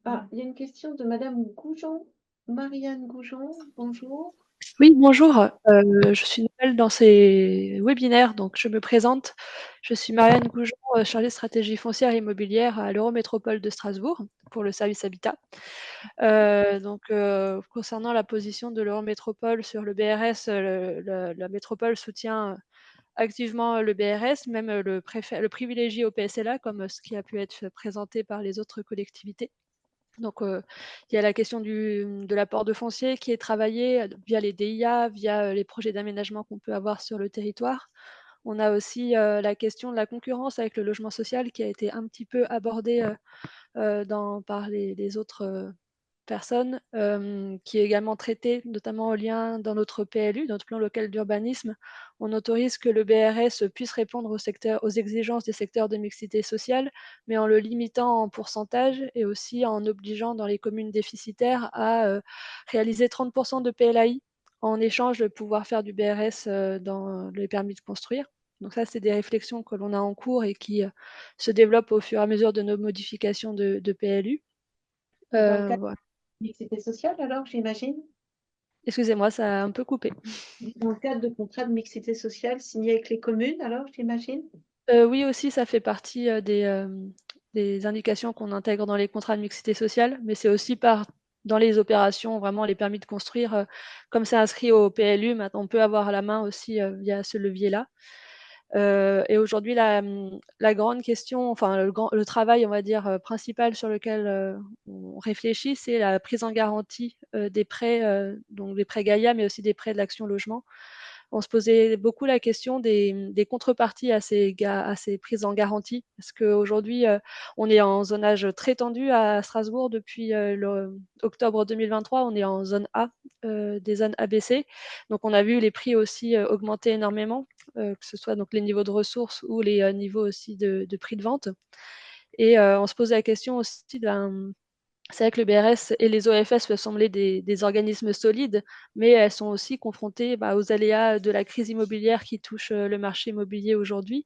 Ah, il y a une question de Madame Goujon, Marianne Goujon, bonjour. Oui, bonjour. Je suis nouvelle dans ces webinaires, donc je me présente. Je suis Marianne Goujon, chargée de stratégie foncière et immobilière à l'Eurométropole de Strasbourg pour le service habitat. Concernant la position de l'Eurométropole sur le BRS, la métropole soutient activement le BRS, même le privilégie au PSLA, comme ce qui a pu être présenté par les autres collectivités. Donc, il y a la question de l'apport de foncier qui est travaillé via les DIA, via les projets d'aménagement qu'on peut avoir sur le territoire. On a aussi la question de la concurrence avec le logement social qui a été un petit peu abordée par les autres personnes, qui est également traité, notamment en lien dans notre PLU, notre plan local d'urbanisme. On autorise que le BRS puisse répondre aux exigences des secteurs de mixité sociale, mais en le limitant en pourcentage et aussi en obligeant dans les communes déficitaires à réaliser 30% de PLAI en échange de pouvoir faire du BRS dans les permis de construire. Donc ça, c'est des réflexions que l'on a en cours et qui se développent au fur et à mesure de nos modifications de PLU. Dans le cadre Voilà. de mixité sociale, alors, j'imagine? Excusez-moi, ça a un peu coupé. Dans le cadre de contrats de mixité sociale signés avec les communes, alors, j'imagine? Oui aussi, ça fait partie, des indications qu'on intègre dans les contrats de mixité sociale, mais c'est aussi dans les opérations, vraiment les permis de construire, comme c'est inscrit au PLU, maintenant on peut avoir la main aussi, via ce levier-là. Et aujourd'hui la grande question, enfin le travail, on va dire, principal sur lequel, on réfléchit, c'est la prise en garantie, des prêts, donc des prêts Gaïa, mais aussi des prêts de l'Action Logement. On se posait beaucoup la question des contreparties à ces prises en garantie. Parce qu'aujourd'hui, on est en zonage très tendu à Strasbourg depuis, octobre 2023, on est en zone A, des zones ABC. Donc on a vu les prix aussi, augmenter énormément, que ce soit donc les niveaux de ressources ou les, niveaux aussi de prix de vente. Et on se posait la question aussi c'est vrai que le BRS et les OFS peuvent sembler des organismes solides, mais elles sont aussi confrontées, aux aléas de la crise immobilière qui touche, le marché immobilier aujourd'hui.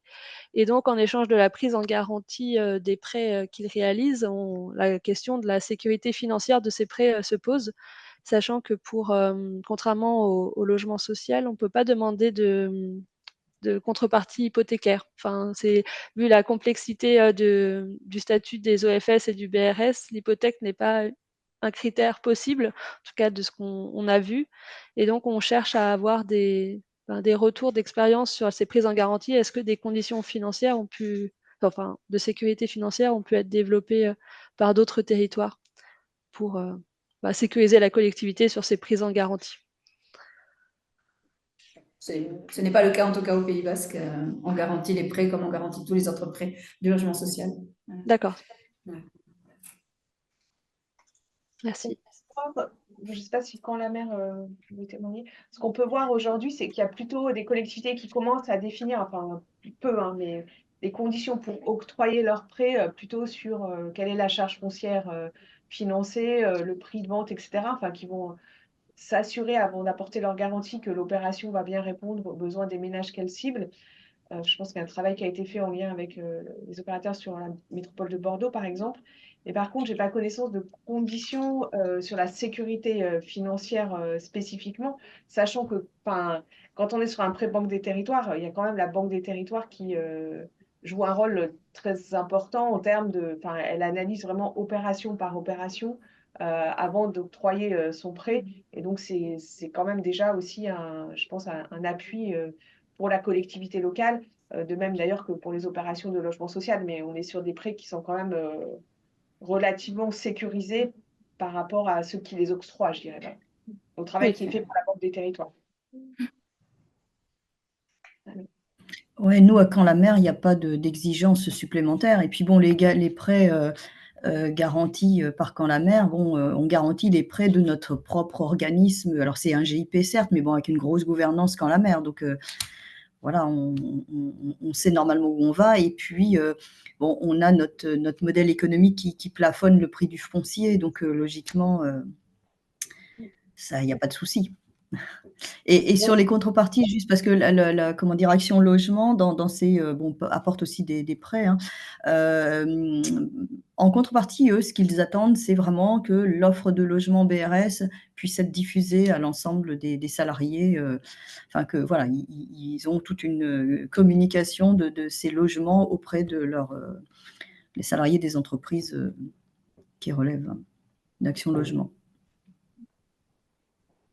Et donc en échange de la prise en garantie, des prêts, qu'ils réalisent, la question de la sécurité financière de ces prêts, se pose, sachant que contrairement au logement social, on ne peut pas demander de contrepartie hypothécaire. Enfin, vu la complexité du statut des OFS et du BRS, l'hypothèque n'est pas un critère possible, en tout cas de ce qu'on a vu. Et donc, on cherche à avoir des retours d'expérience sur ces prises en garantie. Est-ce que des conditions financières ont pu enfin, de sécurité financière ont pu être développés par d'autres territoires pour sécuriser la collectivité sur ces prises en garantie. Ce n'est pas le cas en tout cas au Pays Basque. On garantit les prêts comme on garantit tous les autres prêts du logement social. Voilà. D'accord. Ouais. Merci. Je ne sais pas si quand la maire veut témoigner, ce qu'on peut voir aujourd'hui, c'est qu'il y a plutôt des collectivités qui commencent à définir, enfin peu, hein, mais des conditions pour octroyer leurs prêts plutôt sur quelle est la charge foncière financée, le prix de vente, etc. Enfin, qui vont s'assurer avant d'apporter leur garantie que l'opération va bien répondre aux besoins des ménages qu'elle cible. Je pense qu'il y a un travail qui a été fait en lien avec les opérateurs sur la métropole de Bordeaux, par exemple. Et par contre, je n'ai pas connaissance de conditions sur la sécurité financière spécifiquement, sachant que quand on est sur un prêt Banque des Territoires, il y a quand même la Banque des Territoires qui joue un rôle très important en termes de... Elle analyse vraiment opération par opération avant d'octroyer son prêt. Et donc, c'est quand même déjà aussi, je pense, un appui pour la collectivité locale, de même d'ailleurs que pour les opérations de logement social, mais on est sur des prêts qui sont quand même relativement sécurisés par rapport à ceux qui les octroient, je dirais, au travail qui est fait par la Banque des Territoires. Ouais, nous, à Caen-la-Mer, il n'y a pas d'exigence supplémentaire. Et puis, bon, les prêts garantis par Caen-la-Mer, bon, on garantit les prêts de notre propre organisme. Alors, c'est un GIP, certes, mais bon, avec une grosse gouvernance Caen-la-Mer. Donc, voilà, on sait normalement où on va. Et puis, bon, on a notre modèle économique qui plafonne le prix du foncier. Donc, logiquement, il n'y a pas de souci. Et sur les contreparties, juste parce que la comment dire, Action Logement dans ces, apporte aussi des prêts, hein. En contrepartie, eux, ce qu'ils attendent, c'est vraiment que l'offre de logement BRS puisse être diffusée à l'ensemble des salariés, enfin que voilà, ils ont toute une communication de ces logements auprès de les salariés des entreprises qui relèvent d'Action Logement.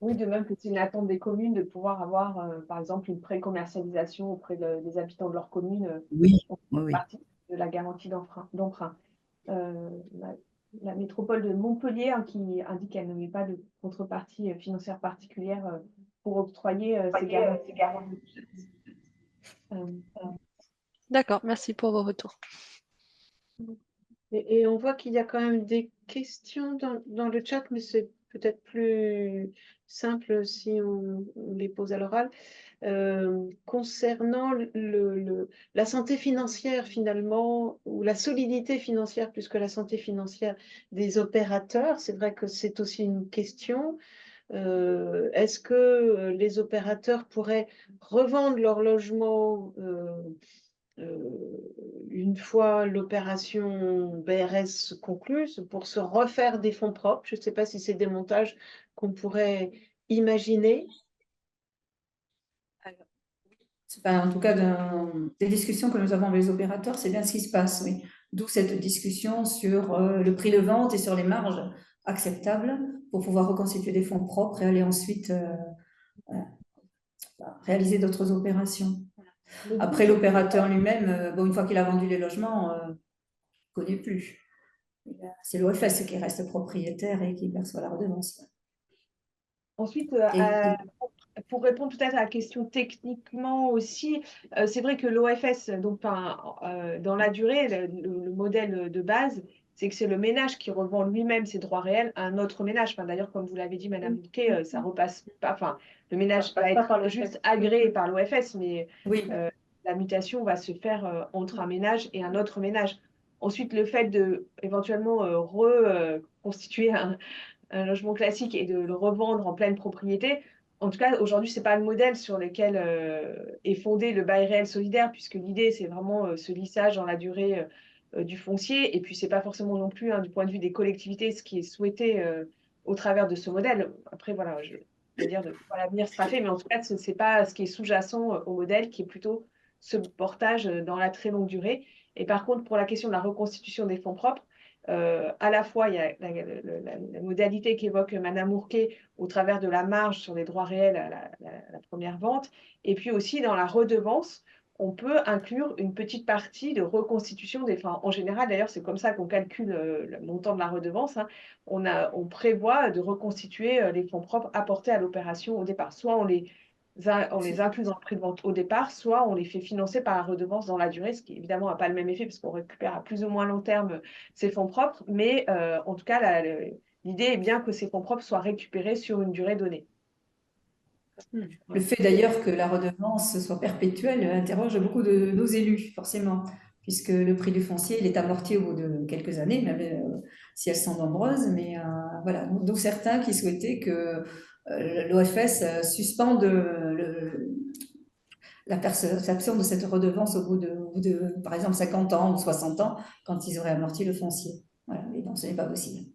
Oui, de même que c'est une attente des communes de pouvoir avoir, par exemple, une pré-commercialisation auprès des habitants de leur commune, Oui, partie de la garantie d'emprunt. La métropole de Montpellier qui indique qu'elle ne met pas de contrepartie financière particulière pour octroyer ces garanties. D'accord, merci pour vos retours. Et on voit qu'il y a quand même des questions dans le chat, mais c'est peut-être plus simple si on les pose à l'oral. Concernant la santé financière finalement, ou la solidité financière plus que la santé financière des opérateurs, c'est vrai que c'est aussi une question. Est-ce que les opérateurs pourraient revendre leur logement une fois l'opération BRS concluse pour se refaire des fonds propres? Je ne sais pas si c'est des montages qu'on pourrait imaginer. En tout cas, des discussions que nous avons avec les opérateurs, c'est bien ce qui se passe, oui. D'où cette discussion sur le prix de vente et sur les marges acceptables pour pouvoir reconstituer des fonds propres et aller ensuite réaliser d'autres opérations. Après, l'opérateur lui-même, une fois qu'il a vendu les logements, il ne connaît plus. C'est l'OFS qui reste propriétaire et qui perçoit la redevance. Ensuite, pour répondre peut-être à la question techniquement aussi, c'est vrai que l'OFS, donc dans la durée, le modèle de base, c'est que c'est le ménage qui revend lui-même ses droits réels à un autre ménage. D'ailleurs, comme vous l'avez dit, Madame Bouquet, ça repasse pas. Le ménage va être juste agréé par l'OFS, mais la mutation va se faire entre un ménage et un autre ménage. Ensuite, le fait de éventuellement reconstituer un logement classique et de le revendre en pleine propriété. En tout cas, aujourd'hui, ce n'est pas le modèle sur lequel est fondé le bail réel solidaire, puisque l'idée, c'est vraiment ce lissage dans la durée du foncier. Et puis, ce n'est pas forcément non plus, du point de vue des collectivités, ce qui est souhaité au travers de ce modèle. Après, voilà, je veux dire de quoi l'avenir sera fait, mais en tout cas, ce n'est pas ce qui est sous-jacent au modèle, qui est plutôt ce portage dans la très longue durée. Et par contre, pour la question de la reconstitution des fonds propres, à la fois, il y a la modalité qu'évoque Madame Mourquet au travers de la marge sur les droits réels à la première vente, et puis aussi dans la redevance, on peut inclure une petite partie de reconstitution des... Enfin, en général, d'ailleurs, c'est comme ça qu'on calcule le montant de la redevance, hein. On prévoit de reconstituer les fonds propres apportés à l'opération au départ. Soit on les inclut dans le prix de vente au départ, soit on les fait financer par la redevance dans la durée, ce qui évidemment n'a pas le même effet parce qu'on récupère à plus ou moins long terme ces fonds propres. Mais en tout cas, l'idée est bien que ces fonds propres soient récupérés sur une durée donnée. Le fait d'ailleurs que la redevance soit perpétuelle interroge beaucoup de nos élus, forcément, puisque le prix du foncier, il est amorti au bout de quelques années, même si elles sont nombreuses. Mais voilà, donc certains qui souhaitaient que l'OFS suspende la perception de cette redevance au bout de, par exemple, 50 ans ou 60 ans, quand ils auraient amorti le foncier. Voilà, mais non, ce n'est pas possible.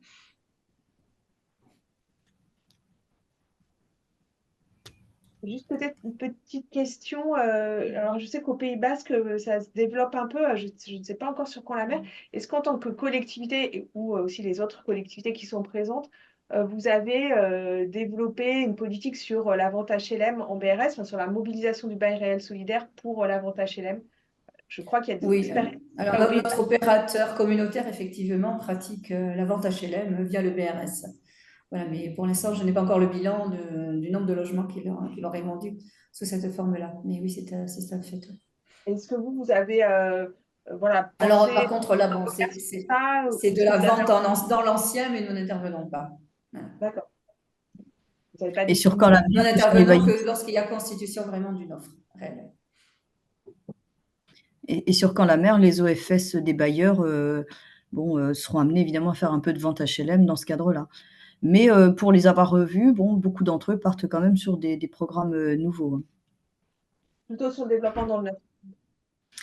Juste peut-être une petite question. Alors, je sais qu'au Pays Basque, ça se développe un peu. Je ne sais pas encore sur Pont-la-Mer. Est-ce qu'en tant que collectivité ou aussi les autres collectivités qui sont présentes, vous avez développé une politique sur la vente HLM en BRS, enfin, sur la mobilisation du bail réel solidaire pour la vente HLM? Je crois qu'il y a des Oui, expériences. alors notre opérateur communautaire, effectivement, pratique la vente HLM via le BRS. Voilà, mais pour l'instant, je n'ai pas encore le bilan du nombre de logements qu'il aurait vendu sous cette forme-là. Mais oui, c'est ça le fait. Est-ce que vous avez voilà, Alors, pensé par contre, là, bon, ça, c'est de est-ce que la vous avez... vente dans l'ancien, mais nous n'intervenons pas. Voilà. D'accord. Vous n'avez pas Et sur défini. quand la Nous mer, sur les n'intervenons bailleurs, que lorsqu'il y a constitution vraiment d'une offre réelle. et sur quand la mer, les OFS des bailleurs seront amenés évidemment à faire un peu de vente HLM dans ce cadre-là. Mais pour les avoir revus, bon, beaucoup d'entre eux partent quand même sur des programmes nouveaux, hein. Plutôt sur le développement dans le neuf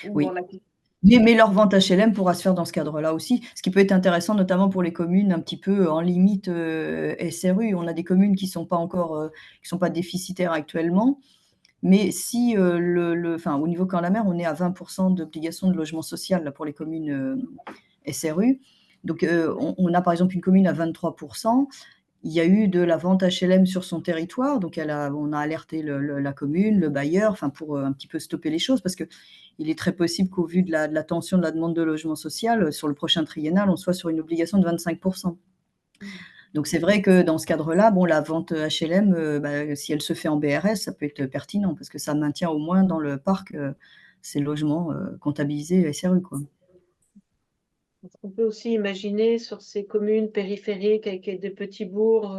ou Oui. en acquisition. Mais leur vente HLM pourra se faire dans ce cadre-là aussi, ce qui peut être intéressant notamment pour les communes un petit peu en limite SRU. On a des communes qui sont pas encore, qui sont pas déficitaires actuellement, mais si enfin, au niveau Camp-la-Mer, on est à 20% d'obligation de logement social là, pour les communes SRU. Donc on a par exemple une commune à 23%. Il y a eu de la vente HLM sur son territoire, donc on a alerté la commune, le bailleur, enfin pour un petit peu stopper les choses, parce qu'il est très possible qu'au vu de la tension de la demande de logement social, sur le prochain triennal, on soit sur une obligation de 25%. Donc c'est vrai que dans ce cadre-là, bon, la vente HLM, si elle se fait en BRS, ça peut être pertinent, parce que ça maintient au moins dans le parc ces logements comptabilisés SRU, quoi. On peut aussi imaginer sur ces communes périphériques avec des petits bourgs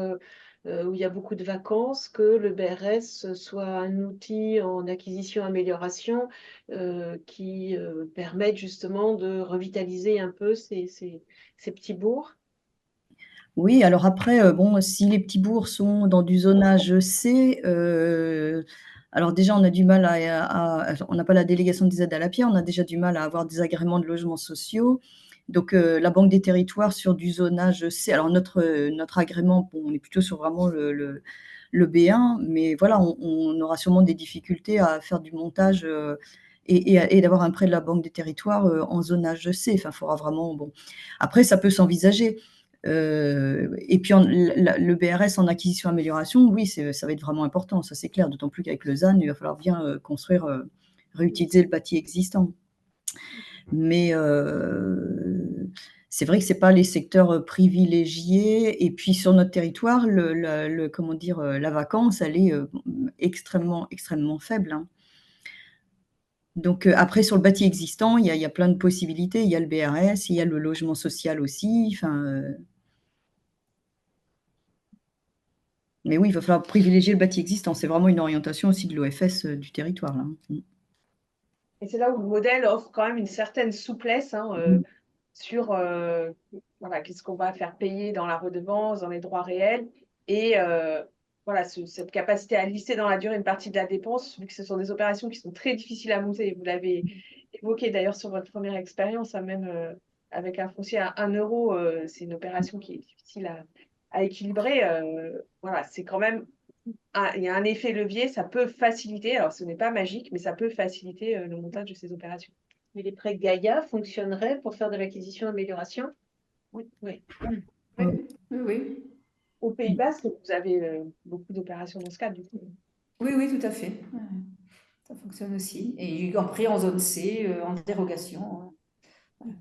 où il y a beaucoup de vacances que le BRS soit un outil en acquisition-amélioration qui permette justement de revitaliser un peu ces petits bourgs. Oui, alors après, bon, si les petits bourgs sont dans du zonage C, alors déjà, on a du mal on n'a pas la délégation des aides à la pierre, on a déjà du mal à avoir des agréments de logements sociaux. Donc, la Banque des territoires sur du zonage C, alors notre agrément, bon, on est plutôt sur vraiment le B1, mais voilà, on aura sûrement des difficultés à faire du montage et d'avoir un prêt de la Banque des territoires en zonage C. Enfin, il faudra vraiment, bon. Après, ça peut s'envisager. Et puis le BRS en acquisition-amélioration, oui, ça va être vraiment important, ça c'est clair, d'autant plus qu'avec le ZAN, il va falloir bien construire, réutiliser le bâti existant. Mais c'est vrai que ce n'est pas les secteurs privilégiés. Et puis sur notre territoire, comment dire, la vacance, elle est extrêmement, extrêmement faible, hein. Donc après, sur le bâti existant, il y a plein de possibilités. Il y a le BRS, il y a le logement social aussi. Enfin, mais oui, il va falloir privilégier le bâti existant. C'est vraiment une orientation aussi de l'OFS du territoire, là. Et c'est là où le modèle offre quand même une certaine souplesse sur voilà, qu'est-ce qu'on va faire payer dans la redevance, dans les droits réels. Et voilà, cette capacité à lisser dans la durée une partie de la dépense, vu que ce sont des opérations qui sont très difficiles à monter. Vous l'avez évoqué d'ailleurs sur votre première expérience, hein, même avec un foncier à 1 euro, c'est une opération qui est difficile à équilibrer. Voilà, c'est quand même il y a un effet levier, ça peut faciliter, alors ce n'est pas magique, mais ça peut faciliter le montage de ces opérations. Mais les prêts Gaïa fonctionneraient pour faire de l'acquisition-amélioration? Oui. Oui, oui. Au Pays Basque, vous avez beaucoup d'opérations dans ce cadre, du coup. Oui, oui, tout à fait. Ça fonctionne aussi. Et y compris en zone C, en dérogation. Voilà.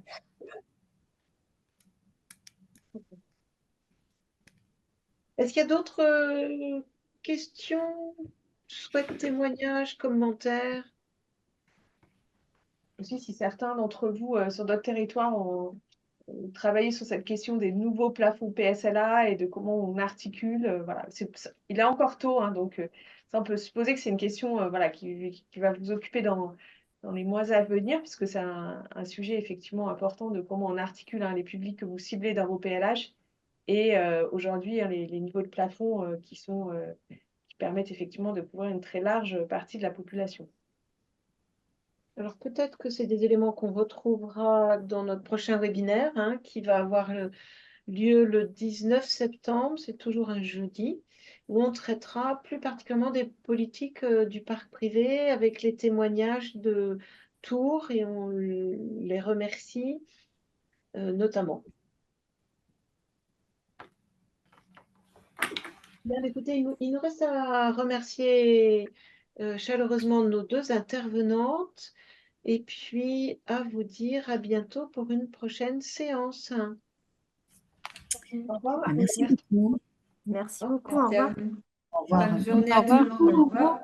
Est-ce qu'il y a d'autres questions, souhaits, témoignages, commentaires? Aussi, si certains d'entre vous sur d'autres territoires ont travaillé sur cette question des nouveaux plafonds PSLA et de comment on articule, voilà, il est encore tôt, hein, donc ça, on peut supposer que c'est une question voilà, qui va vous occuper dans les mois à venir, puisque c'est un sujet effectivement important de comment on articule les publics que vous ciblez dans vos PLH et aujourd'hui les niveaux de plafond qui permettent effectivement de couvrir une très large partie de la population. Alors peut-être que c'est des éléments qu'on retrouvera dans notre prochain webinaire, hein, qui va avoir lieu le 19 septembre, c'est toujours un jeudi, où on traitera plus particulièrement des politiques du parc privé avec les témoignages de Tours, et on les remercie notamment. Bien, écoutez, il nous reste à remercier chaleureusement nos deux intervenantes et puis à vous dire à bientôt pour une prochaine séance. Au revoir. Merci beaucoup. Merci beaucoup. Au revoir. Bonne Au revoir. journée à tout le monde. Au revoir.